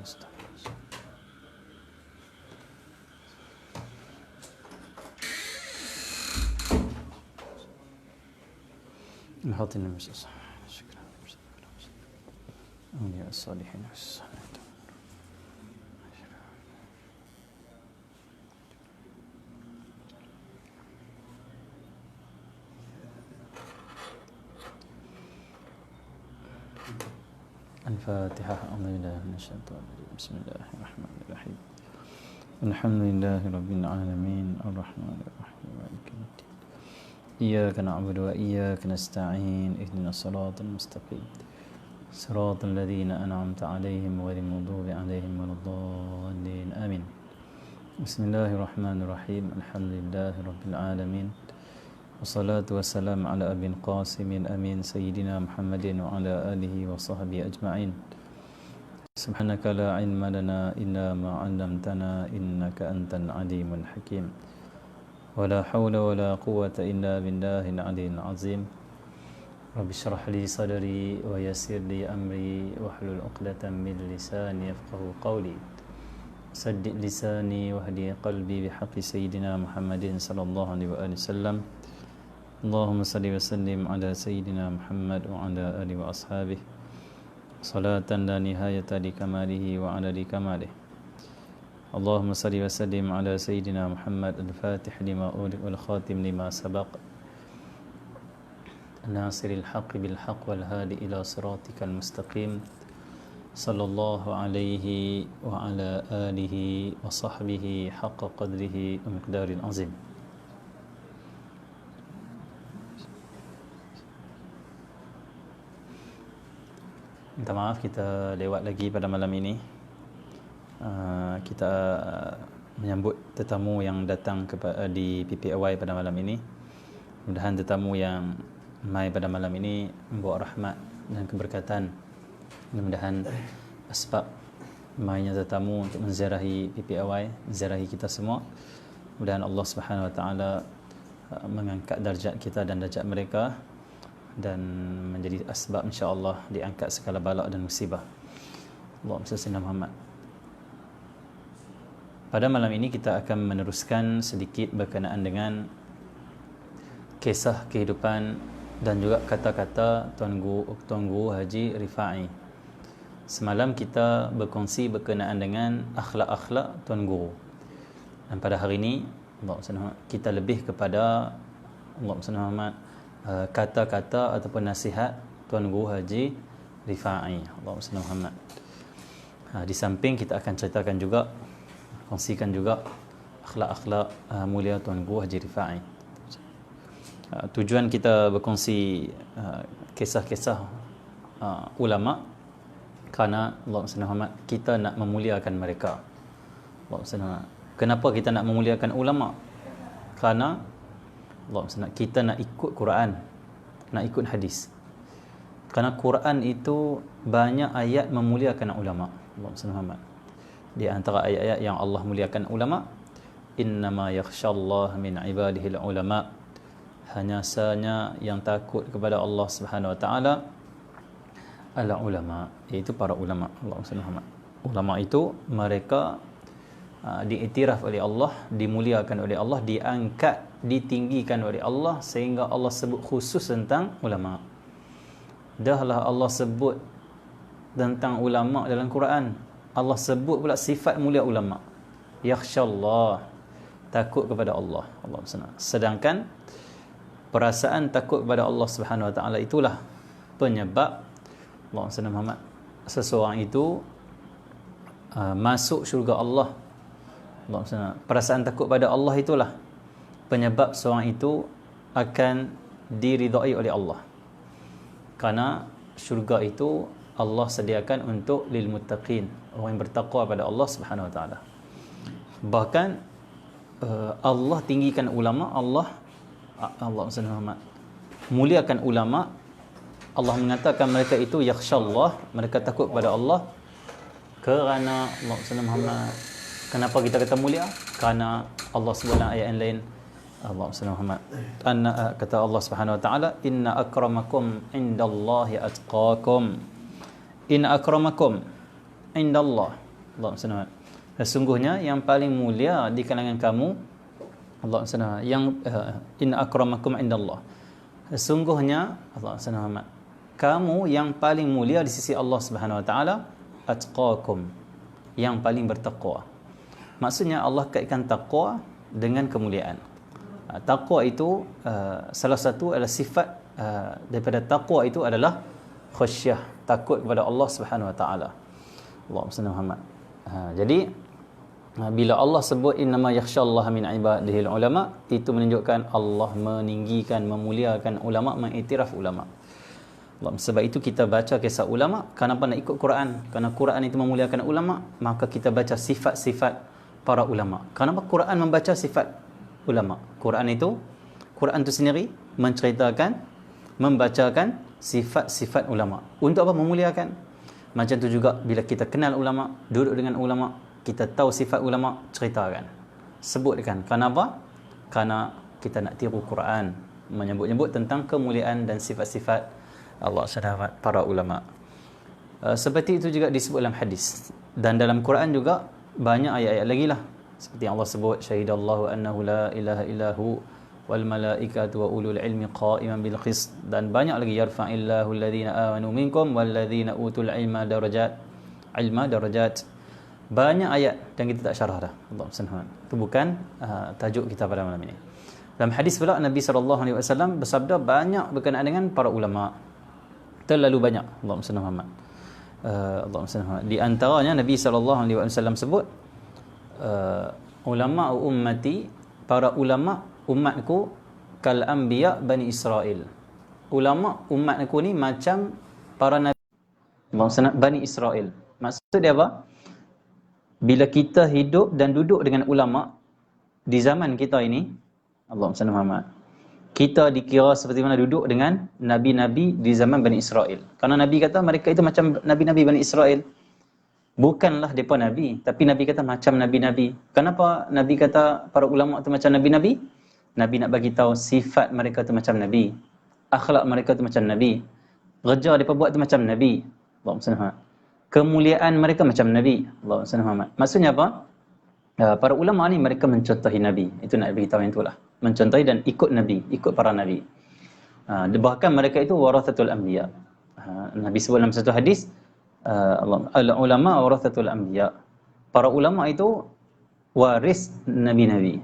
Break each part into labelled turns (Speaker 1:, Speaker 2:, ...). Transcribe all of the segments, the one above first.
Speaker 1: Alhamdulillah masya syukur. Ya salihin. الفاتحة. أعوذ بالله من الشيطان الرجيم. بسم الله الرحمن الرحيم. الحمد لله رب العالمين الرحمن الرحيم مالك يوم الدين. إياك نعبد وإياك نستعين اهدنا الصراط المستقيم صراط الذين أنعمت عليهم غير المغضوب عليهم ولا الضالين آمين. بسم الله الرحمن الرحيم. الحمد لله رب العالمين والصلاة والسلام على أبي القاسم الأمين سيدنا محمد وعلى آله وصحبه أجمعين. سبحانك لا علم لنا إلا ما علمتنا إنك أنت العليم الحكيم. ولا حول ولا قوة إلا بالله العلي العظيم. رب اشرح لي صدري ويسر لي أمري واحلل عقدة من لساني يفقهوا قولي. سدد لساني واهدي قلبي بحق سيدنا محمد صلى الله عليه وآله وسلم. اللهم صل وسلم على سيدنا محمد وعلى آله وأصحابه صلاة لا نهاية لكماله وعلى كماله. اللهم صل وسلم على سيدنا محمد الفاتح لما أغلق والخاتم لما سبق ناصر الحق بالحق والهادي إلى صراطك المستقيم صلى الله عليه وعلى آله وصحبه حق قدره ومقدار العظيم. Minta maaf kita lewat lagi pada malam ini. Kita menyambut tetamu yang datang di PPAY pada malam ini. Mudah-mudahan tetamu yang mai pada malam ini membawa rahmat dan keberkatan. Mudah-mudahan asbab mainya tetamu untuk menziarahi PPAY, menziarahi kita semua. Mudah-mudahan Allah Subhanahu Wa Taala mengangkat darjat kita dan darjat mereka dan menjadi asbab insya-Allah diangkat segala bala dan musibah. Allahumma salli ala Muhammad. Pada malam ini kita akan meneruskan sedikit berkenaan dengan kisah kehidupan dan juga kata-kata Tuan Guru Haji Rifai. Semalam kita berkongsi berkenaan dengan akhlak-akhlak Tuan Guru. Dan pada hari ini kita lebih kepada Allahumma kata-kata ataupun nasihat Tuan Guru Haji Rifai. Allahumma salli Muhammad. Di samping kita akan ceritakan juga, kongsikan juga akhlak-akhlak mulia Tuan Guru Haji Rifai. Tujuan kita berkongsi kisah-kisah ulama kerana Allahumma salli Muhammad, kita nak memuliakan mereka. Allahumma salli Muhammad. Kenapa kita nak memuliakan ulama? Kerana kita nak ikut Quran, nak ikut hadis. Kerana Quran itu banyak ayat memuliakan ulama. Allahumma. Di antara ayat-ayat yang Allah muliakan ulama, innama yakhshallah min ibadihi ulama. Hanya sahaja yang takut kepada Allah Subhanahu Wa Taala adalah ulama, iaitu para ulama. Allahumma. Ulama itu mereka diiktiraf oleh Allah, dimuliakan oleh Allah, diangkat, ditinggikan oleh Allah, sehingga Allah sebut khusus tentang ulama. Dahlah Allah sebut tentang ulama dalam Quran, Allah sebut pula sifat mulia ulama, yakhshallah, takut kepada Allah. Sedangkan perasaan takut kepada Allah Subhanahu Wa Taala itulah penyebab Muhammad seseorang itu masuk syurga Allah. Perasaan takut pada Allah itulah penyebab seorang itu akan diridai oleh Allah. Karena syurga itu Allah sediakan untuk lil muttaqin, orang yang bertakwa pada Allah Subhanahu Wa Taala. Bahkan Allah tinggikan ulama, Allah muliakan ulama. Allah mengatakan mereka itu yakhshallah, mereka takut kepada Allah. Kerana Muhammad, kenapa kita kata mulia? Kerana Allah sebut dalam ayat yang lain, Muhammad, kata Allah Subhanahu Wa Taala, inna akramakum indallahi atqakum. Inna akramakum indallah, Allahumma salli Muhammad. Sesungguhnya yang paling mulia di kalangan kamu, Allahumma salli Muhammad, yang inna akramakum indallah. Sesungguhnya Allahumma salli Muhammad, kamu yang paling mulia di sisi Allah Subhanahu wa taala, atqakum, yang paling bertakwa. Maksudnya Allah kaitkan takwa dengan kemuliaan. Takwa itu salah satu adalah sifat daripada takwa itu adalah khasyah, takut kepada Allah Subhanahu wa taala. Allahumma salli Muhammad. Jadi bila Allah sebut innama yakhsyallaha min ibadihil ulama, itu menunjukkan Allah meninggikan, memuliakan ulama, mengiktiraf ulama. Sebab itu kita baca kisah ulama. Kenapa nak ikut Quran? Kerana Quran itu memuliakan ulama, maka kita baca sifat-sifat para ulama. Kenapa Quran membaca sifat ulama? Quran itu sendiri menceritakan, membacakan sifat-sifat ulama. Untuk apa? Memuliakan. Macam tu juga bila kita kenal ulama, duduk dengan ulama, kita tahu sifat ulama, ceritakan, sebutkan. Kenapa? Kerana kita nak tiru Quran, menyebut-nyebut tentang kemuliaan dan sifat-sifat Allah SWT, para ulama. Seperti itu juga disebut dalam hadis. Dan dalam Quran juga banyak ayat-ayat lagi lah. Seperti yang Allah sebut, syahidallahu annahu la ilaha illahu wal malaikatu wa ulul ilmi qa'iman bil qist. Dan banyak lagi, yarfa'illahu alladhina amanu minkum wal ladhina utul ilma darajat. Banyak ayat yang kita tak syarah dah. Allah SWT. Itu bukan tajuk kita pada malam ini. Dalam hadis pula Nabi SAW bersabda banyak berkenaan dengan para ulama. Terlalu banyak. Allah SWT. Di antaranya Nabi SAW sebut ulama ummati, para ulama umatku, kal anbiya Bani Israel. Ulama umatku ni macam para nabi Bani Israel. Maksud dia apa? Bila kita hidup dan duduk dengan ulama di zaman kita ini, Allahumma salli Muhammad, kita dikira seperti mana duduk dengan nabi-nabi di zaman Bani Israel. Karena Nabi kata mereka itu macam nabi-nabi Bani Israel. Bukanlah mereka nabi, tapi Nabi kata macam nabi-nabi. Kenapa Nabi kata para ulama itu macam nabi-nabi? Nabi nak bagi tahu sifat mereka itu macam nabi, akhlak mereka itu macam nabi, kerja mereka buat itu macam nabi. Allahumma salli Muhammad. Kemuliaan mereka macam Nabi. Allahumma salli Muhammad. Maksudnya apa? Para ulama ni mereka mencontohi Nabi. Itu nak beritahu yang itulah. Mencontohi dan ikut Nabi, ikut para Nabi. Bahkan mereka itu warathatul anbiya. Nabi sebut dalam satu hadis, al-ulama warathatul anbiya. Para ulama itu waris Nabi-Nabi.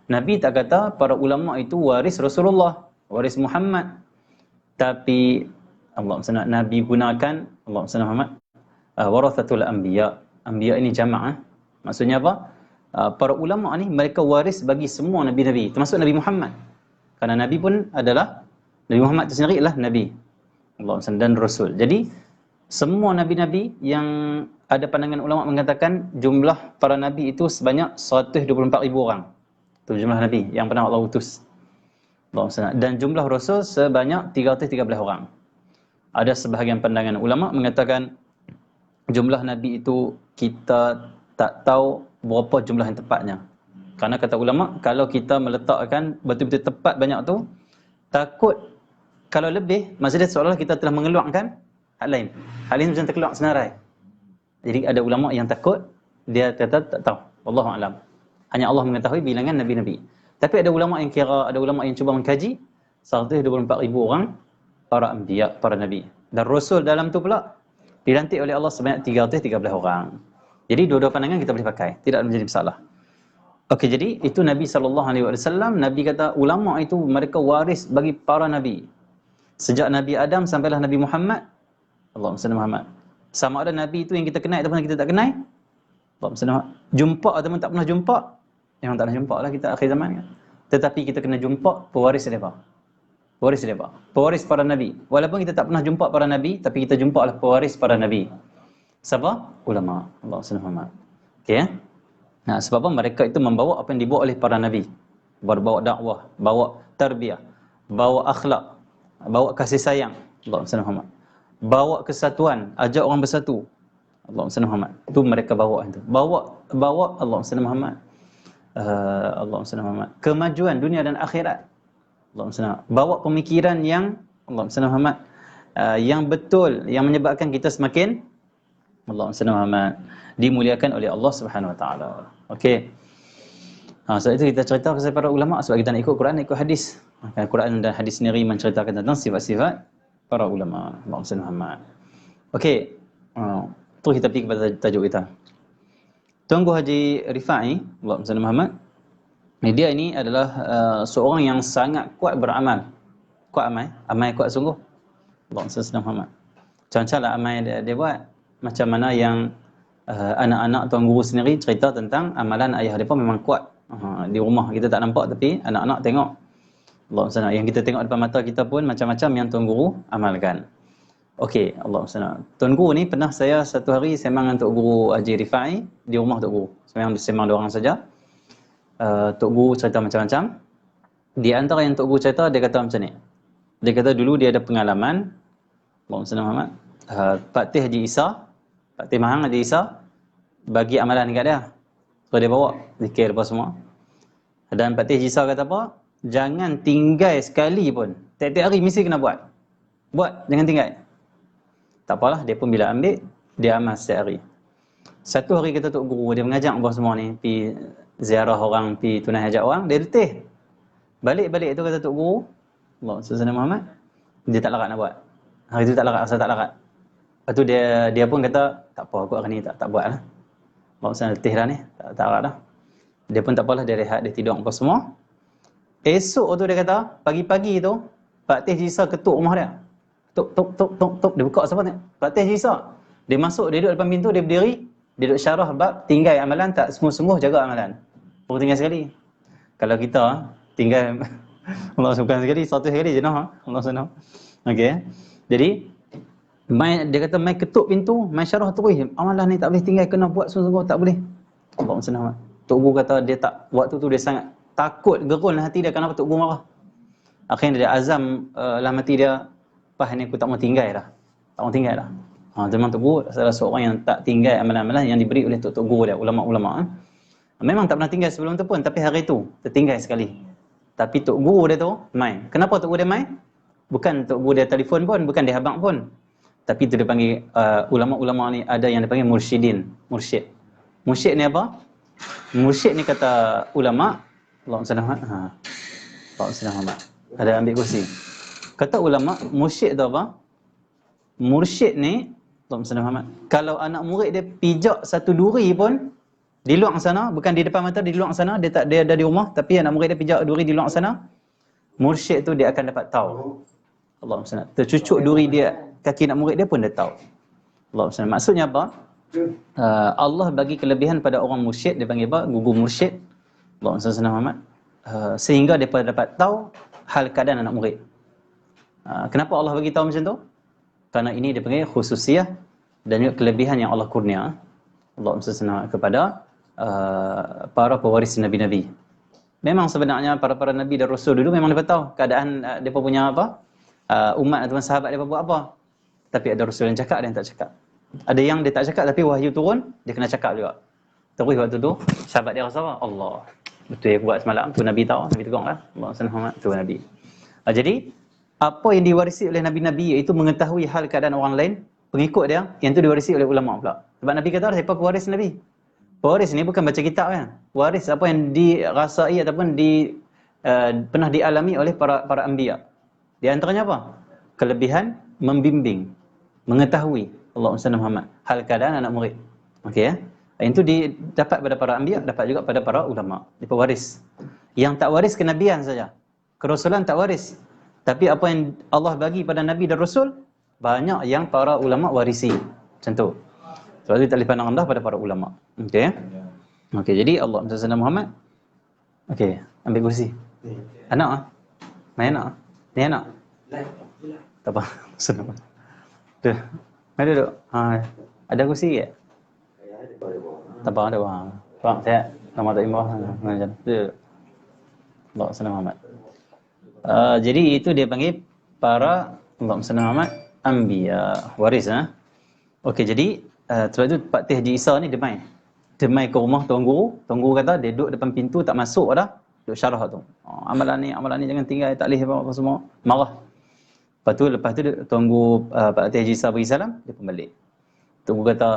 Speaker 1: Nabi tak kata para ulama itu waris Rasulullah, waris Muhammad. Tapi Allahumma salli, Nabi gunakan Allahumma salli Muhammad, warathatul anbiya. Anbiya ini jamaah. Maksudnya apa? Para ulama ni mereka waris bagi semua nabi-nabi, termasuk Nabi Muhammad. Karena Nabi pun adalah, Nabi Muhammad itu sendiri adalah Nabi Allahumma salli dan Rasul. Jadi semua nabi-nabi yang ada pandangan ulama mengatakan jumlah para nabi itu sebanyak 124,000 orang. Itu jumlah nabi yang pernah Allah utus. Allahumma salli. Dan jumlah Rasul sebanyak 313 orang. Ada sebahagian pandangan ulama mengatakan jumlah nabi itu kita tak tahu berapa jumlah yang tepatnya. Karena kata ulama, kalau kita meletakkan betul-betul tepat banyak tu, takut kalau lebih, maksudnya seolah kita telah mengeluarkan hak lain. Hak lain macam terkeluar senarai. Jadi ada ulama yang takut, dia kata tak tahu. Wallahu a'lam. Hanya Allah mengetahui bilangan nabi-nabi. Tapi ada ulama yang kira, ada ulama yang cuba mengkaji 124,000 orang para anbiya, para nabi. Dan Rasul dalam tu pula dilantik oleh Allah sebanyak 313 orang. Jadi dua-dua pandangan kita boleh pakai, tidak menjadi masalah. Okey, jadi itu Nabi SAW, Nabi kata ulama itu mereka waris bagi para nabi. Sejak Nabi Adam sampailah Nabi Muhammad, Allahumma salli Muhammad. Sama ada nabi itu yang kita kenal ataupun kita tak kenal, Allahumma salli Muhammad. Jumpa ataupun tak pernah jumpa, memang tak pernah jumpa lah kita akhir zaman kan. Tetapi kita kena jumpa pewaris mereka. Pewaris mereka. Pewaris para nabi. Walaupun kita tak pernah jumpa para nabi, tapi kita jumpa lah pewaris para nabi. Siapa? Ulama. Allahumma salli Muhammad. Okey. Nah, sebab apa? Mereka itu membawa apa yang dibawa oleh para nabi. Bawa dakwah, bawa tarbiyah, bawa akhlak, bawa kasih sayang. Allahumma salli Muhammad. Bawa kesatuan, ajak orang bersatu. Allahumma salli Muhammad. Itu mereka bawa itu. Bawa Allahumma salli Muhammad. Allahumma salli Muhammad. Kemajuan dunia dan akhirat. Allahumma salli Muhammad. Bawa pemikiran yang Allahumma salli Muhammad, yang betul, yang menyebabkan kita semakin Allahumma salli Muhammad. Dimuliakan oleh Allah Subhanahu Wa Taala. Okey. Sebab itu kita cerita kepada para ulama sebab kita nak ikut Quran, ikut hadis. Quran dan hadis sendiri menceritakan tentang sifat-sifat para ulama. Allahumma salli Muhammad. Okey. Terus kita pergi kepada tajuk kita. Tuanku Haji Rifai, Allahumma salli Muhammad. Dia ini adalah seorang yang sangat kuat beramal. Kuat amal kuat sungguh. Allahumma salli Muhammad. Macam-macam amal dia buat. Macam mana yang anak-anak tuan guru sendiri cerita tentang amalan ayah dia pun memang kuat. Di rumah kita tak nampak tapi anak-anak tengok. Allahumma salli. Yang kita tengok depan mata kita pun macam-macam yang tuan guru amalkan. Okey, Allahumma salli. Tuan guru ni pernah saya satu hari sembang dengan Tok Guru Haji Rifai di rumah Tok Guru. Sembang dua orang saja. Tok Guru cerita macam-macam. Di antara yang Tok Guru cerita, dia kata macam ni. Dia kata dulu dia ada pengalaman, Allahumma salli Muhammad, Pak Teh Haji Isa, Pak Teh Mahang Haji Isa bagi amalan dekat dia. So dia bawa zikir apa semua. Dan Pak Teh Haji Isa kata apa? Jangan tinggal sekali pun. Tiap-tiap hari mesti kena buat. Buat, jangan tinggal. Tak apalah, dia pun bila ambil, dia amal setiap hari. Satu hari kata Tok Guru, dia mengajak apa semua ni, pergi ziarah orang, pergi tunai hajat orang, dia letih. Balik-balik tu kata Tok Guru, Allahumma salli Muhammad, dia tak larat nak buat. Hari tu tak larat, rasa tak larat. Lepas tu dia pun kata, tak apa, aku hari ni tak buat lah. Allahumma salli, letih dah ni, tak larat dah. Dia pun tak apalah, dia rehat, dia tidur apa semua. Esok tu dia kata, pagi-pagi tu, Pak Teh Jisa ketuk rumah dia. Tok, dia buka siapa ni? Pak Teh Jisa. Dia masuk, dia duduk depan pintu, dia berdiri, dia duduk syarah bab tinggal amalan, tak sungguh-sungguh jaga amalan. Baru tinggal sekali. Kalau kita tinggal Allah bukan sekali, 100 sekali je noh. Allah senang. Okey. Jadi dia kata mai ketuk pintu, mai syarah terus. Amalan ni tak boleh tinggal, kena buat sungguh-sungguh, tak boleh. Allah senang. Tok Guru kata dia tak, waktu tu dia sangat takut, gerun hati dia kenapa Tok Guru marah. Akhirnya dia azam dalam hati dia, pas ni aku tak mau tinggal dah. Tak mau tinggal dah. Memang Tok Guru salah seorang yang tak tinggal amalan-amalan yang diberi oleh Tok Guru dia, ulama-ulama. Memang tak pernah tinggal sebelum tu pun, tapi hari tu tertinggal sekali. Tapi Tok Guru dia tu main. Kenapa Tok Guru dia main? Bukan Tok Guru dia telefon pun, bukan dia habaq pun. Tapi tu dia panggil ulama-ulama ni ada yang dia panggil mursyidin, mursyid. Mursyid ni apa? Mursyid ni kata ulama, Allahumma salli Allahumma salli Muhammad. Ada ambil kursi. Kata ulama, mursyid tu apa? Mursyid ni, Allahumma salli Muhammad, kalau anak murid dia pijak satu duri pun di luar sana, bukan di depan mata, di luar sana, dia ada di rumah, tapi anak murid dia pijak duri di luar sana, mursyid tu dia akan dapat tahu. Allahumma salli. Tercucuk duri dia kaki anak murid dia pun dia tahu. Allahumma salli. Maksudnya apa? Allah bagi kelebihan pada orang mursyid, dia panggil apa? Guru mursyid. Allahumma salli Muhammad. Sehingga dia dapat tahu hal keadaan anak murid. Kenapa Allah bagi tahu macam tu? Kerana ini dia panggil khususiyah dan juga kelebihan yang Allah kurnia, Allahumma salli kepada para pewaris nabi-nabi. Memang sebenarnya para nabi dan rasul dulu memang dia tahu keadaan depa punya apa? Umat ataupun sahabat depa buat apa. Tapi ada rasul yang cakap, ada yang tak cakap. Ada yang dia tak cakap tapi wahyu turun, dia kena cakap juga. Terus waktu tu sahabat dia rasa apa? Allah. Betul yang buat semalam tu Nabi tahu, Nabi tegur lah. Allah Muhammad tu Nabi. Jadi apa yang diwarisi oleh nabi-nabi iaitu mengetahui hal keadaan orang lain, pengikut dia, yang tu diwarisi oleh ulama pula. Sebab Nabi kata siapa pewaris Nabi? Pewaris ni bukan baca kitab kan. Waris apa yang dirasai ataupun pernah dialami oleh para anbiya. Di antaranya apa? Kelebihan membimbing, mengetahui, Allahumma salli Muhammad, hal keadaan anak murid. Okey ya. Itu didapat pada para anbiya, dapat juga pada para ulama. Dia pewaris. Yang tak waris kenabian saja. Kerasulan tak waris. Tapi apa yang Allah bagi pada nabi dan rasul, banyak yang para ulama warisi. Macam tu. Sebab itu tak boleh pandang rendah pada para ulama. Okey ya. Okey, jadi Allahumma salli Muhammad. Okey, ambil kursi. Anak main anak. Ni anak. Tak apa. Senang. Tuh. Mari duduk. Ada kursi ke? Tak apa, ada bang. Bang, saya nama tak imbah. Macam tu. Allahumma salli Muhammad. Jadi itu dia panggil para Allahumma salli Muhammad anbiya, waris. Okey, jadi sebab itu Pak Teh Haji Isa ni dia mai ke rumah Tuan Guru. Tuan Guru kata dia duduk depan pintu tak masuk dah, duduk syarah tu. Amalan ni jangan tinggal, tak boleh apa semua. Marah. Lepas tu Tuan Guru Pak Teh Haji Isa bagi salam, dia pun balik. Tok Guru kata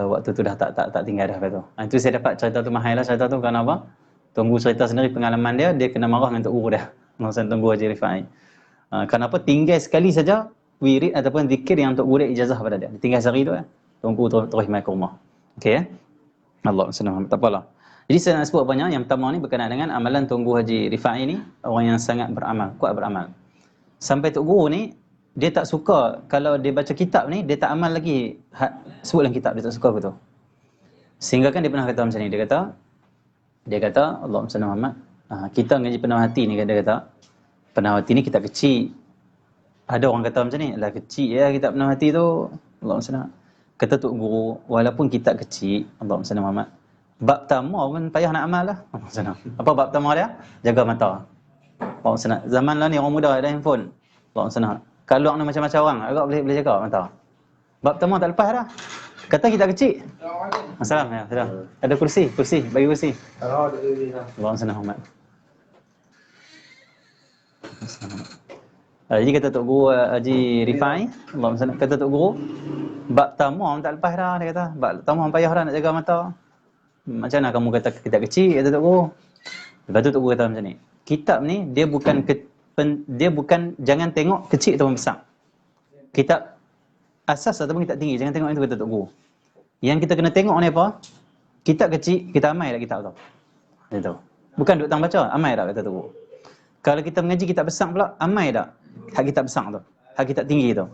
Speaker 1: waktu tu dah tak tinggal dah kata. Itu saya dapat cerita tu mahal lah cerita tu kerana apa? Tok Guru cerita sendiri pengalaman dia kena marah dengan Tok Guru dah. Masa Tok Guru Haji Rifai. Kenapa tinggal sekali saja wirid ataupun zikir yang Tok Guru ijazah pada dia. Tinggal sehari tu Tok Guru terus mai ke rumah. Okey ya. Allah senang tak apalah. Jadi saya nak sebut banyak. Yang pertama ni berkenaan dengan amalan Tok Guru Haji Rifai ni, orang yang sangat beramal, kuat beramal. Sampai Tok Guru ni dia tak suka kalau dia baca kitab ni dia tak amal lagi sebut dalam kitab, dia tak suka betul. Sehingga kan dia pernah kata macam ni, dia kata Allahumma salli Muhammad, kita ngaji penuh hati ni, dia kata penuh hati ni kita kecil. Ada orang kata macam ni, lah kecil ya kitab penuh hati tu. Allahumma salli. Kata Tok Guru, walaupun kitab kecil, Allahumma salli Muhammad, bab pertama pun payah nak amal lah. Apa bab pertama dia? Jaga mata. Allahumma salli. Zaman lah ni orang muda ada handphone. Allahumma salli. Kalau ni macam-macam orang, agak boleh jaga mata. Bab pertama tak lepas dah. Kata kita kecil. Assalamualaikum. Ya, sudah. Ada kursi, bagi kursi. Allahumma salli Muhammad. Jadi kata Tok Guru Haji Rifai, Allahumma salli, kata Tok Guru, bab pertama tak lepas dah, dia kata. Bab pertama payah dah nak jaga mata. Macam mana kamu kata kita kecil, kata Tok Guru. Lepas tu Tok Guru kata macam ni. Kitab ni dia bukan jangan tengok kecil ataupun besar. Kitab asas ataupun kitab tinggi, jangan tengok itu, kata Tok Guru. Yang kita kena tengok ni apa? Kitab kecil, kita amai tak kitab tu? Dia tahu. Bukan duk tang baca, amai tak, kata Tok Guru. Kalau kita mengaji kitab besar pula, amai tak hak kitab besar tu? Hak kitab tinggi tu.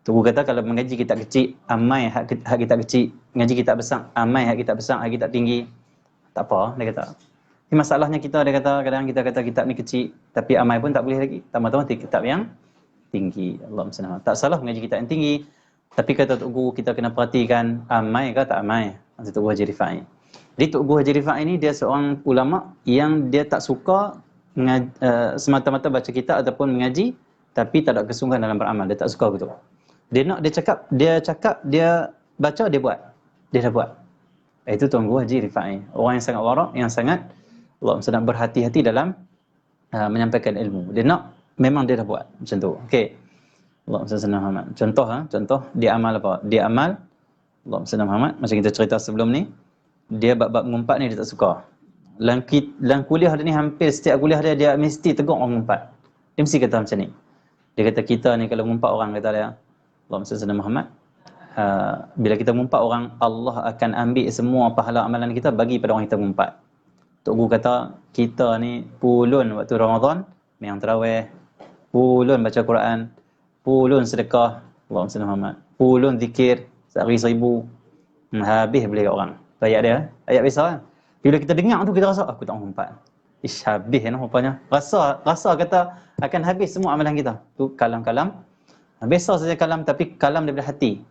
Speaker 1: Tok Guru kata kalau mengaji kitab kecil, amai hak kitab kecil. Mengaji kitab besar, amai hak kitab besar, hak kitab tinggi. Tak apa, dia kata. Ini masalahnya kita, dia kata, kadang kita kata kitab ni kecil, tapi amai pun tak boleh lagi. Tambah-tambah kitab yang tinggi. Allahumma salli. Tak salah mengaji kitab yang tinggi, tapi kata Tok Guru kita kena perhatikan amai ke tak amai. Maksud Tok Guru Haji Rifai. Jadi Tok Guru Haji Rifai ni dia seorang ulama yang dia tak suka semata-mata baca kitab ataupun mengaji, tapi tak ada kesungguhan dalam beramal. Dia tak suka betul. Dia cakap, dia baca, dia buat. Dia dah buat. Itu Tok Guru Haji Rifai. Orang yang sangat warak, yang sangat Allah sedang berhati-hati dalam menyampaikan ilmu. Dia nak, memang dia dah buat macam tu. Okey. Allah Muhammad. Contoh dia amal apa? Dia amal Allah Muhammad macam kita cerita sebelum ni. Dia bab-bab mengumpat ni dia tak suka. Dalam kuliah dia ni, hampir setiap kuliah dia mesti tegur orang mengumpat. Dia mesti kata macam ni. Dia kata kita ni kalau mengumpat orang, kata dia Allah Muhammad, bila kita mengumpat orang, Allah akan ambil semua pahala amalan kita bagi pada orang kita mengumpat. Tok Guru kata, kita ni pulun waktu Ramadan, memang tarawih, pulun baca Quran, pulun sedekah, Allahumma Muhammad, pulun zikir, sehari 1000, habis boleh kat orang. Tu ayat dia, ayat biasa kan. Bila kita dengar tu, kita rasa, aku tak mampu. Habis kan rupanya. Rasa kata akan habis semua amalan kita. Tu kalam-kalam. Biasa saja kalam, tapi kalam daripada hati.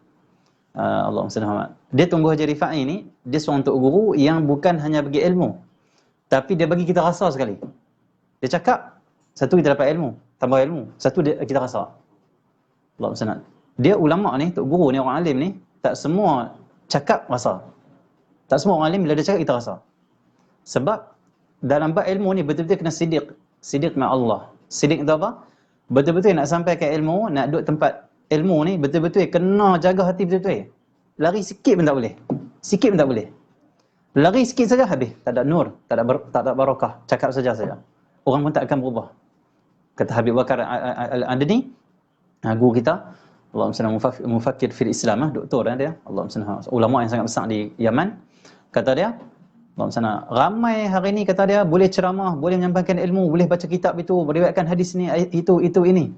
Speaker 1: Allahumma Muhammad. Dia Tok Guru Haji Rifai ni, dia seorang Tok Guru yang bukan hanya bagi ilmu, tapi dia bagi kita rasa sekali. Dia cakap, satu kita dapat ilmu, tambah ilmu. Satu kita rasa. Allah SWT. Dia ulama ni, Tok Guru ni, orang alim ni, tak semua cakap rasa. Tak semua orang alim bila dia cakap kita rasa. Sebab dalam bab ilmu ni betul-betul kena sidiq. Sidiq dengan Allah. Sidiq itu apa? Betul-betul nak sampai ke ilmu, nak duduk tempat ilmu ni, betul-betul kena jaga hati betul-betul. Lari sikit pun tak boleh. Sikit pun tak boleh. Lari sikit saja habis. Tak ada nur, tak ada barakah. Cakap saja. Orang pun tak akan berubah. Kata Habib Bakar Al-Adni, guru kita, Allahumma salli mufakkir fil Islam, doktor dia, Allahumma salli, ulama yang sangat besar di Yaman. Kata dia, Allahumma salli, ramai hari ni kata dia boleh ceramah, boleh menyampaikan ilmu, boleh baca kitab itu, meriwayatkan hadis ni, itu ini.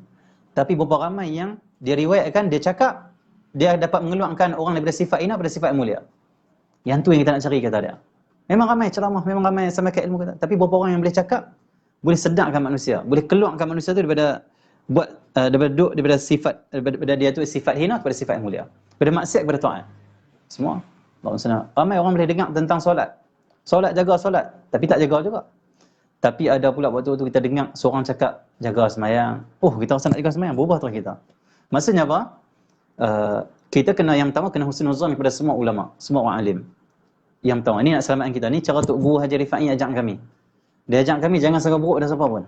Speaker 1: Tapi berapa ramai yang dia riwayatkan, dia cakap, dia dapat mengeluarkan orang daripada sifat hina pada sifat mulia. Yang tu yang kita nak cari, kata dia. Memang ramai ceramah, memang ramai sampaikan ilmu, kata. Tapi berapa orang yang boleh cakap, boleh sedarkan manusia, boleh keluarkan manusia tu daripada daripada sifat, daripada dia tu sifat hina kepada sifat yang mulia, daripada maksiat kepada taat. Semua. Ramai orang boleh dengar tentang solat, jaga solat, tapi tak jaga juga. Tapi ada pula waktu tu kita dengar seorang cakap jaga sembahyang, kita rasa nak jaga sembahyang, berubah terus kita. Maksudnya apa? Kita kena, yang pertama kena husnuzan kepada semua ulama, semua orang alim. Yang pertama, ini nak selamatkan kita. Ni cara Tok Guru Haji Rifai ajak kami. Dia ajak kami jangan sangka buruk pada siapa pun.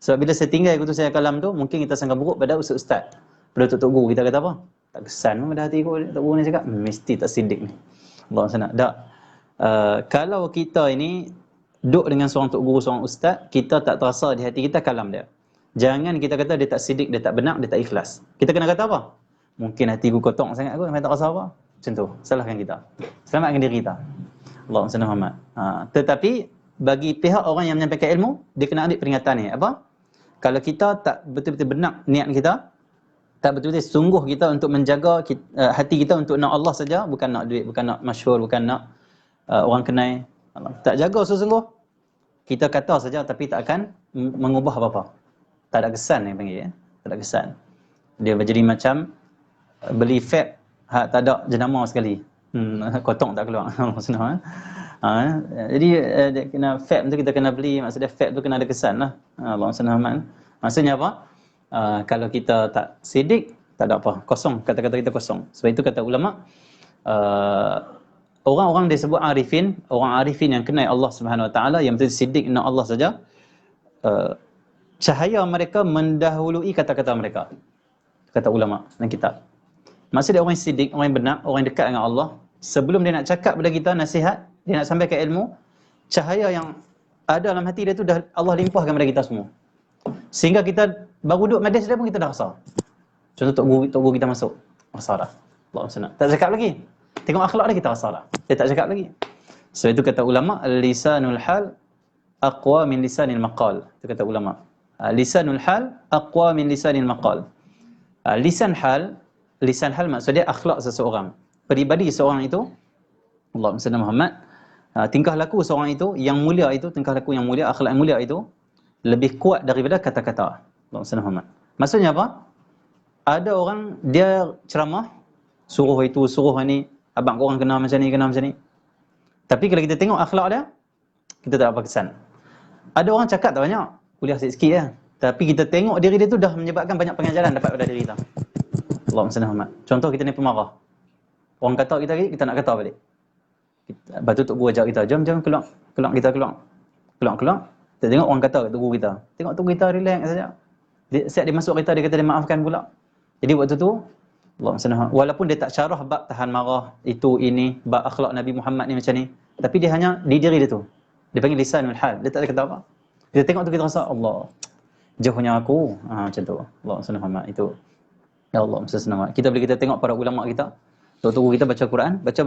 Speaker 1: Sebab bila saya tinggal kutu saya kalam tu, mungkin kita sangka buruk pada ustaz-ustaz. Pada Tok Guru kita kata apa? Tak kesan pun pada hati aku, tak guru ni cakap, mesti tak sidik ni. Allah sana. Tak. Kalau kita ini duduk dengan seorang tok guru, seorang ustaz, kita tak terasa di hati kita kalam dia. Jangan kita kata dia tak sidik, dia tak benar, dia tak ikhlas. Kita kena kata apa? Mungkin hati aku kotor sangat aku, memang tak rasa apa. Macam tu. Salahkan kita. Selamatkan diri kita. Allahumma salli Muhammad. Tetapi bagi pihak orang yang menyampaikan ilmu, dia kena ambil peringatan ni. Apa? Kalau kita tak betul-betul benar niat kita, tak betul-betul sungguh kita untuk menjaga hati kita untuk nak Allah saja, bukan nak duit, bukan nak masyhur, bukan nak orang kenal. Tak jaga sungguh, kita kata saja tapi tak akan mengubah apa-apa. Tak ada kesan yang panggil ya. Tak ada kesan. Dia jadi macam beli vape hak tak ada jenama sekali. Kotong tak keluar. Senang. Jadi dia kena vape tu kita kena beli, maksudnya vape tu kena ada kesan lah. Allah senang. Maksudnya apa? Kalau kita tak sidik, tak ada apa. Kosong, kata-kata kita kosong. Sebab itu kata ulama, orang-orang disebut arifin, orang arifin yang kenal Allah Subhanahu Wa Taala, yang betul sidik nak Allah saja, cahaya mereka mendahului kata-kata mereka. Kata ulama dan kitab. Maksudnya orang yang sidik, orang yang benar, orang yang dekat dengan Allah, sebelum dia nak cakap pada kita nasihat, dia nak sampaikan ilmu, cahaya yang ada dalam hati dia tu dah Allah limpahkan kepada kita semua. Sehingga kita baru duduk majlis dia pun kita dah rasa. Contoh tok guru kita masuk, rasa dah. Allah senang. Tak cakap lagi. Tengok akhlak dia kita rasa dah. Dia tak cakap lagi. So itu kata ulama, lisanul hal aqwa min lisanil maqal. Itu kata ulama. Lisanul hal aqwa min lisanil maqal. Lisan hal maksudnya akhlak seseorang. Peribadi seorang itu, Allahumma salli Muhammad, tingkah laku seorang itu yang mulia itu, tingkah laku yang mulia, akhlak yang mulia itu lebih kuat daripada kata-kata. Allahumma salli Muhammad. Maksudnya apa? Ada orang dia ceramah, suruh itu, suruh ini, abang korang kena macam ni, kena macam ni. Tapi kalau kita tengok akhlak dia, kita tak apa kesan. Ada orang cakap tak banyak, kuliah sikit-sikit ya. Tapi kita tengok diri dia tu dah menyebabkan banyak pengajaran dapat pada diri kita. Allahumma salli Muhammad. Contoh kita ni pemarah. Orang kata kita lagi, kita nak kata balik. Lepas tu tok guru ajak kita, jom keluar. Keluar. Kita tengok orang kata tok guru kita. Tengok tok guru kita relax saja. Siap dia masuk kereta, dia kata dia maafkan pula. Jadi waktu tu, Allahumma salli Muhammad. Walaupun dia tak syarah bab tahan marah, itu, ini, bab akhlak Nabi Muhammad ni macam ni. Tapi dia hanya di diri dia tu. Dia panggil lisanul hal. Dia tak ada kata apa. Kita tengok tu kita rasa, Allah, jauhnya aku. Macam tu. Allahumma salli Muhammad. Itu. Ya Allah, salli Muhammad. Kita boleh kita tengok para ulama kita. Tok guru kita baca Quran, baca.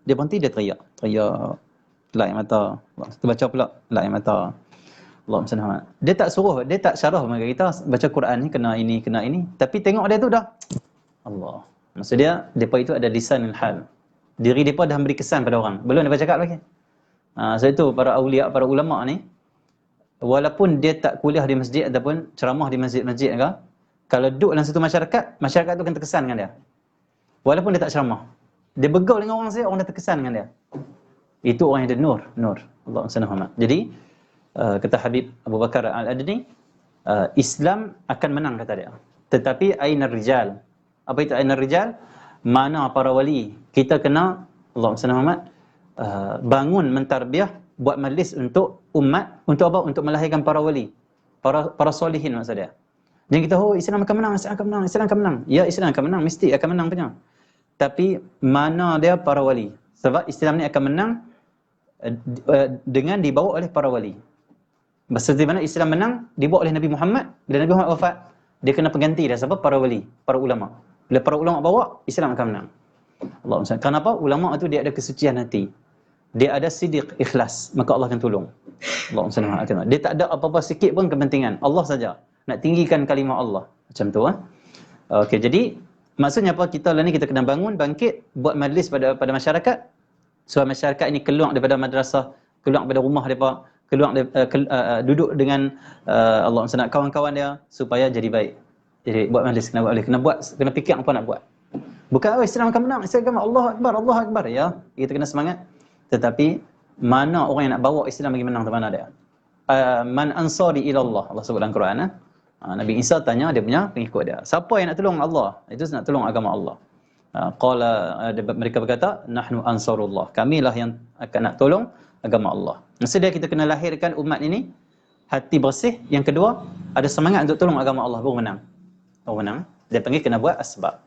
Speaker 1: Dia berhenti, dia teriak. Lak air mata. Kita baca pula, lak air mata. Allahumma salli Muhammad. Dia tak suruh, dia tak syarah dengan kita baca Quran ni kena ini. Tapi tengok dia tu dah. Allah. Maksud dia, depa itu ada lisanul hal. Diri depa dah memberi kesan pada orang. Belum dia cakap lagi. Sebab itu para aulia, para ulama ni, walaupun dia tak kuliah di masjid ataupun ceramah di masjid-masjid ke, kalau duduk dalam satu masyarakat tu akan terkesan dengan dia. Walaupun dia tak ceramah. Dia bergaul dengan orang saja, orang dah terkesan dengan dia. Itu orang yang ada nur. Allahumma salli Muhammad. Jadi, kata Habib Abu Bakar Al-Adni, Islam akan menang kata dia. Tetapi ainar rijal. Apa itu ainar rijal? Mana para wali? Kita kena, Allahumma salli Muhammad, bangun mentarbiah, buat majlis untuk umat, untuk apa? Untuk melahirkan para wali. Para solihin maksud dia. Jangan kita, Islam akan menang. Ya, Islam akan menang, mesti akan menang punya. Tapi mana dia para wali? Sebab Islam ni akan menang dengan dibawa oleh para wali. Seperti mana Islam menang dibawa oleh Nabi Muhammad. Bila Nabi Muhammad wafat, dia kena pengganti dia siapa? Para wali, para ulama. Bila para ulama bawa, Islam akan menang. Allahumma salli. Kenapa? Ulama itu dia ada kesucian hati. Dia ada sidiq, ikhlas, maka Allah akan tolong. Allahumma salli. Dia tak ada apa-apa sikit pun kepentingan. Allah saja nak tinggikan kalimah Allah. Macam tu Okey, jadi maksudnya apa? Kita lah ni kita kena bangun, bangkit, buat majlis pada masyarakat. Supaya masyarakat ini keluar daripada madrasah, keluar daripada rumah mereka, duduk dengan Allah SWT kawan-kawan dia supaya jadi baik. Jadi buat majlis kena fikir apa nak buat. Bukan Islam akan menang, Islam akan Allah Akbar ya. Kita kena semangat. Tetapi mana orang yang nak bawa Islam bagi menang, mana dia? Man ansari ila Allah. Allah sebut dalam Quran. Nabi Isa tanya dia punya pengikut dia, siapa yang nak tolong Allah? Itu nak tolong agama Allah. Mereka berkata, nahnu ansarullah. Kamilah yang akan nak tolong agama Allah. Maksudnya kita kena lahirkan umat ini hati bersih. Yang kedua, ada semangat untuk tolong agama Allah, baru menang. Dia panggil kena buat asbab.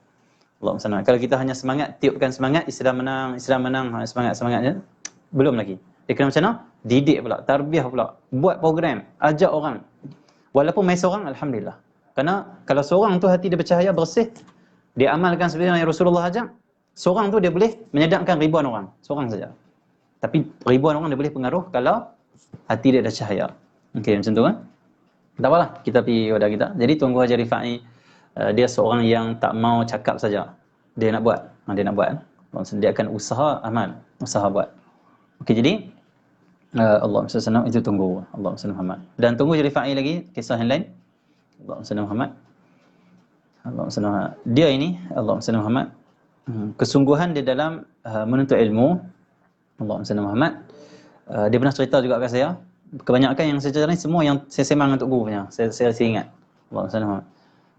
Speaker 1: Allahumma salli. Kalau kita hanya semangat, tiupkan semangat, Islam menang, semangat-semangatnya, belum lagi. Dia kena macam mana? Didik pula, tarbiyah pula, buat program, ajak orang. Walaupun main seorang, alhamdulillah. Karena kalau seorang tu hati dia bercahaya, bersih, dia amalkan seperti yang Rasulullah ajak, seorang tu dia boleh menyedapkan ribuan orang, seorang saja. Tapi ribuan orang dia boleh pengaruh kalau hati dia ada cahaya. Okey, macam tu kan? Tak apalah, kita pergi pada kita. Jadi Tuanku Haji Rifai, dia seorang yang tak mau cakap saja. Dia nak buat. Dia nak buat. Dia akan usaha amal, usaha buat. Okey, jadi Allahumma salli alaihi itu Tuanku Allahumma salli Muhammad. Dan Tuanku Haji Rifai lagi kisah yang lain. Allahumma salli Muhammad. Allahumma salli Muhammad. Dia ini Allahumma salli Muhammad. Kesungguhan dia dalam menuntut ilmu. Allahumma salli Muhammad. Dia pernah cerita juga kat saya. Kebanyakan yang saya cerita ni semua yang saya sembang dengan Tok Guru punya. Saya ingat. Allahumma salli Muhammad.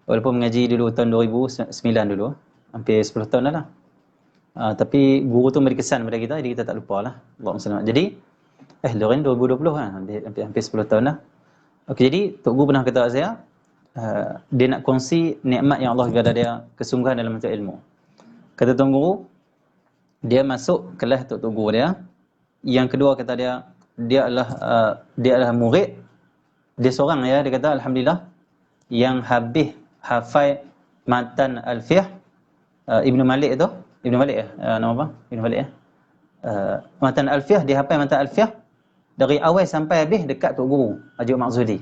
Speaker 1: Walaupun mengaji dulu tahun 2009 dulu, hampir 10 tahun dah lah. Tapi guru tu beri kesan pada kita, jadi kita tak lupa lah. Allahumma salli Muhammad. Jadi Loren 2020 kan, hampir 10 tahun dah. Okey, jadi Tok Guru pernah kata saya, dia nak kongsi nikmat yang Allah kepada dia, kesungguhan dalam menuntut ilmu. Kata Tuan Guru, dia masuk kelas Tok Guru dia. Yang kedua kata dia adalah murid. Dia seorang ya, dia kata alhamdulillah yang habis hafal matan Alfiyah Ibnu Malik tu. Ibnu Malik nama apa? Ibnu Malik matan Alfiyah, dia hafal matan Alfiyah dari awal sampai habis dekat Tok Guru Haji Maksudi.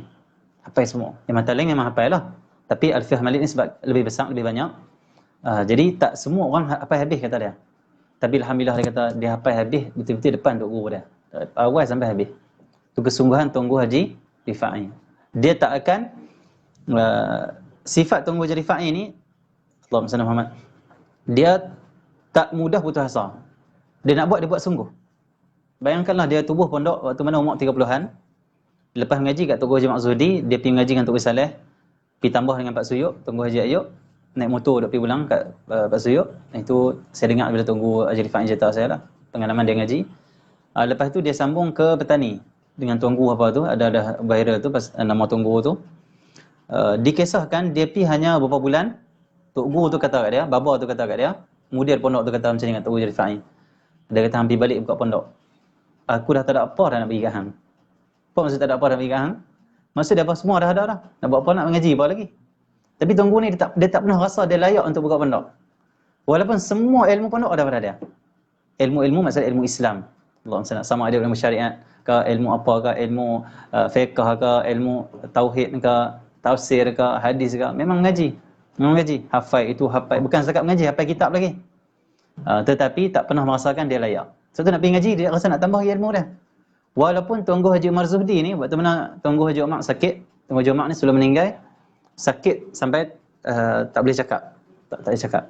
Speaker 1: Hafal semua. Yang matan lain memang hafal lah. Tapi Alfiyah Malik ni sebab lebih besar, lebih banyak. Jadi tak semua orang hafal habis kata dia. Tapi alhamdulillah dia kata dia hafal habis betul-betul depan Tok Guru dia. Awal sampai habis. Itu kesungguhan Tuanku Haji Rifai. Dia tak akan sifat Tuanku Haji Rifai ni, Allahumma salli Muhammad, dia tak mudah putus asa. Dia nak buat, dia buat sungguh. Bayangkanlah dia tubuh pondok waktu mana umur 30-an. Lepas mengaji kat Tuanku Haji Maksudi, dia pergi mengaji dengan Tuanku Saleh, pergi tambah dengan Pak Suyuk, Tuanku Haji Ayub, naik motor dia pergi pulang kat Pak Suyuk. Itu saya dengar bila Tuanku Haji Rifai cerita saya lah, pengalaman dia ngaji. Lepas tu dia sambung ke petani dengan Tuanku apa tu, ada viral tu nama Tuanku tu. Dikisahkan dia pi hanya beberapa bulan, Tok Guru tu kata kat dia, baba tu kata kat dia, mudir pondok tu kata macam ni dengan Tok Guru Rifai. Dia kata hampir balik buka pondok. Aku dah tak ada apa dah nak pergi kat hang. Apa maksud tak ada apa dah pergi kat hang? Maksud dia apa semua dah ada dah. Nak buat apa, nak mengaji apa lagi. Tapi Tuanku ni dia tak pernah rasa dia layak untuk buka pondok. Walaupun semua ilmu pondok ada pada dia. Ilmu-ilmu maksudnya ilmu Islam. Allah, sama ada ilmu syariat ke, ilmu apa ke, ilmu fiqh ke, ilmu tauhid ke, tafsir ke, hadis ke, memang mengaji. Hafal itu hafal, bukan setakat mengaji, hafal kitab lagi. Tetapi tak pernah merasakan dia layak. Sebab tu nak pergi ngaji, dia rasa nak tambah ilmu dia. Walaupun Tuanku Haji Umar Zuhdi ni, waktu mana Tuanku Haji Umar sakit, Tuanku Haji Umar ni sebelum meninggal, sakit sampai tak boleh cakap. Tak boleh cakap.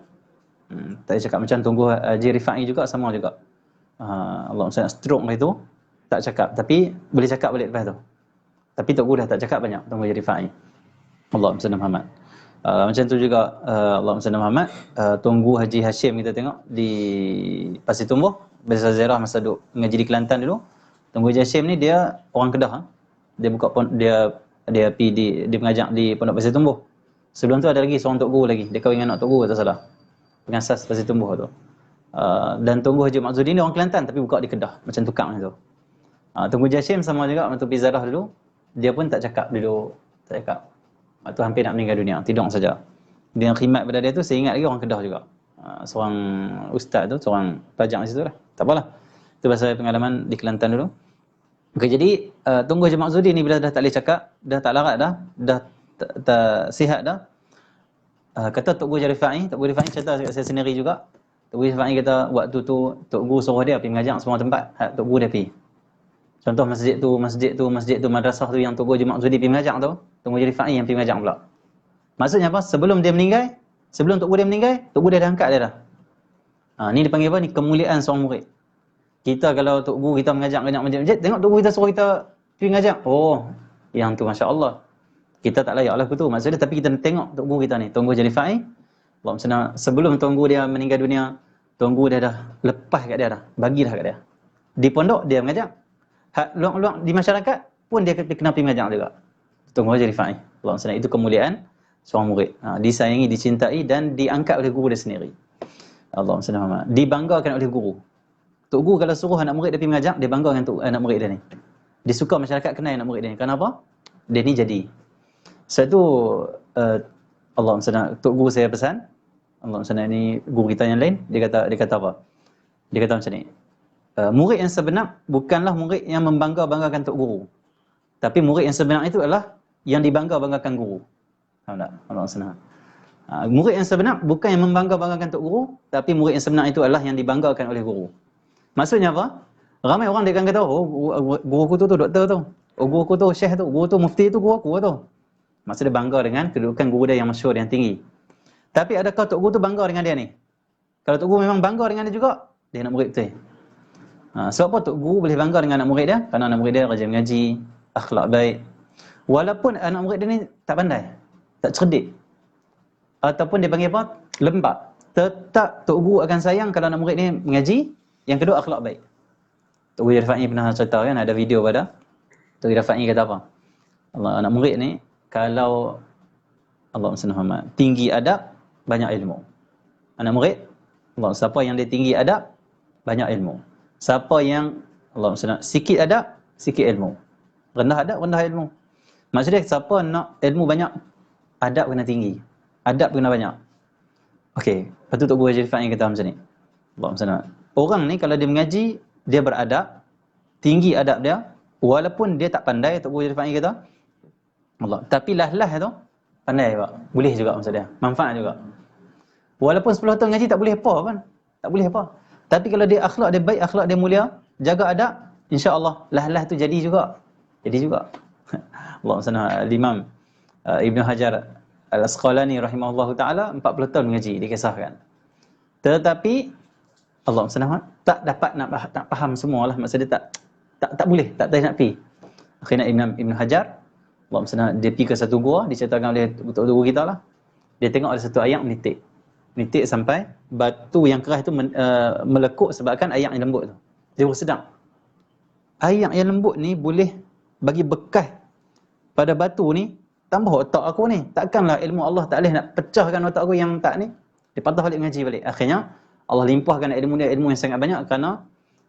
Speaker 1: Tak boleh cakap. Macam Tuanku Haji Rifai juga, sama juga. Allah misalnya stroke itu tak cakap, tapi boleh cakap balik lepas tu. Tapi Tok Guru dah tak cakap banyak, Tuanku Haji Rifai. Allahumma salli Muhammad. Macam tu juga Allahumma salli Muhammad, Tuanku Haji Hashim kita tengok di Pasir Tumbuh, Besar Zirah masa duk ngaji di Kelantan dulu. Tuanku Haji Hashim ni dia orang Kedah. Dia buka dia pergi dia mengajar di Pondok Pasir Tumbuh. Sebelum tu ada lagi seorang Tok Guru lagi, dia kahwin dengan anak Tok Guru tak salah. Pengasas Pasir Tumbuh tu. Dan Tuanku Haji Maksudi ni orang Kelantan tapi buka di Kedah, macam tukang tu. Tuanku Haji Hashim sama juga waktu pergi Zarah dulu, dia pun tak cakap dulu, tak cakap. Waktu hampir nak meninggal dunia, tidur saja. Dia yang khidmat pada dia tu, saya ingat lagi orang Kedah juga. Seorang ustaz tu, seorang pelajar di situ lah. Tak apalah. Itu pasal pengalaman di Kelantan dulu. Okay, jadi Tuanku Haji Maksudi ni bila dah tak boleh cakap, dah tak larat dah tak sihat dah. Kata Tok Guru Rifai, Tok Guru Rifai cerita kat saya sendiri juga. Tok Guru Rifai kata waktu tu Tok Guru suruh dia pergi mengajar semua tempat, Tok Guru dia pergi. Contoh masjid tu, madrasah tu yang Tok Guru Haji Maksudi pergi mengajar tu, Tok Guru Rifai yang pergi mengajar pula. Maksudnya apa? Sebelum dia meninggal, sebelum Tok Guru dia meninggal, Tok Guru dia dah angkat dia dah. Ni dipanggil apa ni? Kemuliaan seorang murid. Kita kalau Tok Guru kita mengajar masjid, tengok Tok Guru kita suruh kita pergi mengajar. Oh, yang tu masya-Allah. Kita tak layak lah tu. Maksudnya tapi kita tengok Tok Guru kita ni, Tok Guru Haji Rifai. Sebelum Tok Guru dia meninggal dunia, Tok Guru dia dah lepas kat dia dah, bagi dah kat dia. Di pondok dia mengajar. Luang-luang di masyarakat pun dia kena pergi mengajar juga. Tok Guru Haji Rifai. Itu kemuliaan seorang murid. Disayangi, dicintai dan diangkat oleh guru dia sendiri. Allahumma salli ala Muhammad. Dibanggakan oleh guru. Tok guru kalau suruh anak murid dia pergi mengajar, dia bangga dengan anak murid dia ni. Dia suka masyarakat kenal anak murid dia ni. Kenapa? Dia ni jadi. Sebab tu Allahumma salli, tok guru saya pesan, Allahumma salli, ni guru kita yang lain, dia kata apa? Dia kata macam ni. Murid yang sebenar bukanlah murid yang membangga-banggakan tok guru. Tapi murid yang sebenar itu adalah yang dibangga-banggakan guru. Faham tak? Allahumma salli. Murid yang sebenar bukan yang membangga-banggakan tok guru, tapi murid yang sebenar itu adalah yang dibanggakan oleh guru. Maksudnya apa? Ramai orang dia akan kata, oh guru aku tu doktor tu. Oh guru aku tu syekh tu, guru tu mufti tu, guru tu. Maksudnya bangga dengan kedudukan guru dia yang masyhur, yang tinggi. Tapi adakah tok guru tu bangga dengan dia ni? Kalau tok guru memang bangga dengan dia juga, dia anak murid betul. Sebab apa tok guru boleh bangga dengan anak murid dia? Kerana anak murid dia rajin mengaji, akhlak baik. Walaupun anak murid dia ni tak pandai, tak cerdik, ataupun dia panggil apa? Lembab. Tetap tok guru akan sayang kalau anak murid ni mengaji. Yang kedua, akhlak baik. Tok Guru Rafa'i pernah cerita kan, ada video pada Tok Guru Rafa'i kata apa? Allah, anak murid ni kalau Allahumma salli ala Muhammad, tinggi adab, banyak ilmu. Anak murid, Allah, siapa yang dia tinggi adab, banyak ilmu. Siapa yang Allahumma salli, sikit adab, sikit ilmu. Rendah adab, rendah ilmu. Maksudnya siapa nak ilmu banyak, adab kena tinggi. Adab kena banyak. Okey, lepas tu Tok Guru Rafa'i kata macam ni. Allahumma salli. Orang ni kalau dia mengaji, dia beradab, tinggi adab dia, walaupun dia tak pandai, Tok Guru Rafa'i kata, Allah, tapi lah tu pandai juga. Boleh juga maksud dia. Manfaat juga. Walaupun 10 tahun ngaji tak boleh apa kan? Tak boleh apa. Tapi kalau dia akhlak dia baik, akhlak dia mulia, jaga adab, insya-Allah lah tu jadi juga. Jadi juga. Allah SWT, Imam Ibn Hajar Al-Asqalani rahimahullahu taala 40 tahun mengaji, dikisahkan. Tetapi Allah SWT tak dapat nak faham semualah, maksud dia tak boleh, tak tahu nak pi. Akhirnya Ibn Hajar Allah SWT, dia pergi ke satu gua, diceritakan oleh tok guru kita lah. Dia tengok ada satu ayak menitik sampai batu yang keras itu melekuk sebabkan ayak yang lembut tu. Dia baru sedar, ayak yang lembut ni boleh bagi bekas pada batu ni, tambah otak aku ni. Takkanlah ilmu Allah tak boleh nak pecahkan otak aku yang tak ni. Dia patah balik mengaji balik. Akhirnya Allah limpahkan ilmu dia, ilmu yang sangat banyak kerana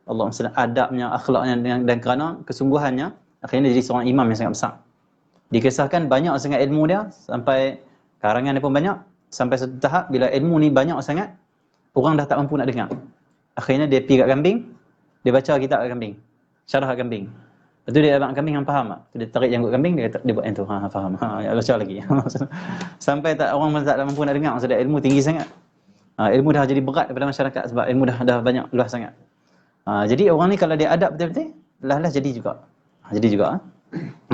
Speaker 1: Allah SWT adabnya, akhlaknya dan kerana kesungguhannya. Akhirnya dia jadi seorang imam yang sangat besar. Dikisahkan banyak sangat ilmu dia, sampai karangan dia pun banyak, sampai satu tahap bila ilmu ni banyak sangat, orang dah tak mampu nak dengar. Akhirnya dia pergi kat kambing, dia baca kitab kat kambing, syarah kat kambing. Lepas tu dia abang kambing yang faham tak? Dia tarik janggut kambing, dia buat yang tu, faham. Baca lagi. Sampai tak orang tak mampu nak dengar, maksudnya ilmu tinggi sangat. Ilmu dah jadi berat daripada masyarakat sebab ilmu dah banyak, luas sangat. Jadi orang ni kalau dia adab betul-betul, lah jadi juga. Jadi juga.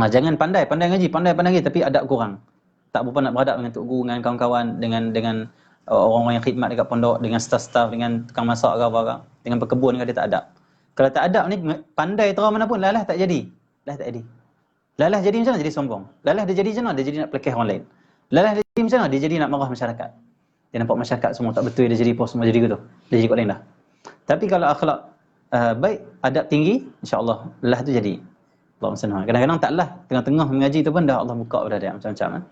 Speaker 1: Jangan pandai ngaji, pandai ngaji tapi adab kurang. Tak berapa nak beradab dengan tok guru, dengan kawan-kawan, dengan orang-orang yang khidmat dekat pondok, dengan staff-staff, dengan tukang masak ke apa-apa, dengan pekebun ke, dia tak adab. Kalau tak adab ni, pandai terang mana pun, lah tak jadi. Lah jadi macam mana? Jadi sombong. Lah dia jadi macam mana? Dia jadi nak pelekeh orang lain. Lah dia jadi macam mana? Dia jadi nak marah masyarakat. Dia nampak masyarakat semua tak betul, dia jadi apa semua jadi gitu. Dia jadi kot lain dah. Tapi kalau akhlak baik, adab tinggi, insya-Allah lah tu jadi. Allahumma salli. Kadang-kadang taklah tengah-tengah mengaji tu pun dah Allah buka pada dia macam-macam kan.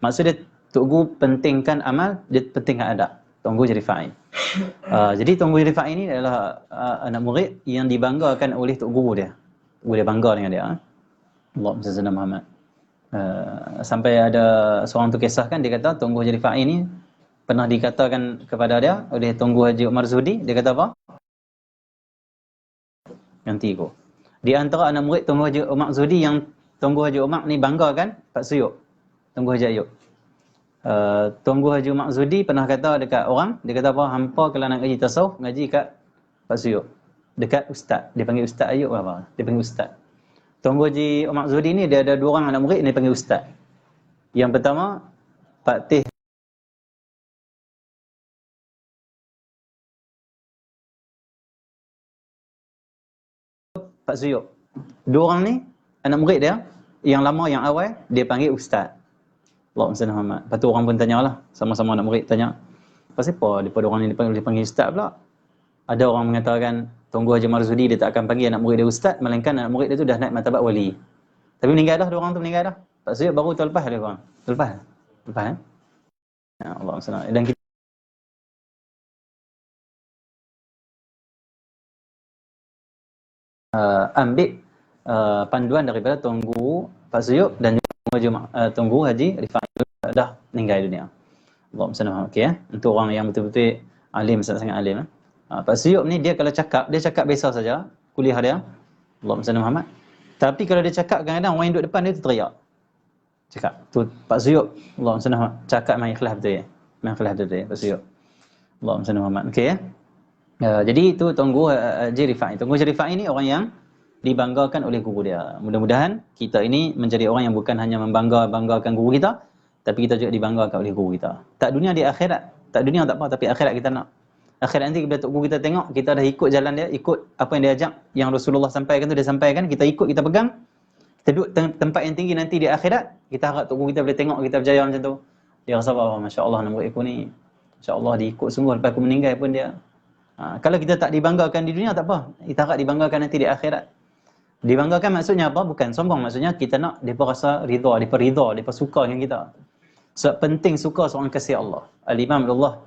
Speaker 1: Maksud dia tok guru pentingkan amal, dia pentingkan adab. Tok Guru Rafa'i. Jadi Tok Guru Rafa'i ni adalah anak murid yang dibanggakan oleh tok guru dia. Guru dia bangga dengan dia. Allahumma salli ala Muhammad. Sampai ada seorang tu kisahkan, dia kata Tok Guru Rafa'i ni pernah dikatakan kepada dia oleh Tunku Haji Umar Zuhdi, dia kata apa? Yang tiga. Di antara anak murid Tunku Haji Umar Zuhdi yang Tunku Haji Umar ni banggakan, Pak Suyuk. Tunku Haji Ayub. Tunku Haji Umar Zuhdi pernah kata dekat orang, dia kata apa? Hampa kalau nak ngaji tasawuf, ngaji kat Pak Suyuk. Dekat ustaz. Dia panggil Ustaz Ayub apa? Dia panggil ustaz. Tunku Haji Umar Zuhdi ni dia ada dua orang anak murid yang dia panggil ustaz. Yang pertama Pak Teh Pak Suyuk. Dua orang ni anak murid dia yang lama, yang awal dia panggil ustaz. Allahumma salli Muhammad. Lepas tu orang pun tanyalah, sama-sama anak murid tanya, pasal apa daripada orang ni dipanggil ustaz pula? Ada orang mengatakan Tunku Haji Umar Zuhdi dia tak akan panggil anak murid dia ustaz, melainkan anak murid dia tu dah naik martabat wali. Tapi meninggal dah, dua orang tu meninggal dah. Pak Suyuk baru tahun lepas ada orang. Lepas. Allahumma salli. Dan kita ambil panduan daripada Tuan Guru Pak Suyuk dan juga Tuan Guru Haji Rifai dah meninggal dunia. Allahumma salli. Okey ya. Untuk orang yang betul-betul alim, sangat alim. Pak Suyuk ni dia kalau cakap, dia cakap biasa saja kuliah dia. Allahumma salli Muhammad. Tapi kalau dia cakap kadang-kadang orang yang duduk depan dia tu teriak. Cakap tu Pak Suyuk. Allahumma salli Muhammad. Cakap memang ikhlas betul ya. Memang ikhlas betul ya Pak Suyuk. Allahumma salli Muhammad. Okey ya. Jadi itu Tuan Guru Haji Rifai. Tuan Guru Haji Rifai ni orang yang dibanggakan oleh guru dia. Mudah-mudahan kita ini menjadi orang yang bukan hanya membanggakan guru kita, tapi kita juga dibanggakan oleh guru kita. Tak dunia di akhirat. Tak dunia tak apa, tapi akhirat kita nak. Akhirat nanti bila Tok Guru kita tengok, kita dah ikut jalan dia, ikut apa yang dia ajak, yang Rasulullah sampaikan tu dia sampaikan, kita ikut, kita pegang. Kita duduk tempat yang tinggi nanti di akhirat, kita harap Tok Guru kita boleh tengok kita berjaya macam tu. Dia rasa, oh, masya-Allah murid aku ni. Insya-Allah diikut sungguh, lepas aku meninggal pun dia. Kalau kita tak dibanggakan di dunia tak apa, kita harap dibanggakan nanti di akhirat. Dibanggakan maksudnya apa? Bukan sombong, maksudnya kita nak depa rasa ridha, depa suka dengan kita. Sebab penting suka seorang kasih Allah. Al-Imam Abdullah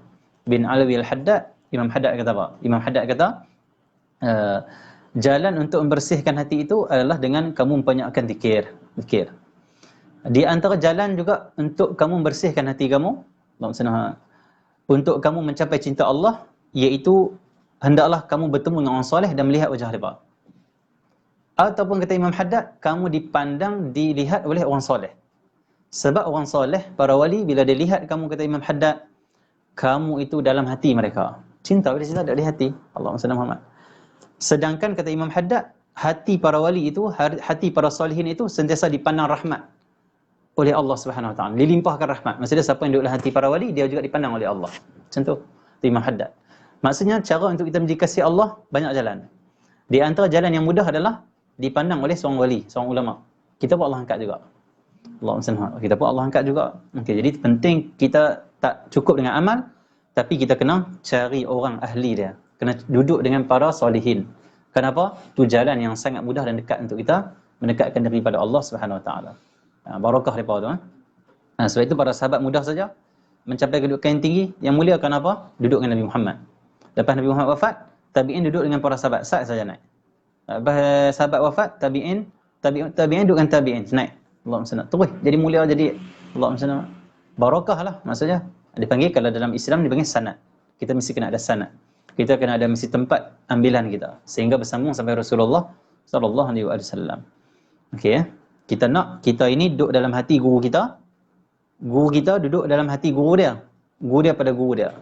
Speaker 1: bin Alawi Al-Haddad, Imam Haddad kata apa? Imam Haddad kata, jalan untuk membersihkan hati itu adalah dengan kamu membanyakkan zikir. Di antara jalan juga untuk kamu membersihkan hati kamu, untuk kamu mencapai cinta Allah, iaitu hendaklah kamu bertemu dengan orang soleh dan melihat wajah mereka. Ataupun kata Imam Haddad, kamu dilihat oleh orang soleh. Sebab orang soleh, para wali, bila dia lihat kamu, kata Imam Haddad, kamu itu dalam hati mereka. Cinta, bila cinta ada di hati. Allahumma salli Muhammad. Sedangkan kata Imam Haddad, hati para wali itu, hati para solehin itu sentiasa dipandang rahmat oleh Allah Subhanahu Wa Taala. Dilimpahkan rahmat. Maksudnya siapa yang duduk dalam hati para wali, dia juga dipandang oleh Allah. Macam tu. Imam Haddad. Maksudnya cara untuk kita menjadi kasih Allah banyak jalan. Di antara jalan yang mudah adalah dipandang oleh seorang wali, seorang ulama. Kita pun Allah angkat juga. Kita pun Allah angkat juga. Okey, jadi penting kita tak cukup dengan amal, tapi kita kena cari orang ahli dia. Kena duduk dengan para solehin. Kenapa? Tu jalan yang sangat mudah dan dekat untuk kita mendekatkan diri pada Allah Subhanahu Wa Taala. Barakah depa tu. Sebab itu para sahabat mudah saja mencapai kedudukan yang tinggi, yang mulia. Kenapa? Duduk dengan Nabi Muhammad. Lepas Nabi Muhammad wafat, tabi'in duduk dengan para sahabat, sat saja naik. Lepas sahabat wafat, tabi'in duduk dengan tabi'in, naik. Allahumma salli. Terus jadi mulia, jadi Allahumma salli. Barakah lah maksudnya. Dipanggil, kalau dalam Islam dipanggil sanad. Kita mesti kena ada sanad. Kita kena ada mesti tempat ambilan kita sehingga bersambung sampai Rasulullah sallallahu alaihi wasallam. Okey ya. Kita nak kita ini duduk dalam hati guru kita. Guru kita duduk dalam hati guru dia. Guru dia pada guru dia.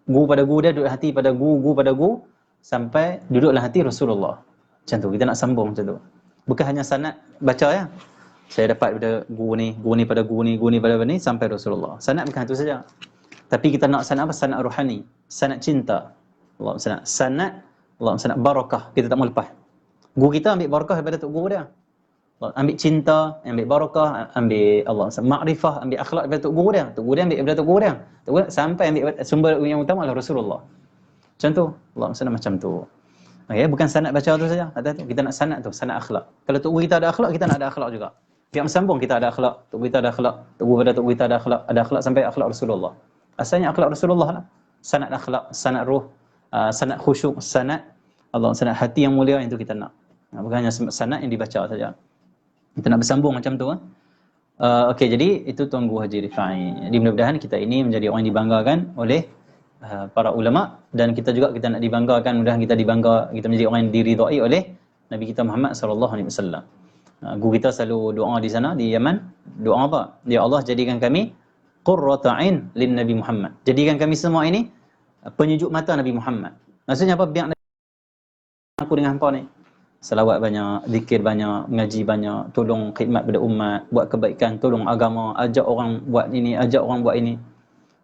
Speaker 1: Guru pada guru dia duduk hati pada guru pada guru sampai duduk dalam hati Rasulullah. Macam tu, kita nak sambung macam tu. Bukan hanya sanad baca ya. Saya dapat pada guru ni pada guru ni pada ni sampai Rasulullah. Sanad bukan itu saja. Tapi kita nak sanad apa? Sanad rohani, sanad cinta. Allah sanad, Allah sanad barakah. Kita tak mau lepas. Guru kita ambil barakah daripada tok guru dia. Ambil cinta, ambil barakah, ambil Allah makrifah, ambil akhlak daripada tok guru dia. Tok guru dia ambil daripada tok guru dia. Tok guru sampai ambil sumber yang utama adalah Rasulullah. Macam tu. Allah sanad macam tu. Okay, bukan sanad baca tu saja. Kita nak sanad tu, sanad akhlak. Kalau tok guru kita ada akhlak, kita nak ada akhlak juga. Biar sambung kita ada akhlak, tok guru kita ada akhlak, tok guru pada tok guru kita ada akhlak sampai akhlak Rasulullah. Asalnya akhlak Rasulullah lah. Sanad akhlak, sanad ruh, sanad khusyuk, sanad Allah, sanad hati yang mulia, itu kita nak. Bukan hanya sanad yang dibaca saja. Kita nak bersambung macam tu. Okey, jadi itu Tuan Guru Haji Rifai. Jadi mudah-mudahan kita ini menjadi orang yang dibanggakan oleh para ulama, dan kita juga kita nak dibanggakan, mudah kita kita menjadi orang yang diridai oleh Nabi kita Muhammad sallallahu alaihi wasallam. Guru kita selalu doa di sana di Yaman, doa apa? Ya Allah, jadikan kami qurrata ain lin Nabi Muhammad. Jadikan kami semua ini penyejuk mata Nabi Muhammad. Maksudnya apa? Biar aku dengan hangpa ni selawat banyak, zikir banyak, mengaji banyak, tolong khidmat pada umat, buat kebaikan, tolong agama, ajak orang buat ini, ajak orang buat ini.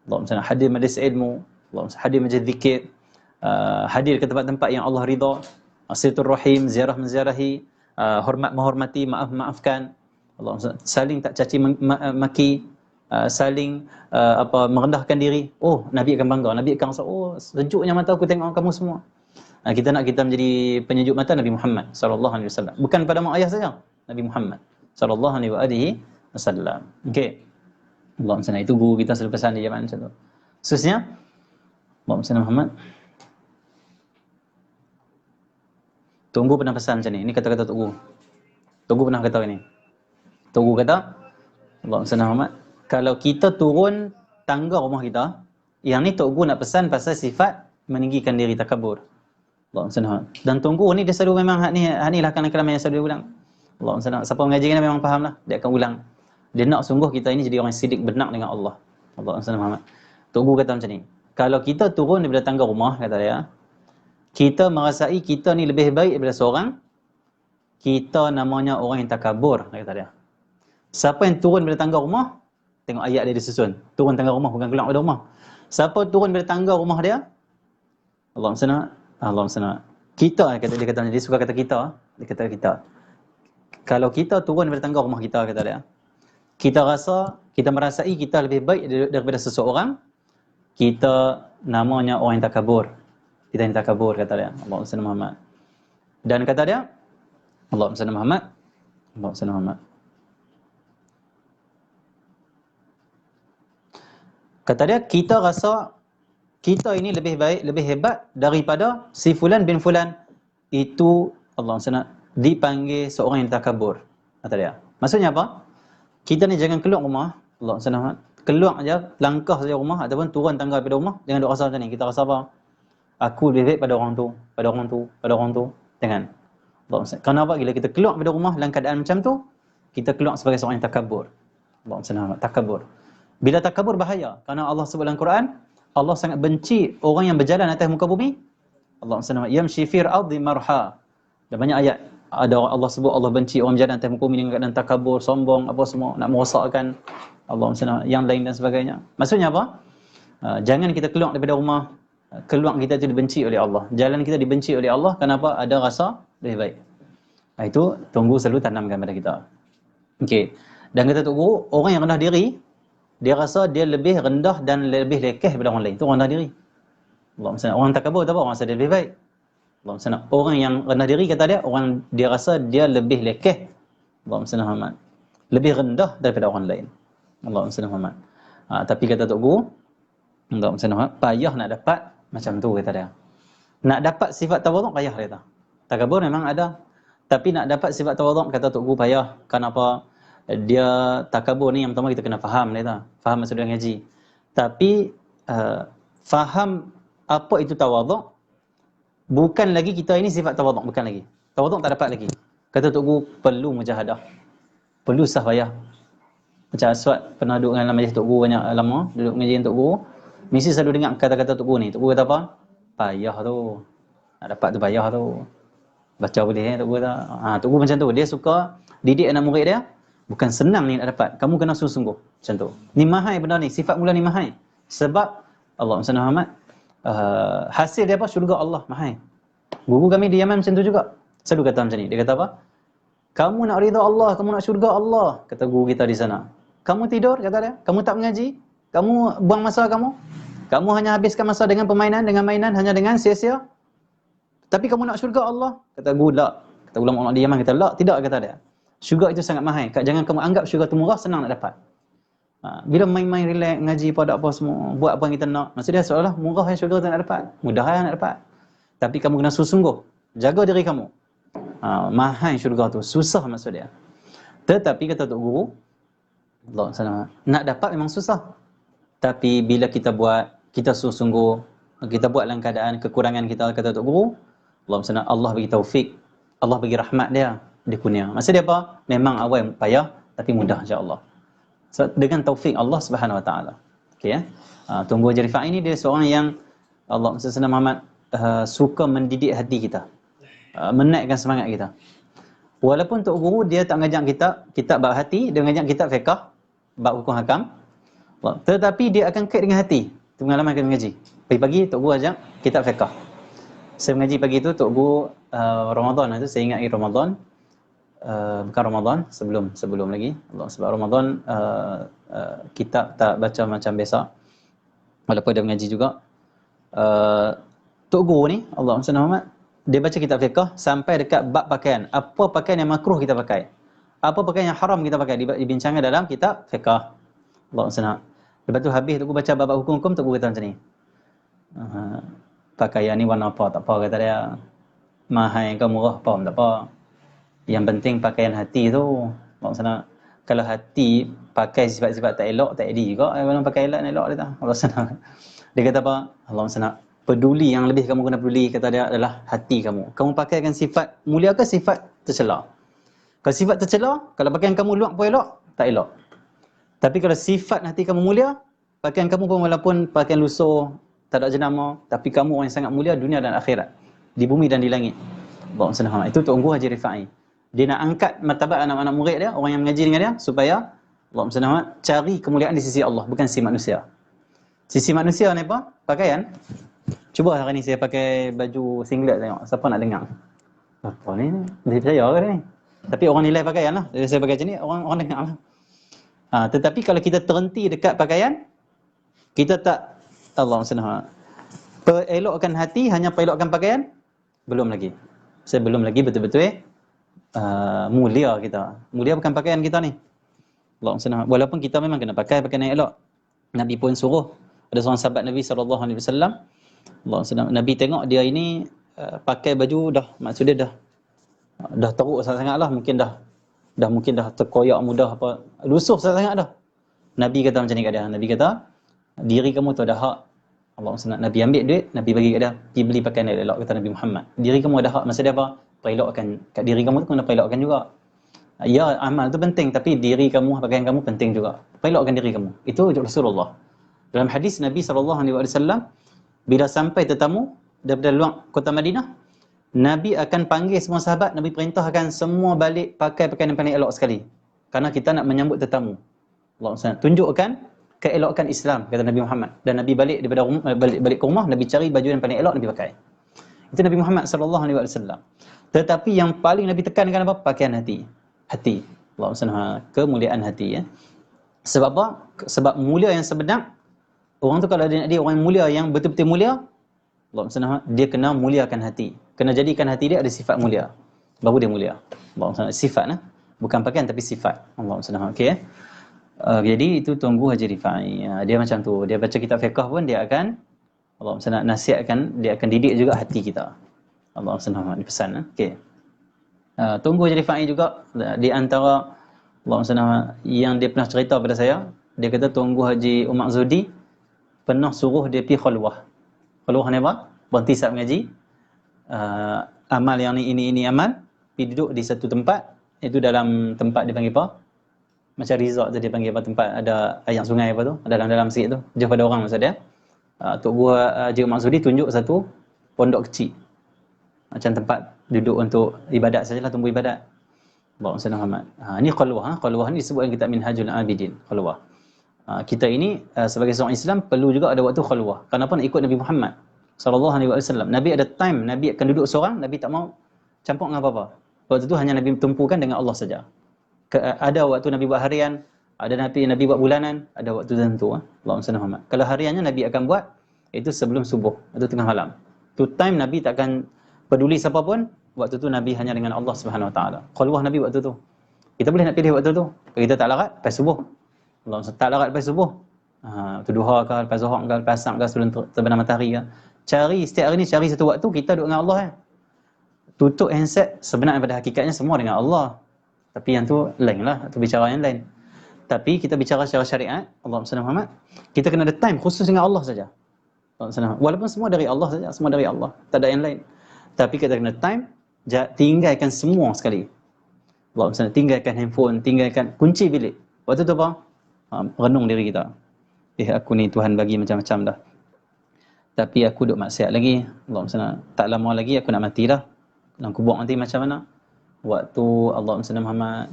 Speaker 1: Allahumma hadir majlis ilmu, Allahumma hadir majlis zikir, hadir ke tempat-tempat yang Allah ridha, silaturahim, ziarah menziarahi, hormat menghormati, maaf maafkan. Allahumma saling tak caci maki, saling merendahkan diri. Oh, Nabi akan bangga, Nabi akan rasa, oh, sejuknya mata aku tengok kamu semua. Kita nak kita menjadi penyejuk mata Nabi Muhammad sallallahu alaihi wasallam. Bukan pada mak ayah saja, Nabi Muhammad sallallahu alaihi wasallam. Okey. Allahumma salli. Itu guru kita selalu pesan di zaman macam tu. Khususnya Allahumma salli Muhammad. Tunggu pernah pesan macam ni. Ini kata-kata Tok Guru. Tok Guru pernah kata ini. Tok Guru kata, Allahumma salli Muhammad, kalau kita turun tangga rumah kita, yang ni Tok Guru nak pesan pasal sifat meninggikan diri, takabur. Allahumma salli Muhammad. Dan Tok Guru ni dia selalu memang hak ni lah kalam-kalam yang selalu dia ulang. Allahumma salli Muhammad. Siapa mengaji ni memang faham lah. Dia akan ulang. Dia nak sungguh kita ini jadi orang sidik benar dengan Allah. Allahumma salli Muhammad. Tok Guru kata macam ni. Kalau kita turun daripada tangga rumah, kata dia, kita merasai kita ni lebih baik daripada seorang, kita namanya orang yang takabur, kata dia. Siapa yang turun daripada tangga rumah, tengok ayat dia disusun. Turun tangga rumah, bukan keluar daripada rumah. Siapa turun daripada tangga rumah dia, Allahumma salli, Allahumma salli. Kita, dia kata, dia suka kata kita. Dia kata kita. Kalau kita turun daripada tangga rumah kita, kata dia, kita merasai kita lebih baik daripada seseorang, kita namanya orang yang takabur. Kita yang takabur, kata dia. Allahumma salli Muhammad. Dan kata dia, Allahumma salli Muhammad. Allahumma salli Muhammad. Kata dia, kita rasa kita ini lebih baik, lebih hebat daripada si fulan bin fulan. Itu Allahumma salli dipanggil seorang yang takabur, kata dia. Maksudnya apa? Kita ni jangan keluar rumah, Allahumma salli Muhammad. Keluar aja, langkah saja rumah ataupun turun tangga daripada rumah, jangan duk rasa macam ni. Kita rasa apa? Aku lebih baik pada orang tu, pada orang tu, pada orang tu. Jangan. Kenapa? Bila kita keluar daripada rumah dalam keadaan macam tu, kita keluar sebagai seorang yang takabur. Allahumma salli Muhammad. Takabur. Bila takabur bahaya, kerana Allah sebut dalam Quran, Allah sangat benci orang yang berjalan atas muka bumi. Allahumma salli Muhammad. Yamshi fil ardi marha. Dan banyak ayat ada Allah sebut Allah benci orang berjalan atas muka bumi dengan keadaan takabur, sombong, apa semua, nak merosakkan Allahumma salli Muhammad, yang lain dan sebagainya. Maksudnya apa? Jangan kita keluar daripada rumah, keluar kita itu dibenci oleh Allah. Jalan kita dibenci oleh Allah, kenapa? Ada rasa lebih baik. Itu tunggu selalu tanamkan pada kita. Okey. Dan kata Tok Guru, orang yang rendah diri, dia rasa dia lebih rendah dan lebih lekeh daripada orang lain. Itu orang rendah diri. Allahumma salli. Orang takabur tu apa? Orang rasa dia lebih baik. Allahumma salli. Orang yang rendah diri, kata dia, orang dia rasa dia lebih lekeh. Allahumma salli Muhammad. Lebih rendah daripada orang lain. Allahumma salli Muhammad. Tapi kata Tok Guru, Allahumma salli Muhammad, payah nak dapat macam tu, kata dia. Nak dapat sifat tawaduk payah, dia kata. Takabur memang ada, tapi nak dapat sifat tawaduk, kata Tok Guru, payah. Kenapa? Dia takabur ni yang pertama kita kena faham, dia kata. Faham maksud dia ngaji. Tapi faham apa itu tawaduk, bukan lagi kita ini sifat tawaduk, bukan lagi. Tawaduk tak dapat lagi. Kata Tok Guru, perlu mujahadah. Perlu sahwayah. Macam Aswad pernah duduk dengan majlis Tok Guru banyak lama, duduk mengaji dengan Tok Guru, mesti selalu dengar kata-kata Tok Guru ni. Tok Guru kata apa? Payah tu. Nak dapat tu payah tu. Baca boleh Tok Guru kata. Tok Guru macam tu. Dia suka didik anak murid dia. Bukan senang ni nak dapat. Kamu kena sungguh-sungguh. Macam tu. Ni mahal benda ni. Sifat mula ni mahal. Sebab Allahumma salli Muhammad, hasil dia apa? Syurga Allah. Mahal. Guru kami di Yaman macam tu juga. Selalu kata macam ni. Dia kata apa? Kamu nak ridha Allah, kamu nak syurga Allah, kata guru kita di sana. Kamu tidur, kata dia. Kamu tak mengaji. Kamu buang masa kamu. Kamu hanya habiskan masa dengan permainan, dengan mainan, hanya dengan sia-sia. Tapi kamu nak syurga Allah. Kata guru, tak. Kata ulama-ulama di Yaman, kata, tak, tidak, kata dia. Syurga itu sangat mahal. Jangan kamu anggap syurga itu murah, senang nak dapat. Bila main-main, relax, ngaji, pada apa semua, buat apa yang kita nak. Maksud dia seolah murah yang syurga itu nak dapat. Mudah yang nak dapat. Tapi kamu kena sungguh-sungguh. Jaga diri kamu. Mahal syurga tu, susah maksud dia. Tetapi kata Tok Guru, Allah SWT, nak dapat memang susah. Tapi bila kita buat, kita sungguh-sungguh, kita buat dalam keadaan kekurangan kita, kata Tok Guru, Allah SWT, Allah bagi taufik, Allah bagi rahmat dia, dia kurnia. Maksud dia apa? Memang awal payah, tapi mudah insya-Allah. So, dengan taufik Allah Subhanahu Wa Taala. Okey ya. Tunggu Haji Rifai ini dia seorang yang Allah SWT Muhammad suka mendidik hati kita. Menaikkan semangat kita. Walaupun Tok Guru dia tak mengajak kitab bab hati, dia mengajak kitab fiqh bab hukum hakam. Tetapi dia akan kait dengan hati. Itu pengalaman kami mengaji. Pagi-pagi Tok Guru ajak kitab fiqh. Saya mengaji pagi tu Tok Guru Ramadan itu saya ingat Ramadan bukan Ramadan sebelum lagi. Allah sebab Ramadan kitab tak baca macam biasa. Walaupun dia mengaji juga. Tok Guru ni Allah Muhammad dia baca kitab fiqh sampai dekat bab pakaian. Apa pakaian yang makruh kita pakai? Apa pakaian yang haram kita pakai? Dibincangkan dalam kitab fiqh. Allah SWT. Lepas tu habis tu aku baca bab hukum-hukum tu aku kata macam ni. Pakaian ni warna apa tak apa kata dia. Mahal ke murah apa tak apa. Yang penting pakaian hati tu. Allah SWT. Kalau hati pakai sifat-sifat tak elok, tak edit juga. Kalau pakai elok, elok dia tak. Allah SWT. Dia kata apa? Allah SWT. Peduli yang lebih kamu kena peduli, kata dia, adalah hati kamu. Kamu pakaikan sifat mulia ke sifat tercela? Kalau sifat tercela, kalau pakaian kamu luak pun elok, tak elok. Tapi kalau sifat hati kamu mulia, pakaian kamu pun walaupun pakaian lusuh, tak ada jenama, tapi kamu orang yang sangat mulia dunia dan akhirat. Di bumi dan di langit. Allah SWT. Itu Tuan Guru Haji Rifai. Dia nak angkat martabat anak-anak murid dia, orang yang mengaji dengan dia, supaya Allah SWT cari kemuliaan di sisi Allah, bukan sisi manusia. Sisi manusia ni apa? Pakaian. Cuba hari ni saya pakai baju singlet tengok. Siapa nak dengar? Apa ni? Dia percaya ke ni? Tapi orang nilai pakaian lah. Jadi saya pakai macam ni, orang dengar lah. Tetapi kalau kita terhenti dekat pakaian, kita tak, Allah SWT, elokkan hati, hanya elokkan pakaian, belum lagi. Saya belum lagi betul-betul mulia kita. Mulia bukan pakaian kita ni. Allah SWT. Walaupun kita memang kena pakai pakaian yang elok. Nabi pun suruh. Ada seorang sahabat Nabi SAW, Allah SWT, Nabi tengok dia ini pakai baju dah, maksudnya dah teruk sangat-sangat lah. Mungkin dah terkoyak mudah apa. Lusuh sangat-sangat dah. Nabi kata macam ni kat dia. Nabi kata, diri kamu tu ada hak. Allah SWT. Nabi ambil duit, Nabi bagi kat dia. Pergi beli pakaian yang elok, kata Nabi Muhammad. Diri kamu ada hak. Maksud dia apa? Pelokkan. Kat diri kamu tu kena pelokkan juga. Ya, amal tu penting. Tapi diri kamu, pakaian kamu penting juga. Pelokkan diri kamu. Itu Rasulullah. Dalam hadis Nabi SAW, bila sampai tetamu daripada luar kota Madinah, Nabi akan panggil semua sahabat, Nabi perintahkan semua balik pakai pakaian yang paling elok sekali. Kerana kita nak menyambut tetamu. Allah SWT. Tunjukkan keelokan Islam, kata Nabi Muhammad. Dan Nabi balik daripada balik ke rumah, Nabi cari baju yang paling elok, Nabi pakai. Itu Nabi Muhammad SAW. Tetapi yang paling Nabi tekankan apa? Pakaian hati. Hati. Allah SWT. Kemuliaan hati. Ya. Sebab apa? Sebab mulia yang sebenar, orang tu kalau dia orang mulia yang betul-betul mulia, Allah SWT, dia kena muliakan hati. Kena jadikan hati dia ada sifat mulia. Baru dia mulia. Allah SWT. Sifat lah. Bukan pakaian tapi sifat. Allah SWT. Okey. Jadi itu Tuan Guru Haji Rifai. Dia macam tu. Dia baca kitab fiqh pun dia akan, Allah SWT, nasihatkan, dia akan didik juga hati kita. Allah SWT. Dia pesan. Okey. Tuan Guru Haji Rifai juga di antara Allah SWT yang dia pernah cerita pada saya, dia kata Tuan Guru Haji Umar Zudi pernah suruh dia pergi khulwah. Khulwah ni apa? Berhenti saat mengaji. Amal yang ini amal. Pergi duduk di satu tempat. Itu dalam tempat dia panggil apa? Macam resort tu dia panggil apa? Tempat ada air sungai apa tu? Dalam-dalam sikit tu. Jauh pada orang maksud dia. Tok Guru Haji Umar Zudi tunjuk satu pondok kecil. Macam tempat duduk untuk ibadat sajalah, tumbuh ibadat. Allah Muhammad. Ini khulwah. Khulwah ni disebut dalam kitab Minhajul Abidin. Khulwah. Kita ini sebagai seorang Islam perlu juga ada waktu khulwah. Kenapa nak ikut Nabi Muhammad SAW? Nabi ada time, Nabi akan duduk seorang, Nabi tak mau campur dengan apa-apa. Waktu tu hanya Nabi tumpukan dengan Allah saja. Ada waktu Nabi buat harian, ada Nabi buat bulanan, ada waktu tertentu. Allah Muhammad. Kalau hariannya Nabi akan buat, itu sebelum subuh, atau tengah malam. Tu time Nabi takkan peduli siapa pun, waktu tu Nabi hanya dengan Allah Subhanahu Wa Taala. Khulwah Nabi waktu tu. Kita boleh nak pilih waktu tu. Kalau kita tak larat, lepas subuh. Allah tak larat lepas subuh. Tu duha ke, lepas zuhur ke, lepas asar ke, sebelum terbenam matahari ke. Cari setiap hari ni, cari satu waktu kita duduk dengan Allah. Tutup handset, sebenarnya pada hakikatnya semua dengan Allah. Tapi yang tu lain lah, tu bicara yang lain. Tapi kita bicara secara syariat, Allah Muhammad, kita kena ada time khusus dengan Allah saja. Walaupun semua dari Allah saja, semua dari Allah, tak ada yang lain. Tapi kita kena time, tinggalkan semua sekali. Allah SWT, tinggalkan handphone, tinggalkan kunci bilik. Waktu tu apa? Renung diri kita. Aku ni Tuhan bagi macam-macam dah. Tapi aku duk maksiat lagi. Allah SWT, tak lama lagi aku nak mati dah. Dalam kubur nanti macam mana? Waktu Allah SWT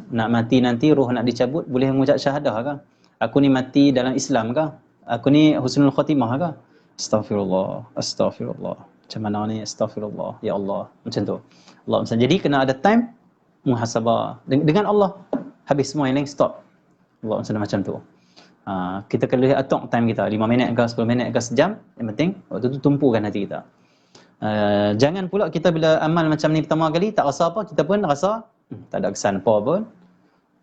Speaker 1: nak mati nanti, roh nak dicabut, boleh mengucap syahadah ke? Aku ni mati dalam Islam ke? Aku ni husnul khatimah ke? Astaghfirullah, astaghfirullah. Macam mana ni? Astaghfirullah. Ya Allah. Macam tu. Allah SWT. Jadi kena ada time muhasabah dengan Allah. Habis semua yang lain stop. Allah SWT macam tu. Kita kena lihat atok time kita. 5 minit ke, 10 minit ke, sejam. Yang penting, waktu tu tumpukan hati kita. Jangan pula kita bila amal macam ni pertama kali, tak rasa apa, kita pun rasa tak ada kesan apa pun.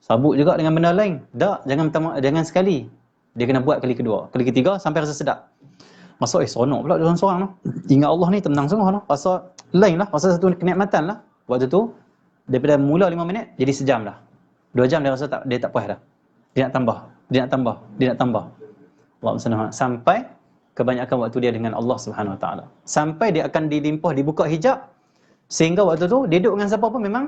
Speaker 1: Sabut juga dengan benda lain. Tak, jangan sekali. Dia kena buat kali kedua. Kali ketiga sampai rasa sedap. Masa seronok pula dia seorang tu. Ingat Allah ni tenang sungguh lah. Rasa lain lah, rasa satu kenikmatan lah. Waktu tu daripada mula 5 minit jadi sejam dah. 2 jam dia rasa dia tak puas dah. Dia nak tambah, dia nak tambah, dia nak tambah. Allah SWT sampai kebanyakan waktu dia dengan Allah Subhanahu Wa Taala. Sampai dia akan dilimpah, dibuka hijab sehingga waktu tu dia duduk dengan siapa pun memang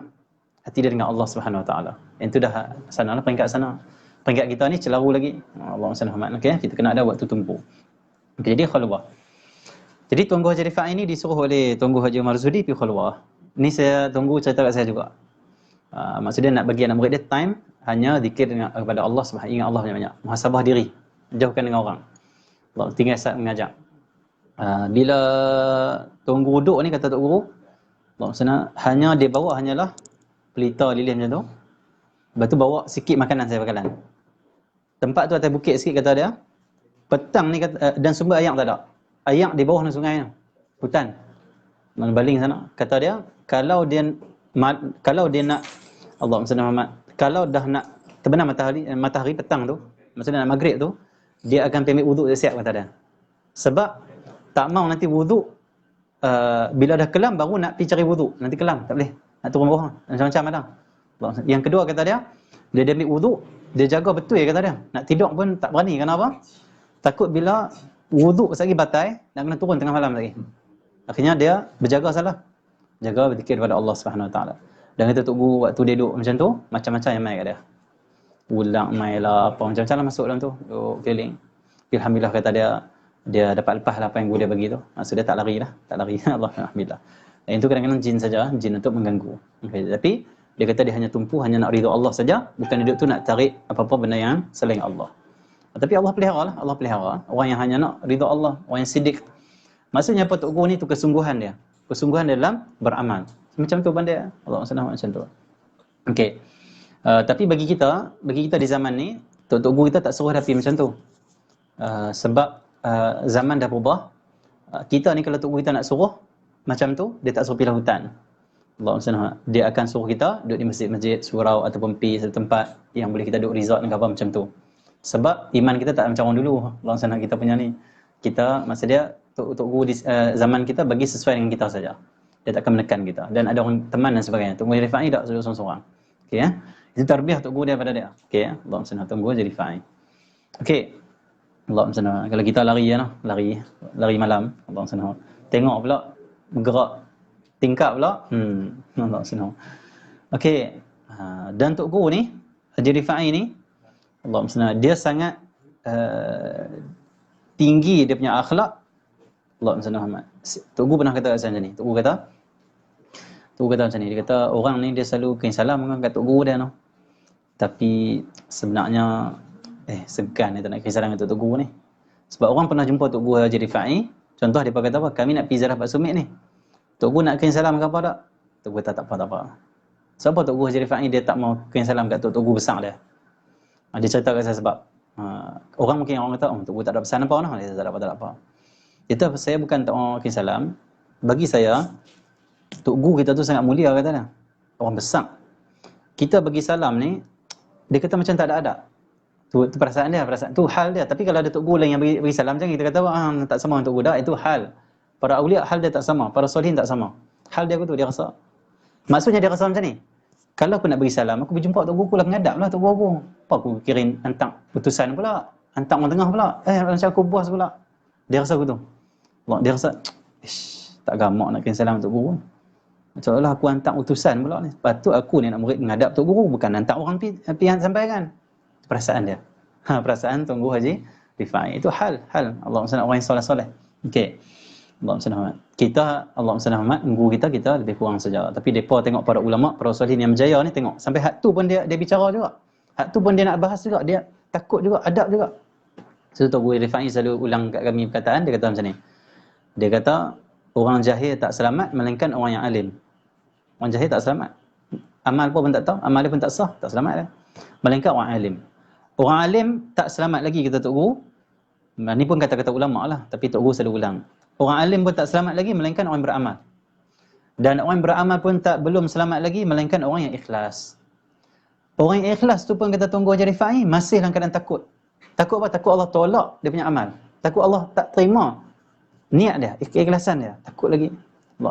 Speaker 1: hati dia dengan Allah Subhanahu Wa Taala. Itu dah sana lah, peringkat sana. Peringkat kita ni celaru lagi. Allah SWT. Okey, kita kena ada waktu tumpu. Okay, jadi khalwah. Jadi Tuan Guru Haji Rifai ni disuruh oleh Tuan Guru Haji Marzudi pergi khalwah. Ni saya tunggu cerita kat saya juga. Maksudnya nak bagi anak murid dia time hanya zikir kepada Allah Subhanahu, ingat Allah banyak-banyak. Muhasabah diri, jauhkan dengan orang. Allah tinggal saat mengajak. Bila Tuan Guru duduk ni, kata Tuan Guru, Allah hanya dia bawa hanyalah pelita lilin macam tu. Lepas tu bawa sikit makanan saya bakalan. Tempat tu atas bukit sikit kata dia. Petang ni dan sumber air tak ada. Air di bawah sungai tu. Hutan. Baling sana. Kata dia, kalau dia nak Allah Muhammad, kalau dah nak terbenam matahari petang tu, maksudnya nak maghrib tu, dia akan ambil wuduk dia siap kata dia. Sebab tak mau nanti wuduk bila dah kelam baru nak pergi cari wuduk. Nanti kelam, tak boleh. Nak turun bawah. Macam-macam ada. Yang kedua kata dia, bila dia ambil wuduk, dia jaga betul kata dia. Nak tidur pun tak berani. Kenapa? Takut bila wuduk lagi batal, nak kena turun tengah malam lagi. Akhirnya dia berjaga salah. Jaga berzikir kepada Allah Subhanahu Wa Taala. Dan kita tunggu waktu dia duduk macam tu, macam-macam yang mai kat dia. Ulang mai lah, apa macam-macam lah masuk dalam tu, duduk keliling. Alhamdulillah kata dia dapat lepas lah apa yang guru dia bagi tu. Maksud dia tak lari lah, tak lari. Alhamdulillah. Dan itu kadang-kadang jin saja, jin untuk mengganggu. Okay. Tapi dia kata dia hanya tumpu, hanya nak ridha Allah saja, bukan duduk tu nak tarik apa-apa benda yang selain Allah. Tapi Allah pelihara lah, Allah pelihara. Orang yang hanya nak ridha Allah, orang yang siddiq. Maksudnya apa Tok Guru ni tu kesungguhan dia. Kesungguhan dalam beramal. Macam tu benda Allah SWT macam tu. Okey. Tapi bagi kita di zaman ni, Tok Guru kita tak suruh rapi macam tu. Sebab zaman dah berubah. Kita ni kalau Tok Guru kita nak suruh macam tu, dia tak suruh pilih hutan. Allah SWT. Dia akan suruh kita duduk di masjid-masjid, surau ataupun pergi satu tempat yang boleh kita duduk resort dengan apa macam tu. Sebab iman kita tak macam orang dulu. Allah SWT kita punya ni. Kita, maksud dia, Tok Guru di zaman kita bagi sesuai dengan kita saja. Dia tak akan menekan kita. Dan ada orang teman dan sebagainya. Tok Guru Haji Rifai tak suruh seorang-seorang. Okey ya. Itu tarbiyah Tok Guru daripada dia. Okey ya. Allah SWT. Tok Guru Haji Rifai. Okey. Allah SWT. Kalau kita lari ya, lari malam. Allah SWT. Tengok pula bergerak tingkap pula. Allah SWT. Okey. Dan Tok Guru ni, Haji Rifai ni, Allah SWT, dia sangat tinggi dia punya akhlak. Allah SWT. Tok Guru pernah kata macam ni. Tok Guru kata macam ni. Dia kata orang ni dia selalu kirim salam kat Tok Guru dia no. Tapi sebenarnya segan dia tak nak kirim salam kat Tok Guru ni. Sebab orang pernah jumpa Tok Guru Haji Rifai. Contoh dia kata apa? Kami nak pergi ziarah Pak Sumit ni. Tok Guru nak kirim salam ke apa tak? Tok Guru kata tak apa. Sebab Tok Guru Haji Rifai dia tak mau kirim salam kat Tok Guru besar dia. Dia cerita kat saya sebab orang mungkin orang kata Tok Guru tak ada pesan apa noh. Dia tak ada apa. Kita saya bukan tak mau kirim salam. Bagi saya Tok Guru kita tu sangat mulia kata dia. Orang besar. Kita bagi salam ni dia kata macam tak ada adab. Tu perasaan dia, tu hal dia. Tapi kalau ada Tok Guru lain yang bagi salam macam kita kata tak sama dengan Tok Guru dah, itu hal. Para aulia hal dia tak sama, para solihin tak sama. Hal dia tu dia rasa. Maksudnya dia rasa macam ni. Kalau aku nak bagi salam, aku berjumpa Tok Guru lah, mengadap lah Tok Guru. Apa aku kirim hantar utusan pula, hantar orang tengah pula, macam aku bos pula. Dia rasa aku tu. Dia rasa, tak gamak nak kirim salam Tok Guru. Macam lah aku hantar utusan pula ni. Patut aku ni nak murid menghadap Tok Guru, bukan hantar orang pergi sampaikan. Perasaan dia. Perasaan Tok Guru Haji Rifai. Itu hal. Allah SWT, orang yang soleh-soleh. Okey. Allah SWT. Kita, Allah SWT, guru kita lebih kurang saja. Tapi mereka tengok para ulama', para solihin yang berjaya ni, tengok. Sampai hak tu pun dia bicara juga. Hak tu pun dia nak bahas juga. Dia takut juga, adab juga. So, Tok Guru Rifai selalu ulang kat kami perkataan, dia kata macam ni. Dia kata, orang jahil tak selamat, melainkan orang yang alim. Orang jahil tak selamat. Amal pun tak tahu, amal dia pun tak sah, tak selamat dah. Melainkan orang alim. Orang alim tak selamat lagi, kata Tok Guru. Ini pun kata-kata ulama' lah, tapi Tok Guru selalu ulang. Orang alim pun tak selamat lagi, melainkan orang beramal. Dan orang beramal pun belum selamat lagi, melainkan orang yang ikhlas. Orang yang ikhlas tu pun kata Tok Guru Haji Rifai, masih dalam keadaan takut.
Speaker 2: Takut apa? Takut Allah tolak dia punya amal. Takut Allah tak terima niat dia, keikhlasan dia. Takut lagi.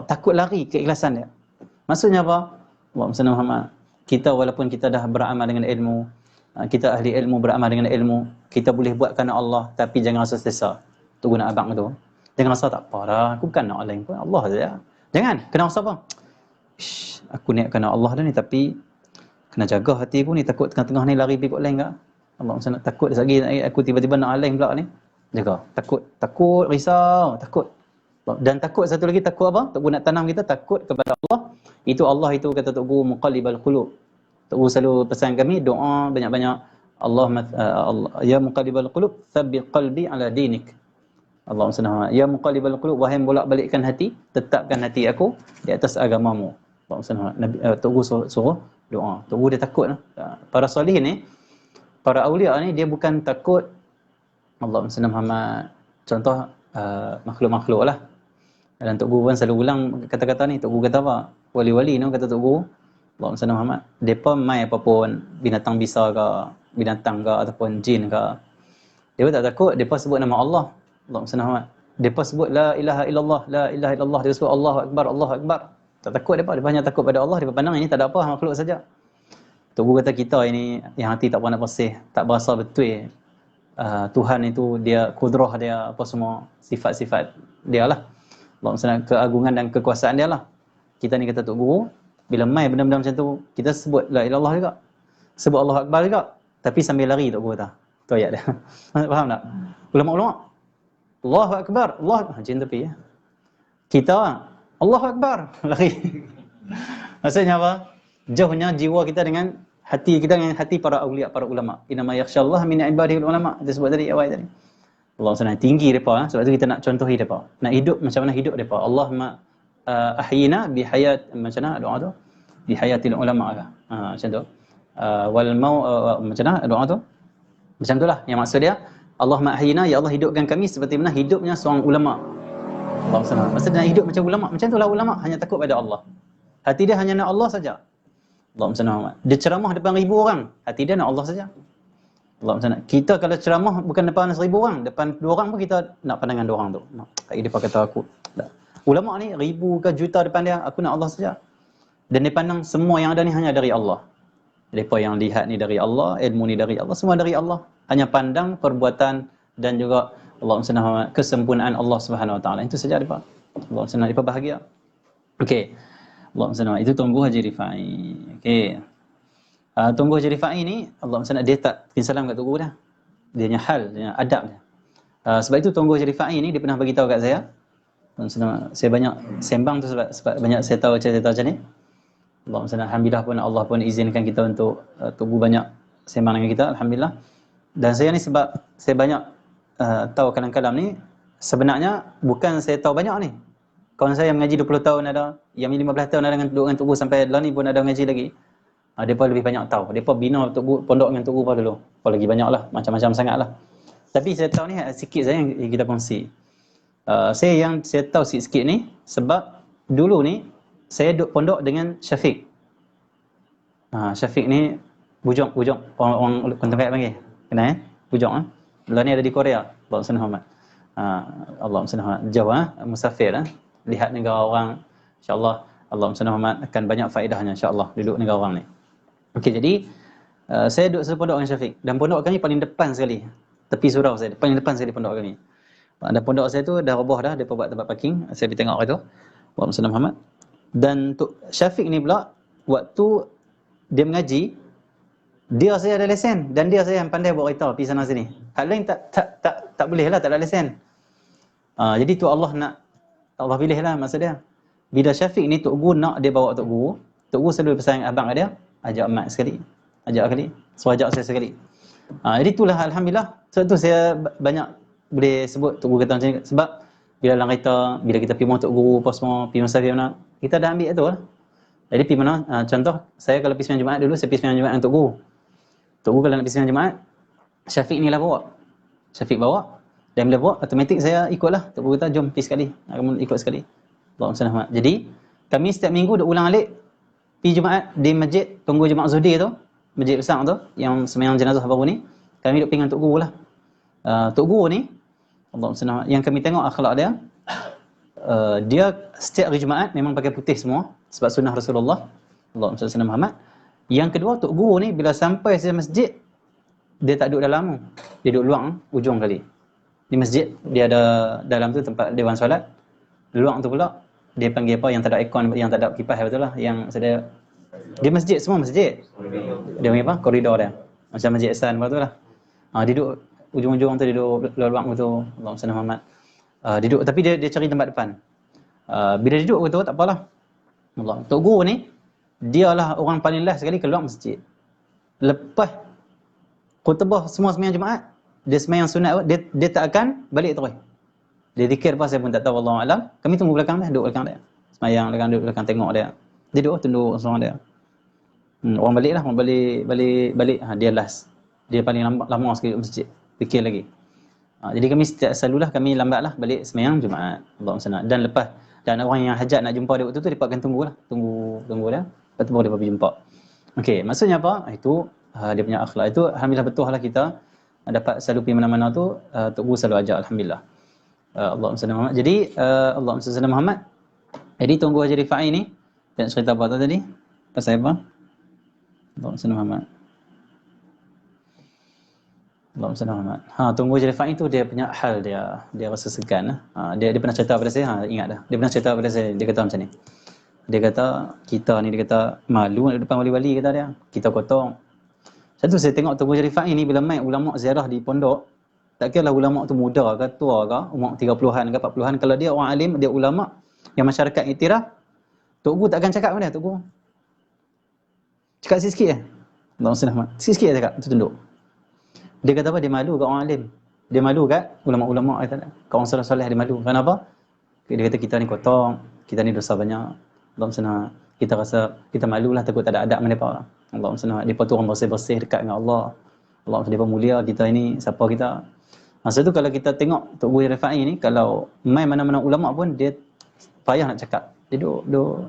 Speaker 2: Takut lari keikhlasan dia. Maksudnya apa? Allahumma salli Muhammad. Kita walaupun kita dah beramal dengan ilmu, kita ahli ilmu, beramal dengan ilmu, kita boleh buat kerana Allah, tapi jangan rasa selesa. Tu guna abang tu. Jangan rasa tak apa dah, aku bukan nak lain pun, Allah saja. Jangan, kena rasa apa? Aku niat kerana Allah dah ni, tapi kena jaga hati aku ni, takut tengah-tengah ni lari pergi kot lain tak? Allah macam nak takut lagi aku tiba-tiba nak lain pula ni. Jaga. Takut, risau, takut. Dan takut satu lagi, takut apa? Tok Guru nak tanam kita takut kepada Allah. Itu Allah itu kata Tok Guru muqallibal qulub. Tok Guru selalu pesan kami doa banyak-banyak. Allah ya muqallibal qulub, tsabbit qalbi ala dinik. Allah SWT, ya muqallibal qulub, wahai bolak-balikkan hati, tetapkan hati aku di atas agamamu. Allah SWT, Nabi Tok Guru suruh doa. Tok Guru dia takut. Para solih ni, para awliya ni dia bukan takut Allah SWT Muhammad. Contoh makhluk-makhluk lah. Dan Tok Guru pun selalu ulang kata-kata ni. Tok Guru kata apa? Wali-wali ni kata Tok Guru, Allah SWT Muhammad, mereka mai apapun, binatang bisa ke, binatang ke, ataupun jin ke, dia pun tak takut. Mereka sebut nama Allah, Allah SWT Muhammad. Mereka sebut la ilaha illallah, la ilaha illallah. Dia sebut Allahu Akbar, Allahu Akbar. Tak takut mereka. Mereka hanya takut pada Allah. Mereka pandang ini tak ada apa, makhluk saja. Tok Guru kata kita ini yang hati tak pernah bersih, tak berasa betul Tuhan itu dia, kudrah dia, apa semua sifat-sifat dia lah, Allah SWT, keagungan dan kekuasaan dia lah. Kita ni kata Tok Guru, bila mai benda-benda macam tu, kita sebut la ilallah juga, sebut Allahu Akbar juga, tapi sambil lari. Tok Guru kata tu ayat dia. Faham tak? Ulama-ulama Allahu Akbar, Allah macam tepi ya. Kita Allahu Akbar lari. Maksudnya apa? Jauhnya jiwa kita dengan hati kita, dengan hati para awliya, para ulama. Innama yakhshallah min ibadihil ulama. Dia sebut tadi awal tadi. Allah SWT tinggi depa, sebab tu kita nak contohi depa. Nak hidup macam mana hidup depa. Allahumma ahyina bi hayat, macam mana doa tu? Bi hayatil ulama lah. Macam tu. Wal mau macam mana doa tu? Macam itulah yang maksud dia. Allahumma ahyina, ya Allah hidupkan kami seperti mana hidupnya seorang ulama. Allah SWT. Maksudnya nak hidup macam ulama. Macam itulah ulama, hanya takut pada Allah. Hati dia hanya nak Allah saja. Allah SWT. Dia ceramah depan 1000 orang, hati dia nak Allah saja. Allah SWT. Kita kalau ceramah bukan depan 1000 orang, depan 2 orang pun kita nak pandangan 2 orang tu. Dia kata aku. Tak. Ulama ni 1000 ke juta depan dia, aku nak Allah saja. Dan dia pandang semua yang ada ni hanya dari Allah. Mereka yang lihat ni dari Allah, ilmu ni dari Allah, semua dari Allah. Hanya pandang perbuatan dan juga Allah SWT, kesempurnaan Allah SWT. Itu saja mereka. Allah SWT, mereka bahagia. Okey. Allah SWT, itu Tuan Guru Haji Rifai. Okey. Tuan Guru Haji Rifai ni, Allah SWT, dia tak bikin salam kat Tuan Guru dah. Dia punya hal, dia punya adab dia. Sebab itu Tuan Guru Haji Rifai ni, dia pernah beritahu kat saya. Saya banyak sembang tu sebab banyak saya tahu cerita macam ni. Allah SWT, alhamdulillah pun Allah pun izinkan kita untuk Tuan Guru banyak sembang dengan kita, alhamdulillah. Dan saya ni sebab saya banyak tahu kalam-kalam ni, sebenarnya bukan saya tahu banyak ni. Kawan saya yang mengaji 20 tahun ada, yang 15 tahun ada duduk dengan Tok Guru sampai lah ni pun ada mengaji lagi. Mereka lebih banyak tahu. Mereka bina Tok Guru, pondok dengan Tok Guru dulu. Lagi banyak lah, macam-macam sangat lah. Tapi saya tahu ni sikit saja yang kita kongsi. Saya tahu sikit-sikit ni sebab dulu ni saya duduk pondok dengan Syafiq. Syafiq ni bujang orang Kuantan Kait panggil. Kenal bujang Lah ni ada di Korea. Allah SWT. Allah SWT. Jauh musafir lihat negara orang, insya-Allah Allah SWT akan banyak faedahnya insya-Allah duduk negara orang ni. Okey, jadi saya duduk sepondok dengan Syafiq, dan pondok kami paling depan sekali, tepi surau saya, paling depan sekali pondok kami. Dan pondok saya tu dah roboh dah, depa buat tempat parking, saya pergi tengok itu. Allah SWT. Dan untuk Syafiq ni pula, waktu dia mengaji, dia saya ada lesen, dan dia saya yang pandai buat kereta pergi sana sini. Hak lain tak boleh lah, tak ada lesen. Jadi tu Allah pilih lah maksud dia. Bila Syafiq ni Tok Guru nak dia bawa Tok Guru selalu pesan abang dia, ajak mat sekali, suruh ajak saya sekali. Jadi itulah alhamdulillah. Sebab tu saya banyak boleh sebut Tok Guru kata macam ni, sebab bila dalam kereta, bila kita pergi rumah Tok Guru apa semua, pergi musafir mana, kita dah ambil tu lah. Jadi pergi mana, contoh saya kalau pergi sembahyang Jumaat dulu, saya pergi sembahyang Jumaat dengan Tok Guru. Tok Guru kalau nak pergi sembahyang Jumaat, Syafiq ni lah bawa. Syafiq bawa. Dan bila bawa, automatik saya ikutlah. Tok Guru kata, jom pergi sekali. Kamu ikut sekali. Allah SWT. Jadi, kami setiap minggu duk ulang alik pergi Jumaat di masjid, tunggu Jumaat Zuhdi tu, masjid besar tu, yang sembahyang jenazah baru ni. Kami duduk pinggan Tok Guru lah. Tok Guru ni, yang kami tengok akhlak dia, dia setiap hari Jumaat memang pakai putih semua sebab sunnah Rasulullah Allahumma salli ala Muhammad. Yang kedua, Tok Guru ni bila sampai di masjid, dia tak duduk dalam, dia duduk luang ujung kali. Di masjid dia ada dalam tu tempat dewan solat. Luang tu pula dia panggil apa yang tak ada aircon, yang tak ada kipas, betul lah, yang sedia di masjid, semua masjid. Dia panggil apa? Koridor dia. Macam Masjid Ihsan betul lah. Dia duduk ujung-ujung tu, dia duduk luang tu. Allahumma salli ala Muhammad. Dia duduk, tapi dia cari tempat depan. Bila dia duduk betul tak apalah. Allah. Tok Guru ni dialah orang paling last sekali keluar masjid. Lepas khutbah semua sembahyang Jumaat, dia sembahyang sunat, dia tak akan balik terus. Dia zikir apa saya pun tak tahu, wallahu alam. Kami tunggu belakang dia, duduk belakang dia. Sembahyang belakang, duduk belakang, tengok dia. Dia duduk tunduk seorang dia. Orang balik lah, orang balik. Dia last. Dia paling lama sekali duduk masjid. Fikir lagi. Jadi kami selalulah kami lambatlah balik sembahyang Jumaat. Allahumma salli. Dan lepas, dan orang yang hajat nak jumpa dia waktu tu, dia akan tunggulah. Tunggu dia. Lepas tu baru dia pergi jumpa. Okey, maksudnya apa? Itu dia punya akhlak. Itu alhamdulillah betul lah kita dapat selalu pergi mana-mana tu, Tok Guru selalu ajak, alhamdulillah. Allahumma salli Muhammad. Jadi Allahumma salli Muhammad. Jadi Tuan Guru Haji Rifai ni dan cerita apa tadi? Pasal apa? Allahumma salli Muhammad. Allahumma salli Muhammad. Tuan Guru Haji Rifai tu dia punya hal dia rasa segan. Dia pernah cerita pada saya, ingat dah. Dia pernah cerita pada saya, dia kata macam ni. Dia kata kita ni, dia kata malu nak depan wali-wali, kata dia. Kita kotor. Satu saya tengok Tuan Guru Haji Rifai ni bila mai ulama ziarah di pondok, tak kira lah ulama tu muda ke tua ke, umur 30-an ke 40-an, kalau dia orang alim, dia ulama yang masyarakat iktiraf, Tok Guru takkan cakap dengan dia, Tok Guru. Cakap sikit-sikit je. Allahumma salli Muhammad. Sikit-sikit je cakap, tu tunduk. Dia kata apa? Dia malu kat orang alim. Dia malu kat ulama-ulama, kata dia. Kat orang soleh-soleh dia malu. Kenapa? Dia kata kita ni kotor, kita ni dosa banyak. Allahumma salli Muhammad. Kita rasa kita malulah, takut tak ada adab dengan depa. Allahumma salli Muhammad. Depa tu orang bersih-bersih dekat dengan Allah. Allahumma salli, depa mulia, kita ini siapa kita. Masa tu kalau kita tengok Tok Guru Rifai ni, kalau main mana-mana ulama pun dia payah nak cakap. Dia duduk.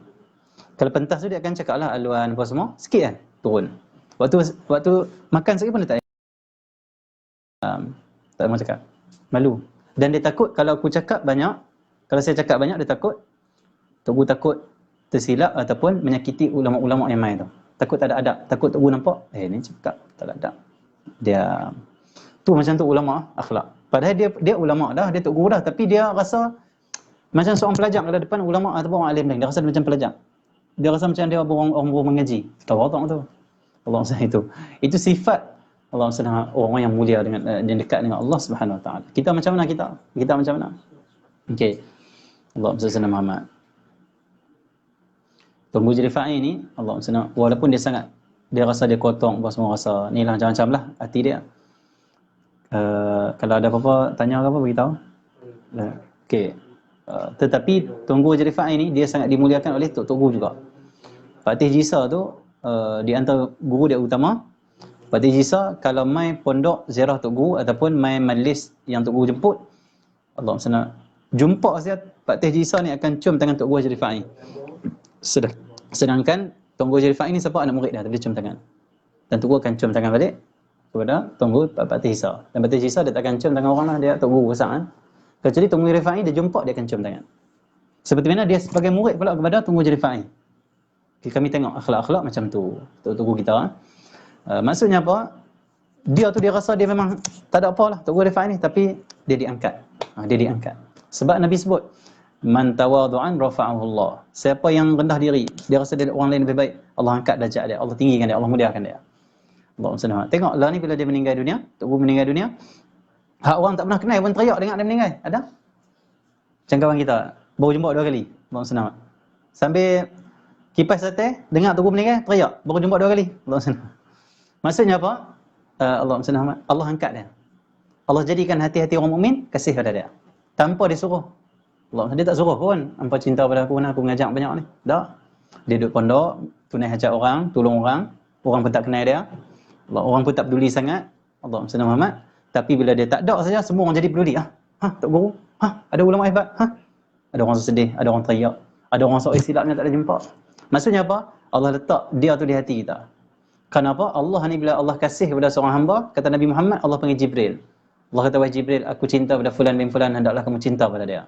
Speaker 2: Kalau pentas tu dia akan cakap lah aluan apa semua, sikit kan turun. Waktu makan sekali pun dia tak mau cakap. Malu. Dan dia takut kalau aku cakap banyak, kalau saya cakap banyak, dia takut Tok Guru takut tersilap ataupun menyakiti ulama-ulama yang main tu. Takut tak ada adab. Takut Tok Guru nampak, ni cakap tak ada adab. Dia tu macam tu ulama akhlak. Padahal dia ulama dah, dia Tok Guru dah, tapi dia rasa macam seorang pelajar kalau depan ulama ataupun orang alim lain. Dia rasa dia macam pelajar. Dia rasa macam dia orang mengaji. Tawaduk tu. Allah SWT itu. Itu sifat Allah SWT, orang yang mulia dengan yang dekat dengan Allah Subhanahu Wa Taala. Kita macam mana kita? Kita macam mana? Okey. Allah SWT Muhammad. Tuan Guru Haji Rifai ni, Allah SWT, walaupun dia sangat, dia rasa dia kotor, apa semua rasa, ni lah macam-macam lah hati dia. Kalau ada apa-apa, tanya apa, beritahu. Okey. Tetapi Tuan Guru Haji Rifai ni, dia sangat dimuliakan oleh Tok Guru juga. Fatih Jisa tu, di antara guru dia utama. Fatih Jisa, kalau mai pondok ziarah Tok Guru, ataupun mai majlis yang Tok Guru jemput, Allah SWT, jumpa saja Fatih Jisa ni akan cium tangan Tok Guru Haji Rifai. Sedangkan Tuan Guru Haji Rifai ni siapa anak murid dah, tapi dia cium tangan. Dan Tok Guru akan cium tangan balik kepada Tuan Guru Fatih Jisa. Dan Fatih Jisa dia takkan cium tangan orang lah, dia Tok Guru besar kan. Kecuali Tuan Guru Haji Rifai dia jumpa, dia akan cium tangan. Seperti mana dia sebagai murid pula kepada Tuan Guru Haji Rifai. Kami tengok akhlak-akhlak macam tu Tok Guru kita. Maksudnya apa? Dia tu dia rasa dia memang tak ada apa lah Tok Guru Rifai ni, tapi dia diangkat. Dia diangkat. Sebab Nabi sebut, man tawadhu'an rafa'ahu Allah. Siapa yang rendah diri, dia rasa dia orang lain lebih baik, Allah angkat darjat dia, Allah tinggikan dia, Allah muliakan dia. Allahumma salli. Tengoklah ni bila dia meninggal dunia, Tok Guru meninggal dunia, hak orang tak pernah kenal pun teriak dengar dia meninggal. Ada? Macam kawan kita, baru jumpa 2 kali. Allahumma salli. Sambil kipas sate, dengar Tok Guru meninggal, teriak, baru jumpa 2 kali. Allahumma salli. Maksudnya apa? Allahumma salli. Allah angkat dia. Allah jadikan hati-hati orang mukmin kasih pada dia. Tanpa disuruh. Allah, dia tak suruh pun, hampa cinta pada aku, aku mengajak banyak ni. Tak. Dia duduk pondok, tunai hajat orang, tolong orang pun tak kenal dia. Allah, orang pun tak peduli sangat. Allahumma salli Muhammad. Tapi bila dia tak ada saja, semua orang jadi peduli. Tok Guru, ada ulama hebat. Ada orang sedih, ada orang teriak, ada orang sok silapnya tak ada jumpa. Maksudnya apa? Allah letak dia tu di hati kita. Kenapa? Allah ni bila Allah kasih kepada seorang hamba, kata Nabi Muhammad, Allah panggil Jibril. Allah kata, wahai Jibril, aku cinta pada fulan bin fulan, hendaklah kamu cinta pada dia.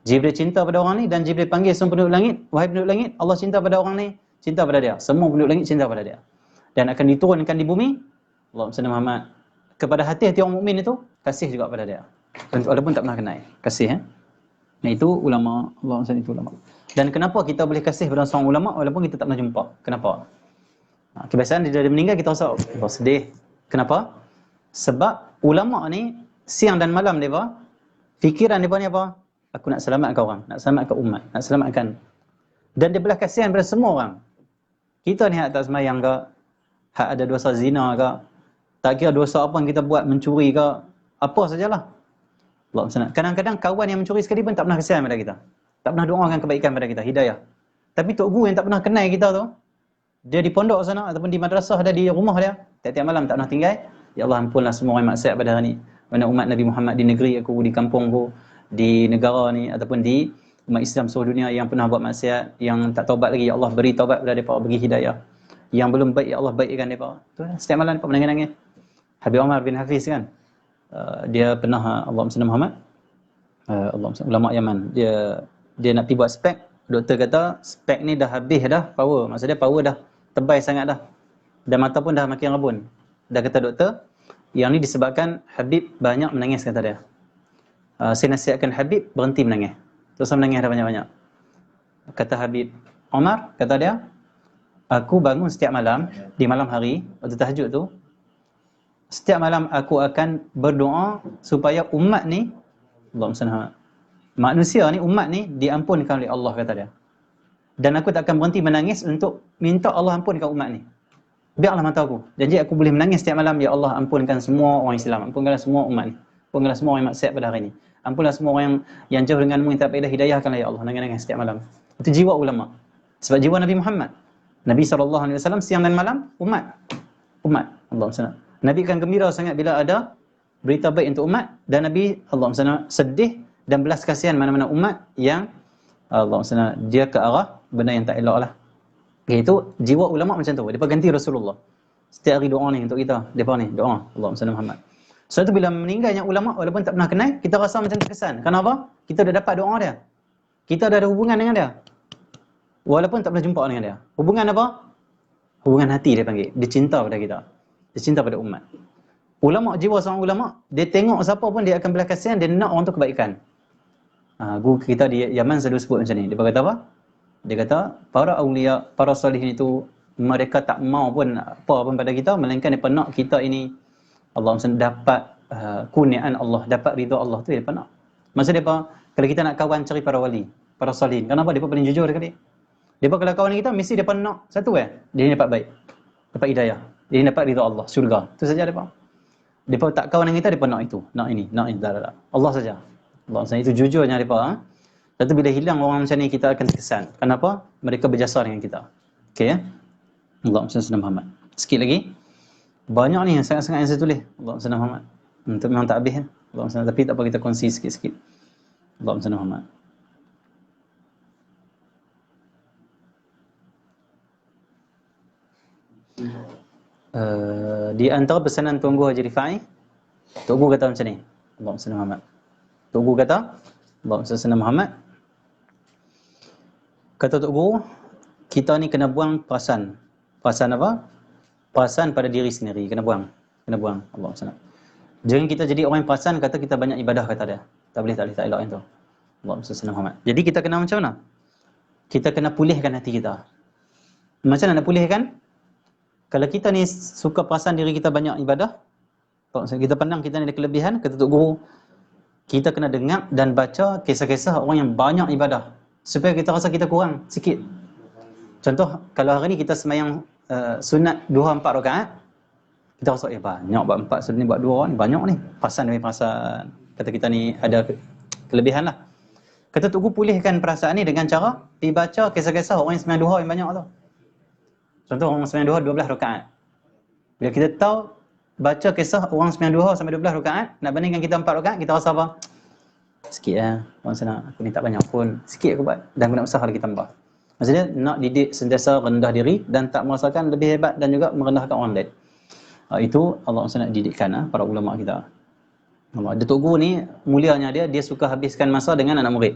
Speaker 2: Jibril cinta pada orang ni dan Jibril panggil semua penduduk langit, wahai penduduk langit, Allah cinta pada orang ni, cinta pada dia. Semua penduduk langit cinta pada dia. Dan akan diturunkan di bumi, Allahumma salli Muhammad, kepada hati-hati orang mukmin itu, kasih juga pada dia. Walaupun tak pernah kenal. Kasih Nah itu ulama, Allahumma salli itu ulama. Dan kenapa kita boleh kasih pada seorang ulama walaupun kita tak pernah jumpa? Kenapa? Kebiasaan dia meninggal kita rasa sedih. Kenapa? Sebab ulama ni siang dan malam mereka fikiran mereka ni apa? Aku nak selamatkan orang, nak selamatkan umat, nak selamatkan. Dan dia belah kasihan pada semua orang. Kita ni hak tak semayang ke, hak ada dosa zina ke, tak kira dosa apa yang kita buat, mencuri ke, apa sajalah. Kadang-kadang kawan yang mencuri sekali pun tak pernah kasihan pada kita. Tak pernah doakan kebaikan pada kita, hidayah. Tapi tok guru yang tak pernah kenal kita tu, dia di pondok sana ataupun di madrasah, ada di rumah dia, tiap-tiap malam tak pernah tinggal. Ya Allah, ampunlah semua orang maksiat pada hari ni. Mana umat Nabi Muhammad di negeri aku, di kampung aku, di negara ni ataupun di umat Islam seluruh dunia yang pernah buat maksiat, yang tak taubat lagi, ya Allah beri taubat kepada mereka, bagi hidayah. Yang belum baik, ya Allah baikkan mereka. Tu setiap malam mereka menangis-nangis. Habib Omar bin Hafiz kan, dia pernah, Allahumma salli Muhammad, ulama Yaman, dia nak pergi buat spek. Doktor kata spek ni dah habis dah power, maksudnya power dah tebal sangat dah, dan mata pun dah makin rabun. Dah kata doktor, yang ni disebabkan Habib banyak menangis, kata dia. Saya nasihatkan Habib berhenti menangis. Terus menangis dah banyak-banyak. Kata Habib Omar, kata dia, aku bangun setiap malam, di malam hari, waktu tahajud tu, setiap malam aku akan berdoa supaya umat ni, Allahumma salli alaihi, manusia ni, umat ni diampunkan oleh Allah, kata dia. Dan aku tak akan berhenti menangis untuk minta Allah ampunkan umat ni. Biarlah mata aku. Janji aku boleh menangis setiap malam, ya Allah ampunkan semua orang Islam, ampunkanlah semua umat ni, ampunkanlah semua orang yang maksiat pada hari ni, ampunlah semua orang yang jauh denganmu, yang tak faedah, hidayahkanlah ya Allah. Nangis-nangis setiap malam. Itu jiwa ulama. Sebab jiwa Nabi Muhammad, Nabi SAW siang dan malam umat. Allahumma salli. Nabi akan gembira sangat bila ada berita baik untuk umat, dan Nabi Allahumma salli sedih dan belas kasihan mana-mana umat yang Allahumma salli dia ke arah benda yang tak elok lah. Iaitu jiwa ulama macam tu. Depa ganti Rasulullah. Setiap hari doa ni untuk kita. Depa ni doa Allahumma salli Muhammad. Sebab tu bila meninggalnya ulama walaupun tak pernah kenal, kita rasa macam terkesan. Kenapa? Kita dah dapat doa dia. Kita dah ada hubungan dengan dia. Walaupun tak pernah jumpa dengan dia. Hubungan apa? Hubungan hati dia panggil. Dia cinta pada kita. Dia cinta pada umat. Ulama, jiwa seorang ulama, dia tengok siapa pun dia akan belas kasihan, dia nak orang tu kebaikan. Guru kita di Yaman selalu sebut macam ni. Dia kata apa? Dia kata, para awliya, para salihin itu, mereka tak mau pun apa pun pada kita, melainkan mereka nak kita ini, Allah dapat kurniaan Allah, dapat ridha Allah, tu mereka nak. Maksud mereka, kalau kita nak kawan, cari para wali, para salihin. Kenapa? Mereka paling jujur sekali. Mereka kalau kawan kita, mesti mereka nak satu dia dapat baik, dapat hidayah, dia dapat ridha Allah, syurga. Itu saja mereka. Mereka tak kawan dengan kita, mereka nak itu, nak ini, tak. Allah saja. Allah saja. Itu jujurnya mereka. Lepas tu bila hilang orang macam ni, kita akan terkesan. Kenapa? Mereka berjasa dengan kita. Okey ya? Allahumma salli Muhammad. Sikit lagi. Banyak ni yang sangat-sangat yang saya tulis. Allahumma salli Muhammad. Untuk memang tak habis ya. Allahumma salli, tapi tak apa, kita kongsi sikit-sikit. Allahumma salli Muhammad. Di antara pesanan Tuan Guru Haji Rifai, Tok Guru kata macam ni. Allahumma salli Muhammad. Tok Guru kata, Allahumma salli Muhammad. Kata Tok Guru, kita ni kena buang perasan. Perasan apa? Perasan pada diri sendiri. Kena buang. Allahumma salli. Jangan kita jadi orang yang perasan, kata kita banyak ibadah, kata dia. Tak boleh, tak elok yang tu. Allahumma salli Muhammad. Jadi kita kena macam mana? Kita kena pulihkan hati kita. Macam mana nak pulihkan? Kalau kita ni suka perasan diri kita banyak ibadah, kita pandang kita ni ada kelebihan, kata Tok Guru, kita kena dengar dan baca kisah-kisah orang yang banyak ibadah, supaya kita rasa kita kurang sikit. Contoh, kalau hari ni kita semayang sunat 2-4 rakaat, kita rasa banyak buat 4, sunat ni buat 2 ni banyak ni. Perasan demi perasan. Kata kita ni ada kelebihan lah. Kata Tok Guru, pulihkan perasaan ni dengan cara dibaca kisah-kisah orang yang semayang duha yang banyak tu. Contoh, orang semayang duha 12 rakaat. Bila kita tahu baca kisah orang semayang duha sampai 12 rakaat, nak bandingkan kita 4 rakaat, kita rasa apa? Sikit orang sana, aku ni tak banyak pun. Sikit aku buat, dan aku nak usaha lagi tambah. Maksudnya nak didik sentiasa rendah diri dan tak merasakan lebih hebat dan juga merendahkan orang lain. Itu Allah SWT nak didikkan para ulama kita. Datuk Guru ni mulianya dia suka habiskan masa dengan anak murid.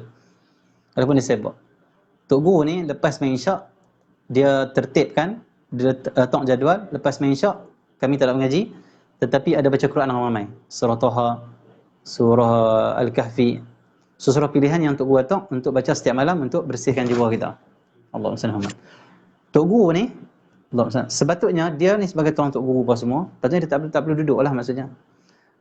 Speaker 2: Walaupun dia sibuk. Tok Guru ni lepas main isyak, dia tertibkan, dia letak jadual, lepas main isyak, kami tak nak mengaji, tetapi ada baca Quran ramai. Surah Taha, surah Al-Kahfi, surah pilihan yang Tok Guru letak untuk baca setiap malam untuk bersihkan jiwa kita. Allah SWT. Tok Guru ni, sepatutnya dia ni sebagai tuan Tok Guru apa semua, patutnya dia tak perlu duduk lah maksudnya.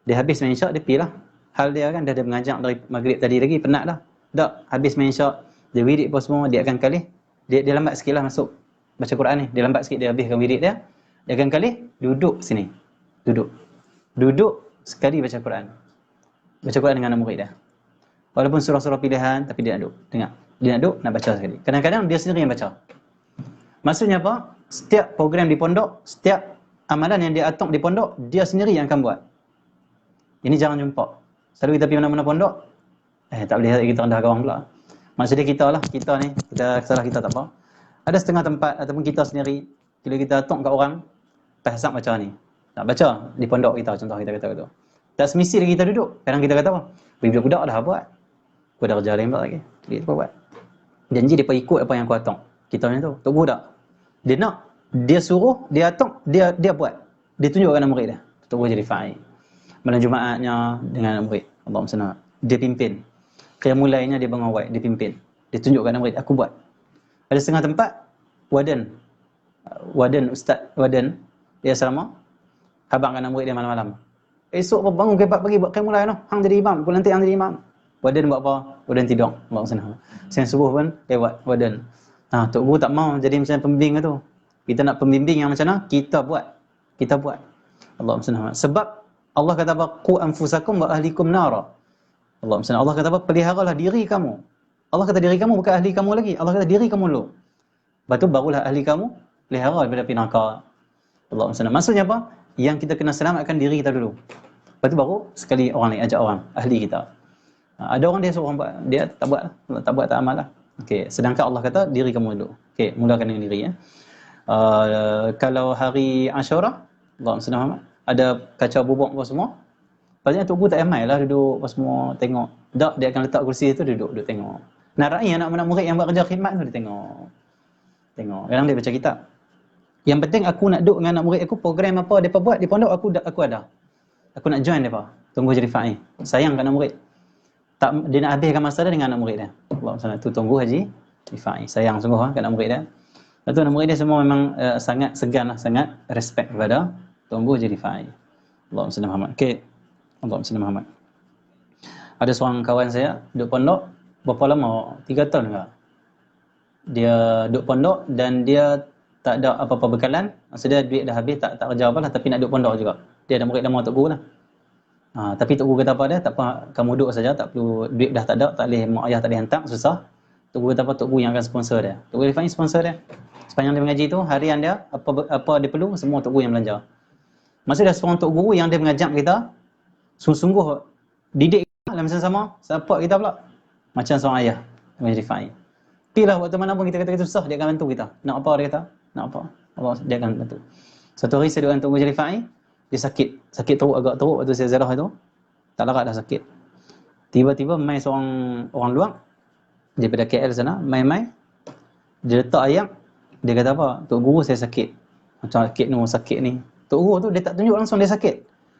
Speaker 2: Dia habis main isyak, dia pergi lah. Hal dia kan, dia ada mengajar dari maghrib tadi lagi, penat dah. Tak, habis main isyak, dia wirid apa semua, dia akan kalih. Dia lambat sikit lah masuk baca Quran ni. Dia lambat sikit, dia habiskan wirid dia. Dia akan kalih, duduk sini. Duduk sekali baca Quran. Baca Quran dengan anak murid dia. Walaupun surah-surah pilihan, tapi dia nak duduk. Dengar. Dia nak duduk, nak baca sekali. Kadang-kadang dia sendiri yang baca. Maksudnya apa? Setiap program di pondok, setiap amalan yang dia atok di pondok, dia sendiri yang akan buat. Ini jangan jumpa. Selalu kita pergi mana-mana pondok, tak boleh kita rendah kawan pula. Maksudnya kita lah, kita ni, kita salah kita tak apa. Ada setengah tempat ataupun kita sendiri, bila kita atok kat orang, pasang baca ni. Nak baca di pondok kita, contoh kita kata tu. Tak semestinya kita duduk. Kadang kita kata apa? Budak-budak dah buat. Aku dah kerja lain pula lagi. Jadi apa buat? Janji dia ikut apa yang aku atok. Kita ni tu, tak budak. Dia nak, dia suruh, dia atok, dia buat. Dia tunjukkan anak murid dia. Tak boleh jadi fa'il. Malam Jumaatnya dengan anak murid. Allahumma salli. Dia pimpin. Qiyamul lailnya dia mengawal, dia pimpin. Dia tunjukkan anak murid, aku buat. Ada setengah tempat waden, ustaz waden dia selama habangkan anak murid dia malam-malam. Esok bangun pagi buat qiyamul lail noh. Hang jadi imam, aku nanti hang jadi imam. Waden buat apa? Waden tidur. Allahumma salli. Siang subuh pun dia buat waden. Tok Guru tak mau jadi macam pembimbing tu. Kita nak pembimbing yang macam mana? Kita buat. Allahumma salli. Sebab Allah kata apa? Qu anfusakum wa ahlikum nara. Allah kata apa? Peliharalah diri kamu. Allah kata diri kamu, bukan ahli kamu lagi. Allah kata diri kamu dulu. Lepas tu barulah ahli kamu pelihara daripada api neraka. Maksudnya apa? Yang kita kena selamatkan diri kita dulu. Lepas tu baru sekali orang lain ajak orang, ahli kita. Ada orang dia suruh orang buat, dia tak buat tak amal lah. Okey, sedangkan Allah kata diri kamu dulu. Okey, mulakan dengan diri ya. Kalau hari Ashura, Allahumma ada kacau bubuk apa semua. Pasal Tok Guru tak amai lah duduk apa semua tengok. Tak, dia akan letak kursi tu duduk tengok. Nak raih anak-anak murid yang buat kerja khidmat tu dia tengok. Kadang dia baca kitab. Yang penting aku nak duduk dengan anak murid aku, program apa depa buat di pondok aku ada. Aku nak join depa. Tunggu jadi fa'il. Sayang kat anak murid. Tak, dia nak habiskan masa dia dengan anak murid dia. Allah SWT tu tunggu haji Rifai. Sayang sungguh kat anak murid dia. Lepas tu anak murid dia semua memang sangat segan lah, sangat respect kepada tunggu haji Rifai. Allahumma salli Muhammad. Okey. Allahumma salli Muhammad. Ada seorang kawan saya duduk pondok berapa lama? 3 tahun ke? Dia duduk pondok dan dia tak ada apa-apa bekalan. Maksudnya duit dah habis, tak kerja apa lah, tapi nak duduk pondok juga. Dia ada murid lama Tok Guru lah. Tapi Tok Guru kata apa dia? Tak apa, kamu duduk saja, tak perlu, duit dah tak ada, tak boleh, mak ayah tak boleh hantar, susah. Tok Guru kata apa? Tok Guru yang akan sponsor dia. Tok Guru Rifai sponsor dia. Sepanjang dia mengaji tu, harian dia, apa dia perlu, semua Tok Guru yang belanja. Maksudnya seorang Tok Guru yang dia mengajak kita, sungguh-sungguh didik kita lah macam sama, support kita pula. Macam seorang ayah, Tok Guru Rifai. Pilah waktu mana pun kita kata kita susah, dia akan bantu kita. Nak apa dia kata? Nak apa? Allah dia akan bantu. Satu hari saya dengan Tok Guru Rifai, dia sakit teruk, agak teruk waktu saya ziarah itu. Tak larat dah sakit. Tiba-tiba mai seorang orang luar daripada KL sana, mai dia letak ayam, dia kata apa? Tok Guru saya sakit. Macam sakit ni. Tok Guru tu dia tak tunjuk langsung dia sakit.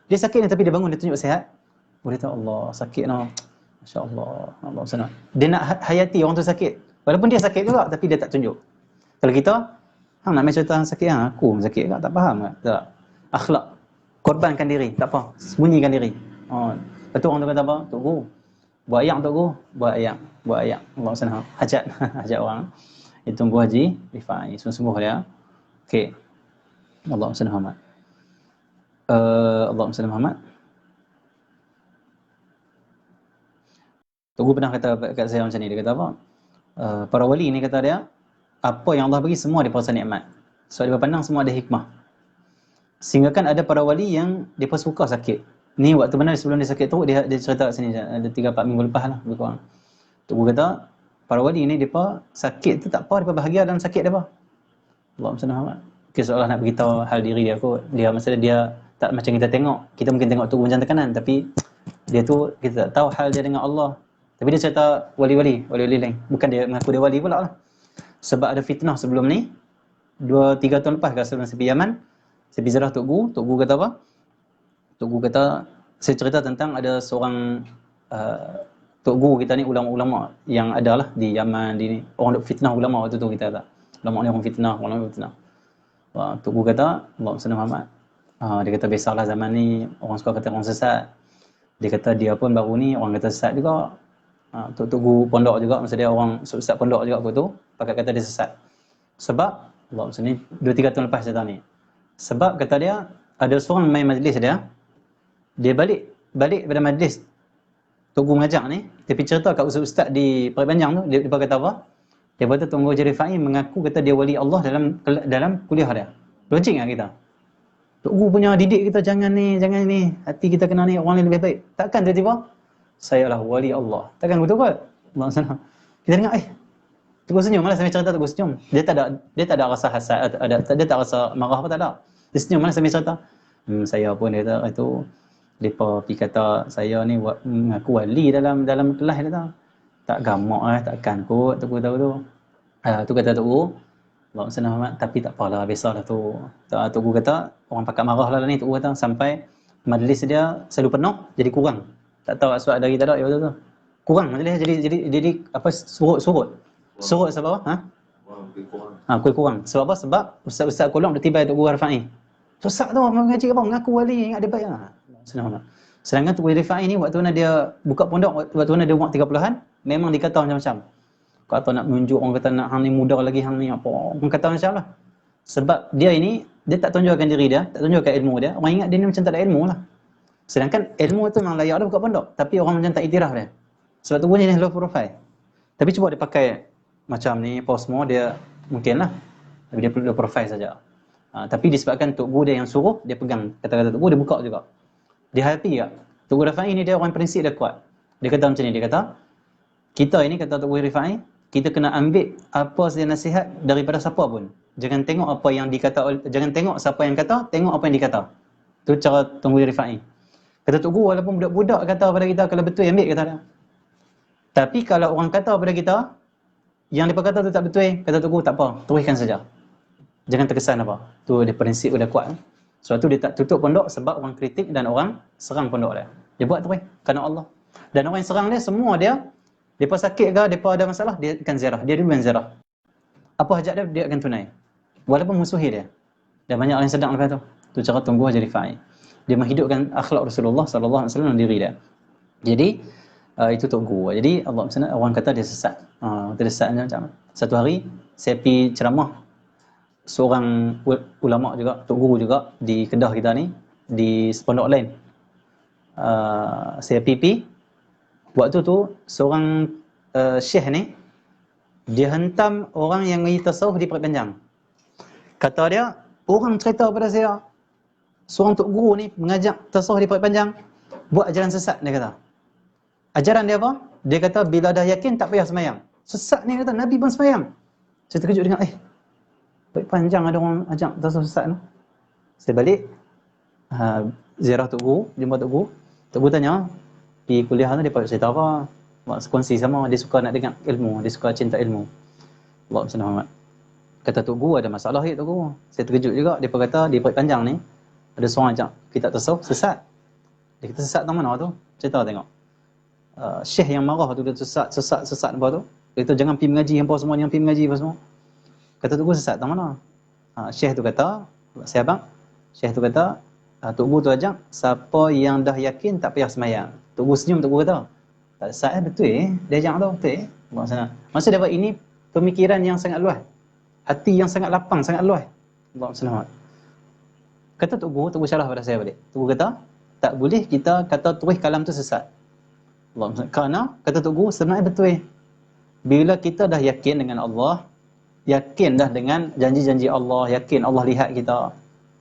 Speaker 2: Dia sakit ni tapi dia bangun dia tunjuk sihat. Dia tahu Allah sakit no. Masya-Allah. Allah sana. Dia nak hayati orang tu sakit. Walaupun dia sakit juga tapi dia tak tunjuk. Kalau kita nak main cerita sakit aku sakit tak faham tak. Akhlak. Korbankan diri, tak apa. Sembunyikan diri. Lepas tu orang tu kata apa? Tok Guru. Buat ayak Tok Guru. Buat ayak. Allah sana. Hajat orang. Itu tunggu haji Rifai. Sungguh-sungguh dia. Okey. Allah sana Muhammad. Allah sana Muhammad. Tok Guru pernah kata kat saya macam ni. Dia kata apa? Para wali ni kata dia, apa yang Allah bagi semua dia perasa nikmat. Sebab dia pandang semua ada hikmah. Sehingga kan ada para wali yang dia pun suka sakit. Ni waktu mana sebelum dia sakit tu, dia cerita kat sini, ada 3-4 minggu lepas lah lebih kurang. Tok Guru kata, Para wali ni depa sakit tu tak apa, depa bahagia dalam sakit depa. Allahumma salli Muhammad. Okay, seolah nak beritahu hal diri dia kot. Dia maksudnya dia tak macam kita tengok. Kita mungkin tengok tu macam tekanan, tapi dia tu kita tak tahu hal dia dengan Allah. Tapi dia cerita wali-wali lain. Bukan dia mengaku dia wali pula lah. Sebab ada fitnah sebelum ni, 2-3 tahun lepas kat sebelum saya pergi Yaman, saya pergi ziarah Tok Guru kata apa? Tok Guru kata, saya cerita tentang ada seorang Tok Guru kita ni, ulama-ulama yang ada lah di Yaman, di ni. Orang duk fitnah ulama waktu tu kita kata. Ulama ni orang fitnah. Tok Guru kata, Allahumma salli Muhammad. Dia kata, biasalah zaman ni, orang suka kata orang sesat. Dia kata, dia pun baru ni, orang kata sesat juga. Tok Guru pondok juga, maksudnya dia orang ustaz pondok juga waktu tu, pakai kata dia sesat. Sebab, Allahumma salli, 2-3 tahun lepas cerita ni. Sebab kata dia, ada seorang main majlis dia balik pada majlis Tok Guru mengajak ni, dia pergi cerita kat ustaz di Perih Panjang tu, dia kata apa? Dia kata Tok Guru Rifai mengaku kata dia wali Allah dalam kuliah dia. Logik tak kita? Tok Guru punya didik kita jangan ni, hati kita kena ni, orang lain lebih baik. Takkan tiba-tiba saya lah wali Allah. Takkan betul kot? Maksudnya kita dengar Tok Guru senyum malah sambil cerita Tok Guru senyum. Dia tak ada rasa hasad, dia tak rasa marah apa tak ada. Dia senyum malah sambil cerita. Saya pun dia kata itu depa pergi kata saya ni mengaku wali dalam kelas dia kata. Tak gamak takkan kot Tok Guru tahu tu. Tu kata Tok Guru, Allahumma salli Muhammad, tapi tak apalah, biasalah tu. Tok Guru kata orang pakat marah lah ni. Tok Guru kata sampai majlis dia selalu penuh jadi kurang. Tak tahu sebab dari tak ada ya betul tu. Kurang majlis jadi apa surut sebab apa? Kuih kurang. Sebab apa? Sebab ustaz-ustaz kolong dah tiba Tok Guru Rifai. Ustaz tu mengaji apa? Mengaku wali, ingat dia baik lah. Sedangkan Tok Guru Rifai ni waktu mana dia buka pondok, waktu mana dia umur 30-an, memang dikata macam-macam. Kata nak menunjuk, orang kata nak hang ni muda lagi, hang ni apa. Orang kata macam lah. Sebab dia tak tunjukkan diri dia, tak tunjukkan ilmu dia. Orang ingat dia ni macam tak ada ilmu lah. Sedangkan ilmu tu memang layak dia buka pondok. Tapi orang macam tak iktiraf dia. Sebab tu bunyi ni low profile. Tapi cuba dia pakai macam ni, post semua, dia mungkin lah. Tapi dia perlu low profile saja. Tapi disebabkan Tok Guru dia yang suruh, dia pegang kata-kata Tok Guru, dia buka juga. Dia happy tak? Tok Guru Rifai ni dia orang prinsip dia kuat. Dia kata macam ni, dia kata, kita ini kata Tok Guru Rifai, kita kena ambil apa saja nasihat daripada siapa pun. Jangan tengok apa yang dikata, jangan tengok siapa yang kata, tengok apa yang dikata. Tu cara Tok Guru Rifai. Kata Tok Guru, walaupun budak-budak kata pada kita, kalau betul ambil kata dia. Tapi kalau orang kata pada kita, yang dia kata tu tak betul, kata Tok Guru tak apa, teruskan saja. Jangan terkesan apa. Tu dia prinsip dia kuat. Sebab tu dia tak tutup pondok sebab orang kritik dan orang serang pondok dia. Dia buat terus kerana Allah. Dan orang yang serang dia semua depa sakit ke, depa ada masalah, dia akan ziarah. Dia duluan ziarah. Apa hajat dia akan tunai. Walaupun musuhi dia. Dan banyak orang yang sedang lepas tu. Tu cara Tok Guru jadi Rifai. Dia menghidupkan akhlak Rasulullah sallallahu alaihi wasallam dalam diri dia. Jadi itu Tok Guru. Jadi orang kata dia sesat. Dia sesat macam satu hari saya pergi ceramah seorang ulama juga, Tok Guru juga di Kedah kita ni, di pondok lain. Saya pipi waktu tu seorang syekh ni dia hentam orang yang mengaji tasawuf di Perih Panjang. Kata dia, orang cerita pada saya seorang Tok Guru ni mengajak tasawuf di Perih Panjang buat ajaran sesat, dia kata. Ajaran dia apa? Dia kata bila dah yakin tak payah sembahyang. Sesat ni, kata Nabi pun sembahyang. Saya terkejut dengan Perih Panjang ada orang ajak tasawuf sesat tu. Saya balik ziarah Tok Guru, jumpa Tok Guru. Tok Guru tanya, pergi kuliah tu dia cerita apa? Kongsi sama, dia suka nak dengar ilmu, dia suka cinta ilmu. Allahumma salli Muhammad. Kata Tok Guru ada masalah ke Tok Guru? Saya terkejut juga, dia kata di Perih Panjang ni ada seorang ajak kitab tasawuf sesat. Dia kata sesat tang mana tu? Cerita tengok. Syekh yang marah tu dia sesat apa tu? Dia kata jangan pergi mengaji hangpa semua, jangan pergi mengaji apa semua. Kata Tok Guru sesat tang mana? Syekh tu kata, saya abang, Syekh tu kata, Tok Guru tu ajak siapa yang dah yakin tak payah sembahyang. Tok Guru senyum, Tok Guru kata, tak sesat betul dia ajak tu, betul buat sana. Maksud dia ini pemikiran yang sangat luas. Hati yang sangat lapang, sangat luas. Allahumma salli. Kata Tok Guru syarah pada saya balik. Tok Guru kata, tak boleh kita kata terus kalam tu sesat. Allahumma salli. Kerana kata Tok Guru sebenarnya betul. Bila kita dah yakin dengan Allah, yakin dah dengan janji-janji Allah, yakin Allah lihat kita,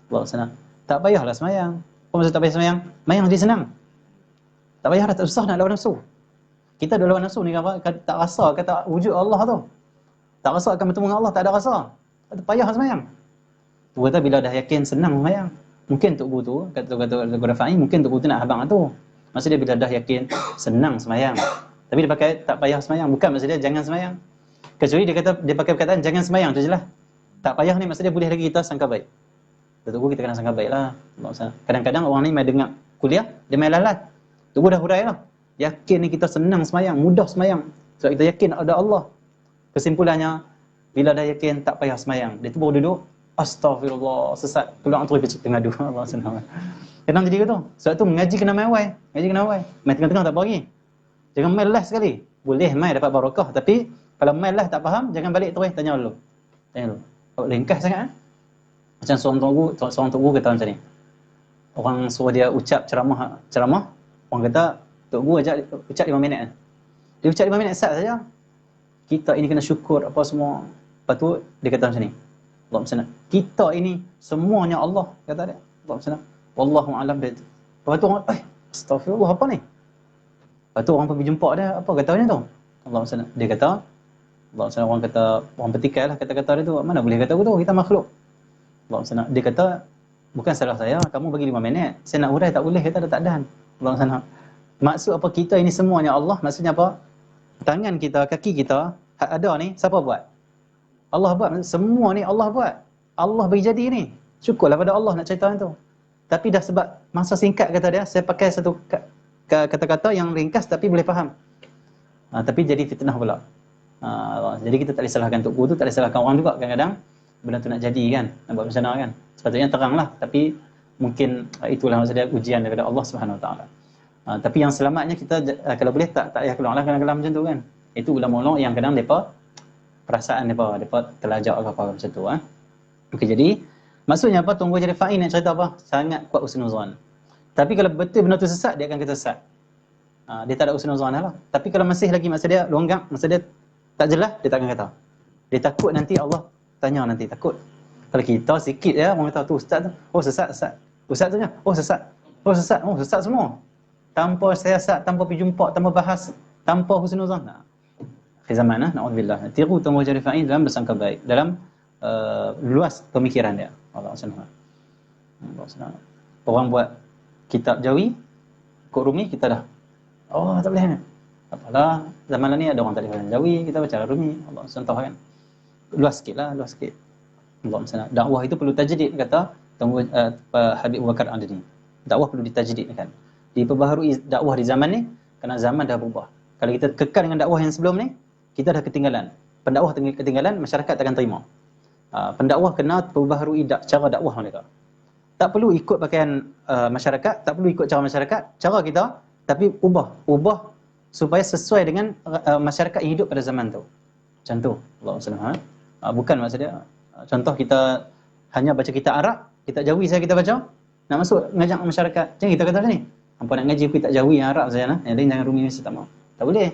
Speaker 2: Allahumma salli, tak payahlah sembahyang. Apa maksud tak payah sembahyang? Sembahyang lebih senang. Tak payah dah, tak susah nak lawan nafsu. Kita dah lawan nafsu ni apa? Tak rasa kata wujud Allah tu. Tak rasa akan bertemu dengan Allah, tak ada rasa. Kata payah sembahyang. Tu kata bila dah yakin senang sembahyang. Mungkin Tok Guru tu, kata Guru Rafa'i, mungkin Tok Guru tu nak abang tu. Maksud dia bila dah yakin senang sembahyang. Tapi dia pakai tak payah sembahyang, bukan maksud dia jangan sembahyang. Kecuali dia kata dia pakai perkataan jangan sembahyang tu jelah. Tak payah ni maksud dia boleh lagi kita sangka baik. Tok Guru kita kena sangka baiklah. Kadang-kadang orang ni mai dengar kuliah, dia mai lalat. Tok Guru dah hurailah. Yakin ni kita senang sembahyang, mudah sembahyang. Sebab kita yakin ada Allah. Kesimpulannya, bila dah yakin tak payah sembahyang. Dia tu baru duduk, astagfirullah, sesat. Keluar terus kecil tengah dua. Allah senang. Kadang jadi gitu. Sebab tu mengaji kena mai awal. Mengaji kena awal. Mai tengah-tengah tak apa lagi. Jangan mai last sekali. Boleh mai dapat barakah. Tapi kalau mai last tak faham, jangan balik terus. Tanya dulu. Tanya dulu. Oh, ringkas sangat. Macam seorang Tok Guru kata macam ni. Orang suruh dia ucap ceramah. Orang kata, Tok Guru ajak ucap 5 minit. Dia ucap 5 minit sat saja. Kita ini kena syukur apa semua. Lepas tu dia kata macam ni. Allah SWT. Kita ini semuanya Allah, kata dia. Allah SWT. Wallahu a'lam dia. Lepas tu orang, astagfirullah apa ni? Lepas tu orang pergi jumpa dia, apa kata macam tu? Allah SWT. Dia kata, Allah SWT orang kata, orang petikai lah kata-kata dia tu. Mana boleh kata begitu, kita makhluk. Allah SWT. Dia kata, bukan salah saya, kamu bagi 5 minit. Saya nak hurai tak boleh, kata dia tak dan. Allah SWT. Maksud apa kita ini semuanya Allah, maksudnya apa? Tangan kita, kaki kita, ada ni, siapa buat? Allah buat. Semua ni Allah buat. Allah bagi jadi ni. Syukurlah pada Allah nak cerita tu. Tapi dah sebab masa singkat kata dia, saya pakai satu kata-kata yang ringkas tapi boleh faham. Tapi jadi fitnah pula. Jadi kita tak boleh salahkan Tok Guru tu, tak boleh salahkan orang juga. Kadang-kadang benda tu nak jadi kan, nak buat macam mana kan. Sepatutnya teranglah, tapi mungkin itulah maksudnya ujian daripada Allah Subhanahu Wa Taala. Tapi yang selamatnya kita kalau boleh tak payah keluarlah kadang-kadang macam tu kan. Itu ulama-ulama yang kadang depa perasaan depa terlajak ke apa macam tu Okey, jadi maksudnya apa? Tunggu jadi fa'in nak cerita apa? Sangat kuat husnuzan. Tapi kalau betul benda tu sesat, dia akan kata sesat. Dia tak ada husnuzan lah. Tapi kalau masih lagi maksud dia longgak, maksud dia tak jelas, dia tak akan kata. Dia takut nanti Allah tanya nanti, takut. Kalau kita sikit ya, orang kata tu ustaz tu, oh sesat. Ustaz tu oh sesat. Oh sesat. Oh sesat semua. Tanpa siasat, tanpa pergi jumpa, tanpa bahas, tanpa husnuzan. Akhir zaman na'udzubillah. Tiru tunggu jadi fa'in dalam bersangka baik, dalam luas pemikiran dia. Allah SWT. Orang buat kitab Jawi, kod Rumi, kita dah. Oh, tak boleh. Apalah, zaman ni ada orang tak boleh Jawi, kita baca Rumi. Allah SWT kan. Luas sikit lah, luas sikit. Allah SWT. Dakwah itu perlu tajdid, kata Habib Abu Bakar Adni. Dakwah perlu ditajdid kan. Diperbaharui dakwah di zaman ni, kerana zaman dah berubah. Kalau kita kekal dengan dakwah yang sebelum ni, kita dah ketinggalan. Pendakwah ketinggalan, masyarakat takkan terima. Pendakwah kena perbaharui cara dakwah mereka. Tak perlu ikut pakaian masyarakat, tak perlu ikut cara masyarakat, cara kita, tapi ubah supaya sesuai dengan masyarakat yang hidup pada zaman tu. Macam tu. Allah SWT. Bukan maksud dia. Contoh kita hanya baca kitab Arab, kitab Jawi saya kita baca, nak masuk ngajak masyarakat. Jangan kita kata macam ni. Hampa nak ngaji kitab Jawi yang Arab saja yang lain jangan Rumi mesti tak mau. Tak boleh.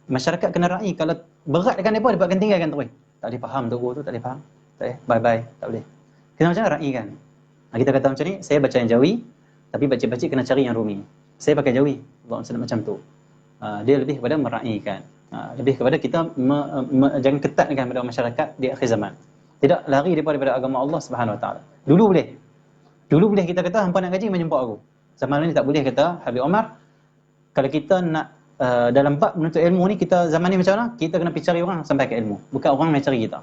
Speaker 2: Masyarakat kena raih. Kalau berat dengan mereka, dia akan tinggalkan terus. Tak boleh faham Tok Guru tu, tak boleh faham. Tak boleh. Bye-bye. Tak boleh. Kita macam mana raih kan? Kita kata macam ni, saya baca yang Jawi, tapi baca-baca kena cari yang Rumi. Saya pakai Jawi. Allah SWT macam tu. Dia lebih kepada meraihkan. Lebih kepada kita jangan ketatkan kepada masyarakat di akhir zaman. Tidak lari daripada agama Allah Subhanahu Wa Taala. Dulu boleh kita kata hampa nak ngaji menjumpa aku. Zaman ni tak boleh kata Habib Omar. Kalau kita nak dalam bab menuntut ilmu ni, kita zaman ni macam mana? Kita kena pergi cari orang sampai ke ilmu. Bukan orang yang cari kita.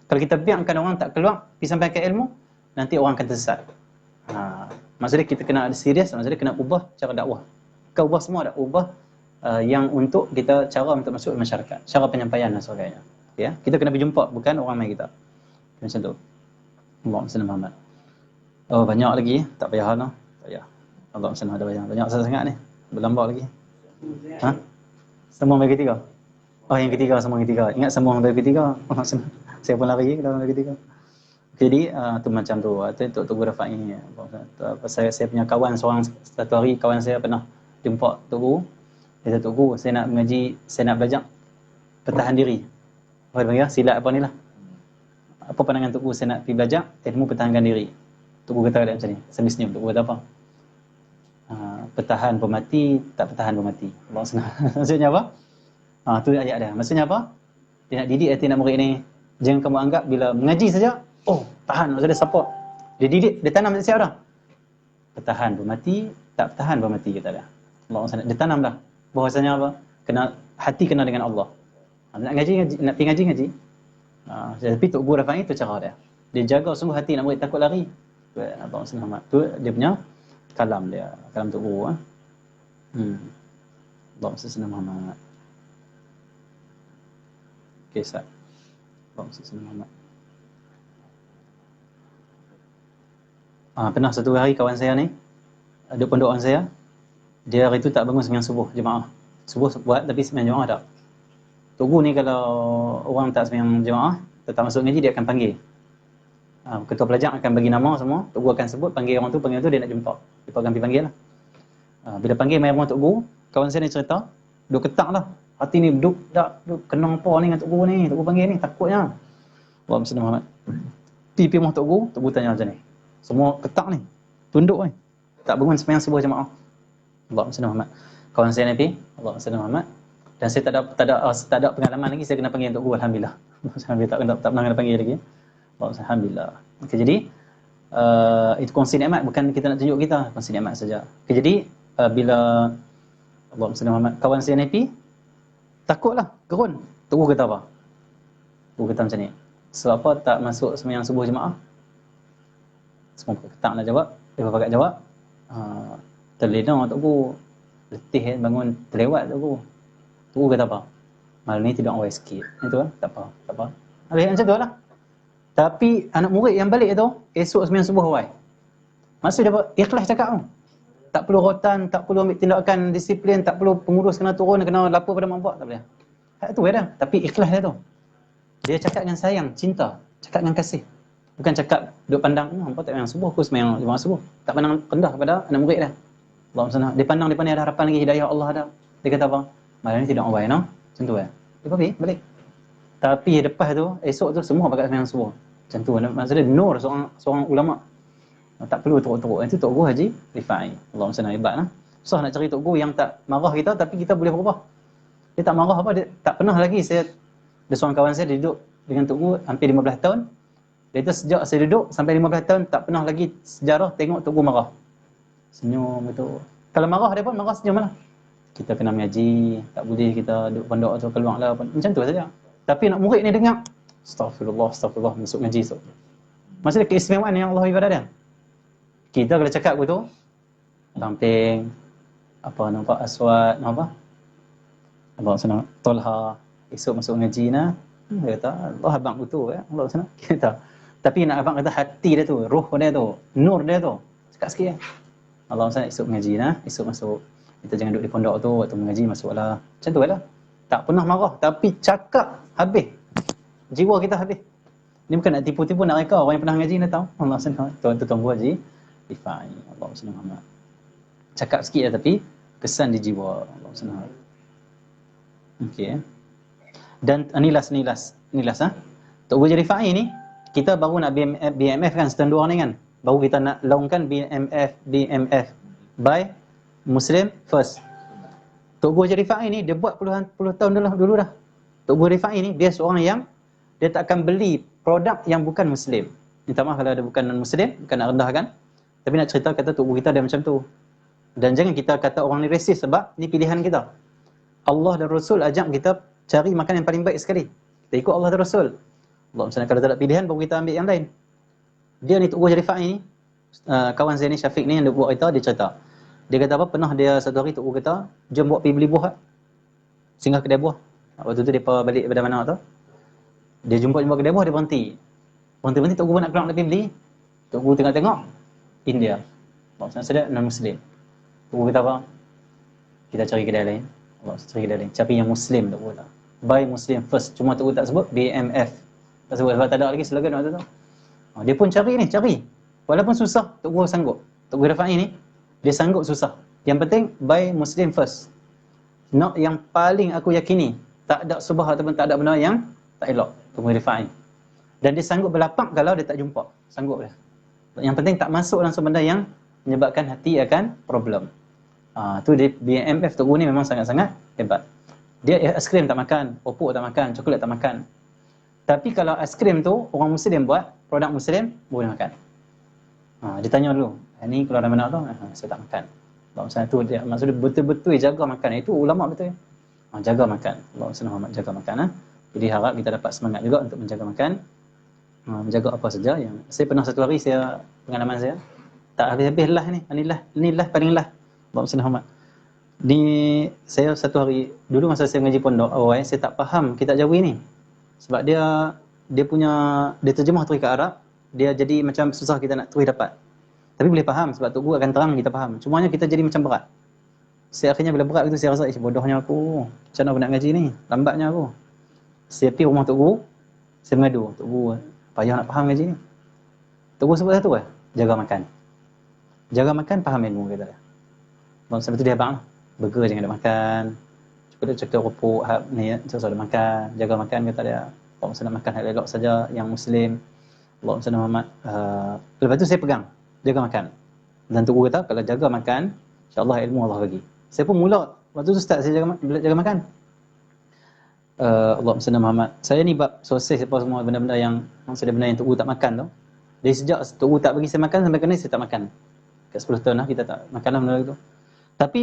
Speaker 2: Kalau kita biarkan orang tak keluar pergi sampai ke ilmu, nanti orang akan tersesat. Maksudnya kita kena ada serius, maksudnya kena ubah cara dakwah. Kau ubah semua dah, ubah yang untuk kita cara untuk masuk ke masyarakat, cara penyampaian dan sebagainya. Ya, kita kena berjumpa, bukan orang main kita. Macam tu. Allahumma salli Muhammad. Oh, banyak lagi, tak payah lah. Tak payah. Allahumma salli ada banyak sangat ni. Berlambat lagi. Sambung bagi 3. Oh, yang ketiga, sambung bagi 3. Ingat sambung bagi 3. Saya pun lari dalam bagi 3. Jadi tu macam tu. Itu Tok Guru Rafa'i ni. Saya punya kawan seorang, satu hari kawan saya pernah jumpa Tok Guru. Dia kata, Tok Guru, saya nak mengaji, saya nak belajar pertahan diri. Apa dia panggil? Silat apa ni lah. Apa pandangan Tok Guru, saya nak pergi belajar ilmu pertahankan diri. Tok Guru kata macam ni. Sambil senyum. Tok Guru kata apa? Pertahan pun mati, tak pertahan pun mati. Allah senang. Maksudnya apa? Tu ayat dia. Maksudnya apa? Dia nak didik hati anak murid ni. Jangan kamu anggap bila mengaji saja, tahan, maksudnya support. Dia didik, dia tanam siap dah. Pertahan pun mati, tak pertahan pun mati, kata dia. Allah senang. Dia tanam dah. Bahawasanya apa? Hati kena dengan Allah. Nak pergi ngaji. Tapi Tok Guru Rafai itu cara dia. Dia jaga sungguh hati nak murid takut lari. Allah senang. Tu dia punya kalam dia. Kalam Tok Guru. Allah senang Muhammad. Kisah. Allah senang Muhammad. Pernah satu hari kawan saya ni, ada pondokan saya, dia hari tu tak bangun sembahyang subuh jemaah. Subuh buat tapi sembahyang jemaah tak. Tok Guru ni kalau orang tak sembahyang jemaah, tetap masuk ngaji dia akan panggil. Ketua pelajar akan bagi nama semua, Tok Guru akan sebut, panggil orang tu dia nak jumpa. Dia akan pergi panggil lah. Bila panggil mai rumah Tok Guru, kawan saya ni cerita, duk ketak lah. Hati ni duk kenang apa ni dengan Tok Guru ni, Tok Guru panggil ni, takutnya. Allah Muhammad Muhammad. Pergi rumah Tok Guru tanya macam ni. Semua ketak ni, tunduk ni. Tak bangun sembahyang subuh jemaah. Allah Muhammad. Kawan saya ni Allah Muhammad. Dan saya tak ada pengalaman lagi, saya kena panggil Tok Guru, alhamdulillah. Tak pernah kena panggil lagi. Alhamdulillah. Okay, jadi itu kongsi nikmat, bukan kita nak tunjuk kita, kongsi nikmat saja. Okay, jadi bila Allah Muhammad, kawan saya ni takutlah, gerun. Tok Guru kata apa? Tok Guru kata macam ni. Sebab apa tak masuk sembahyang subuh jemaah? Semua ketak nak jawab. Dia berpakat jawab. Terlena Tok Guru. Letih bangun, terlewat Tok Guru. Tok Guru kata apa? Malam ni tidur awal sikit. Itu kan? Tak apa. Habis macam tu lah. Tapi anak murid yang balik tu, esok sembahyang subuh awal. Maksud dia ikhlas cakap tu. Tak perlu rotan, tak perlu ambil tindakan disiplin, tak perlu pengurus kena turun, kena lapor pada mak bapak, tak boleh. Hak tu dah. Tapi ikhlas dia tu. Dia cakap dengan sayang, cinta, cakap dengan kasih. Bukan cakap duk pandang, hampa tak sembahyang subuh, aku sembahyang jemaah subuh. Tak pandang rendah kepada anak murid dah. Allah SWT. Dia pandang depan ni ada harapan lagi, hidayah Allah ada. Dia kata apa? Malam ni tidak awal, no? Macam tu kan? Dia pergi, balik. Tapi lepas tu, esok tu semua pakai sembahyang subuh. Macam tu. Maksudnya nur seorang ulama. Tak perlu teruk-teruk. Itu Tok Guru Haji Rifai. Allah SWT hebat lah. Susah nak cari Tok Guru yang tak marah kita, tapi kita boleh berubah. Dia tak marah apa, dia tak pernah lagi ada seorang kawan saya, dia duduk dengan Tok Guru hampir 15 tahun. Dia tu sejak saya duduk sampai 15 tahun, tak pernah lagi sejarah tengok Tok Guru marah. Senyum gitu. Kalau marah dia pun marah senyum lah. Kita kena mengaji, tak boleh kita duduk pondok atau keluar lah. Macam tu saja. Tapi nak murid ni dengar, Astagfirullah, masuk ngaji esok. Maksudnya keistimewaan yang Allah ibadah dia. Kita kalau cakap begitu, lamping, nampak aswad, nampak? Allah senang, Tolha, esok masuk ngaji nah. Dia kata, Allah abang betul ya. Allah senang. Kita. Tapi nak abang kata hati dia tu, roh dia tu, nur dia tu. Cakap sikit ya. Allah senang, esok ngaji nah, esok masuk. Kita jangan duduk di pondok tu, waktu mengaji masuklah. Macam tu lah. Tak pernah marah, tapi cakap habis. Jiwa kita habis. Ni bukan nak tipu-tipu nak reka, orang yang pernah ngaji dia tahu. Allah senang. Tuan-tuan Haji Rifai. Allah senang. Cakap sikit lah tapi kesan di jiwa. Allah senang. Okey. Dan nilas ha. Tok Guru Rifai ni kita baru nak BMF kan setahun 2 ni kan. Baru kita nak laungkan BMF by Muslim First. Tok Guru Rifai ni dia buat puluh tahun dulu dah. Tok Guru Rifai ni dia seorang yang dia tak akan beli produk yang bukan Muslim. Minta maaf kalau ada bukan non-Muslim, bukan nak rendahkan. Tapi nak cerita kata Tok Guru kita dia macam tu. Dan jangan kita kata orang ni resis sebab ni pilihan kita. Allah dan Rasul ajak kita cari makan yang paling baik sekali. Kita ikut Allah dan Rasul. Allah misalnya kalau tak ada pilihan baru kita ambil yang lain. Dia ni Tok Guru Rifai ni, kawan saya ni Syafiq ni yang dia buat dia cerita. Dia kata apa, pernah dia satu hari Tok Guru kata, jom buat pergi beli buah. Singgah kedai buah. Waktu tu dia balik daripada mana tu. Dia jumpa kedai buah, dia berhenti. Berhenti Tok Guru nak keluar nak pergi beli. Tok Guru tengok-tengok India. Maksudnya sedap non-Muslim. Tok Guru kata apa? Kita cari kedai lain. Cari kedai lain. Cari yang Muslim Tok Guru kata. Buy Muslim first. Cuma Tok Guru tak sebut BMF. Tak sebut sebab tak ada lagi slogan waktu tu. Dia pun cari. Walaupun susah, Tok Guru sanggup. Tok Guru Rifai ni, dia sanggup susah. Yang penting, buy Muslim first. Nak yang paling aku yakini. Tak ada subah ataupun tak ada benda yang tak elok. Tok Guru Rifai. Dan dia sanggup berlapak kalau dia tak jumpa. Sanggup dia. Yang penting tak masuk langsung benda yang menyebabkan hati akan problem. Tu dia BMF Tok Guru ni memang sangat-sangat hebat. Dia aiskrim tak makan, opok tak makan, coklat tak makan. Tapi kalau aiskrim tu orang Muslim buat, produk Muslim boleh makan. Dia tanya dulu, ni kalau dah mana tu? Saya tak makan. Maksudnya tu dia maksud dia betul-betul jaga makan. Itu ulama betul. Jaga makan. Allah SWT jaga makan. Jadi harap kita dapat semangat juga untuk menjaga makan. Menjaga apa saja yang saya pernah satu hari pengalaman saya tak habis-habis lah ni. Ni lah paling lah. Allah SWT. Saya satu hari dulu masa saya mengaji pondok awal saya tak faham kitab Jawi ni. Sebab dia terjemah tulis ke Arab, dia jadi macam susah kita nak tulis dapat. Tapi boleh faham sebab Tok Guru akan terang kita faham. Cumanya kita jadi macam berat. Saya akhirnya bila berat itu saya rasa bodohnya aku. Macam mana aku nak ngaji ni? Lambatnya aku. Saya pergi rumah Tok Guru, saya mengadu, Tok Guru payah nak faham ngaji ni. Tok Guru sebut satu jaga makan. Jaga makan, faham ilmu kata dia. Sebab tu dia abang lah. Burger jangan ada makan. Coklat rupuk ni susah ada makan. Jaga makan kata dia. Allah SWT makan hal elok saja yang Muslim. Allah SWT lepas tu saya pegang jaga makan. Dan Tok Guru kata kalau jaga makan, insya-Allah ilmu Allah bagi. Saya pun mula waktu tu start saya jaga makan. Allah SWT Muhammad. Saya ni bab sosial apa semua benda-benda yang maksudnya benda yang Tok Guru tak makan tu. Dari sejak Tok Guru tak bagi saya makan sampai kini saya tak makan. Kat 10 tahun lah kita tak makan lah benda tu. Tapi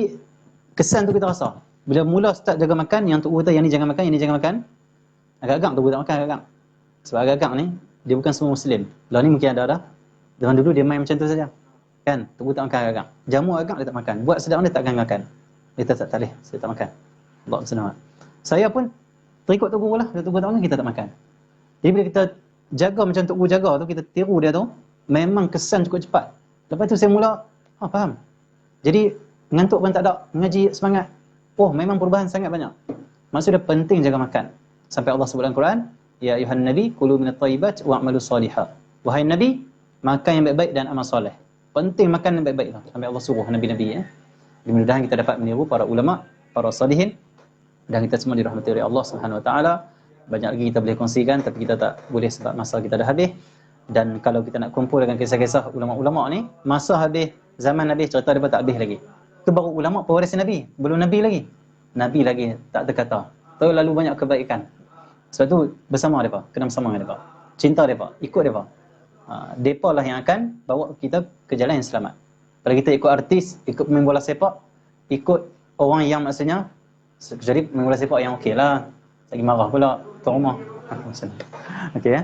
Speaker 2: kesan tu kita rasa. Bila mula start jaga makan, yang Tok Guru kata yang ni jangan makan, yang ni jangan makan. Agak-agak Tok Guru tak makan agak-agak. Sebab agak-agak ni dia bukan semua Muslim. Lah ni mungkin ada dah. Zaman dulu dia main macam tu saja. Kan? Tok Guru tak makan agak-agak. Jamu agak dia tak makan. Buat sedap dia takkan makan. Dia tak boleh, saya tak makan. Allah SWT. Saya pun terikut Tok Guru lah. Tok Guru tak makan, kita tak makan. Jadi bila kita jaga macam Tok Guru jaga tu, kita tiru dia tu, memang kesan cukup cepat. Lepas tu saya mula, faham. Jadi ngantuk pun tak ada, mengaji semangat. Memang perubahan sangat banyak. Maksudnya penting jaga makan. Sampai Allah sebut dalam Quran, ya ayuhan nabi kulu minat thayyibat wa'malu salihah. Wahai nabi, makan yang baik-baik dan amal soleh. Penting makan yang baik-baik tu. Sampai Allah suruh nabi-nabi Mudah-mudahan kita dapat meniru para ulama, para salihin, dan kita semua dirahmati oleh Allah Subhanahu Wa Taala. Banyak lagi kita boleh kongsikan, tapi kita tak boleh sebab masa kita dah habis. Dan kalau kita nak kumpul dengan kisah-kisah ulama-ulama ni, masa habis, zaman Nabi cerita dia tak habis lagi. Itu baru ulama pewaris Nabi, belum Nabi lagi. Nabi lagi tak terkata. Terlalu banyak kebaikan. Sebab tu bersama mereka, kena bersama dengan mereka. Cinta mereka, ikut mereka. Mereka lah yang akan bawa kita ke jalan yang selamat. Kalau kita ikut artis, ikut pemain bola sepak, ikut orang yang maksudnya jadi pemain bola sepak yang okey lah. Lagi marah pula tuan rumah. Okey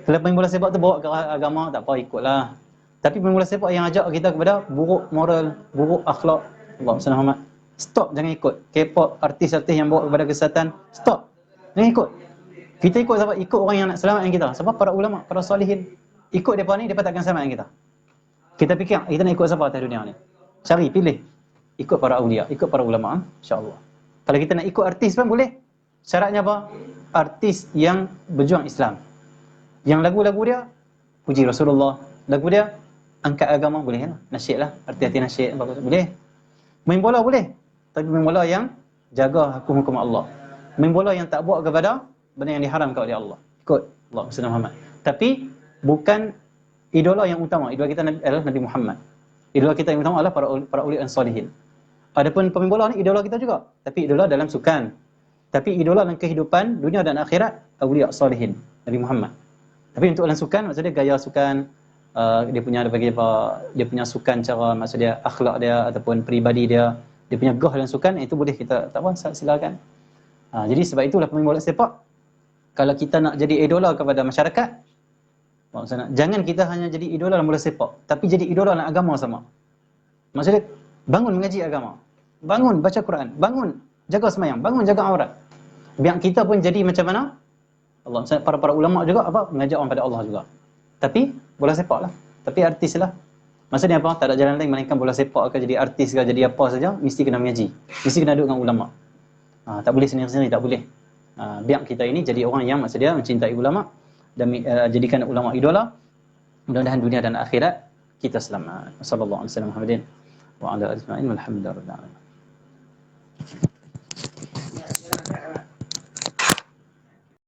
Speaker 2: Kalau pemain bola sepak tu bawa ke agama, tak apa, ikutlah. Tapi pemain bola sepak yang ajak kita kepada buruk moral, buruk akhlak, Allah SWT. Stop, jangan ikut. K-pop, artis-artis yang bawa kepada kesesatan, stop. Jangan ikut. Kita ikut siapa? Ikut orang yang nak selamatkan kita. Sebab para ulama, para salihin. Ikut mereka ni, mereka takkan selamatkan kita. Kita fikir, kita nak ikut siapa atas dunia ni? Cari, pilih. Ikut para awliya, ikut para ulama, insya-Allah. Kalau kita nak ikut artis pun boleh. Syaratnya apa? Artis yang berjuang Islam. Yang lagu-lagu dia, puji Rasulullah. Lagu dia, angkat agama, boleh lah. Nasyid lah, hati-hati nasyid, boleh. Main bola boleh. Tapi main bola yang jaga hukum-hukum Allah. Main bola yang tak buat kepada benda yang diharamkan oleh Allah. Ikut Allah Muhammad. Tapi bukan idola yang utama. Idola kita adalah Nabi Muhammad. Idola kita yang utama adalah para ulil dan salihin. Adapun pemain bola ni idola kita juga. Tapi idola dalam sukan. Tapi idola dalam kehidupan dunia dan akhirat awliya salihin, Nabi Muhammad. Tapi untuk dalam sukan maksudnya gaya sukan, dia punya sukan cara maksudnya akhlak dia ataupun peribadi dia punya gah dalam sukan, itu boleh kita tak apa silakan. Jadi sebab itulah pemain bola sepak, kalau kita nak jadi idola kepada masyarakat, maksudnya jangan kita hanya jadi idola dalam bola sepak, tapi jadi idola dalam agama sama. Maksudnya bangun mengaji agama, bangun baca Quran, bangun jaga sembahyang, bangun jaga aurat. Biar kita pun jadi macam mana? Allah, para ulama juga apa? Mengajak orang pada Allah juga. Tapi bola sepak lah. Tapi artis lah. Maksudnya apa? Tak ada jalan lain melainkan bola sepak ke, jadi artis ke, jadi apa saja, mesti kena mengaji. Mesti kena duduk dengan ulama. Tak boleh sendiri-sendiri, tak boleh. Biar kita ini jadi orang yang maksudnya mencintai ulama dan jadikan ulama idola. Mudah-mudahan dunia dan akhirat kita selamat. Sallallahu alaihi wasallam Muhammadin wa ala alihi wa sahbihi walhamdulillah.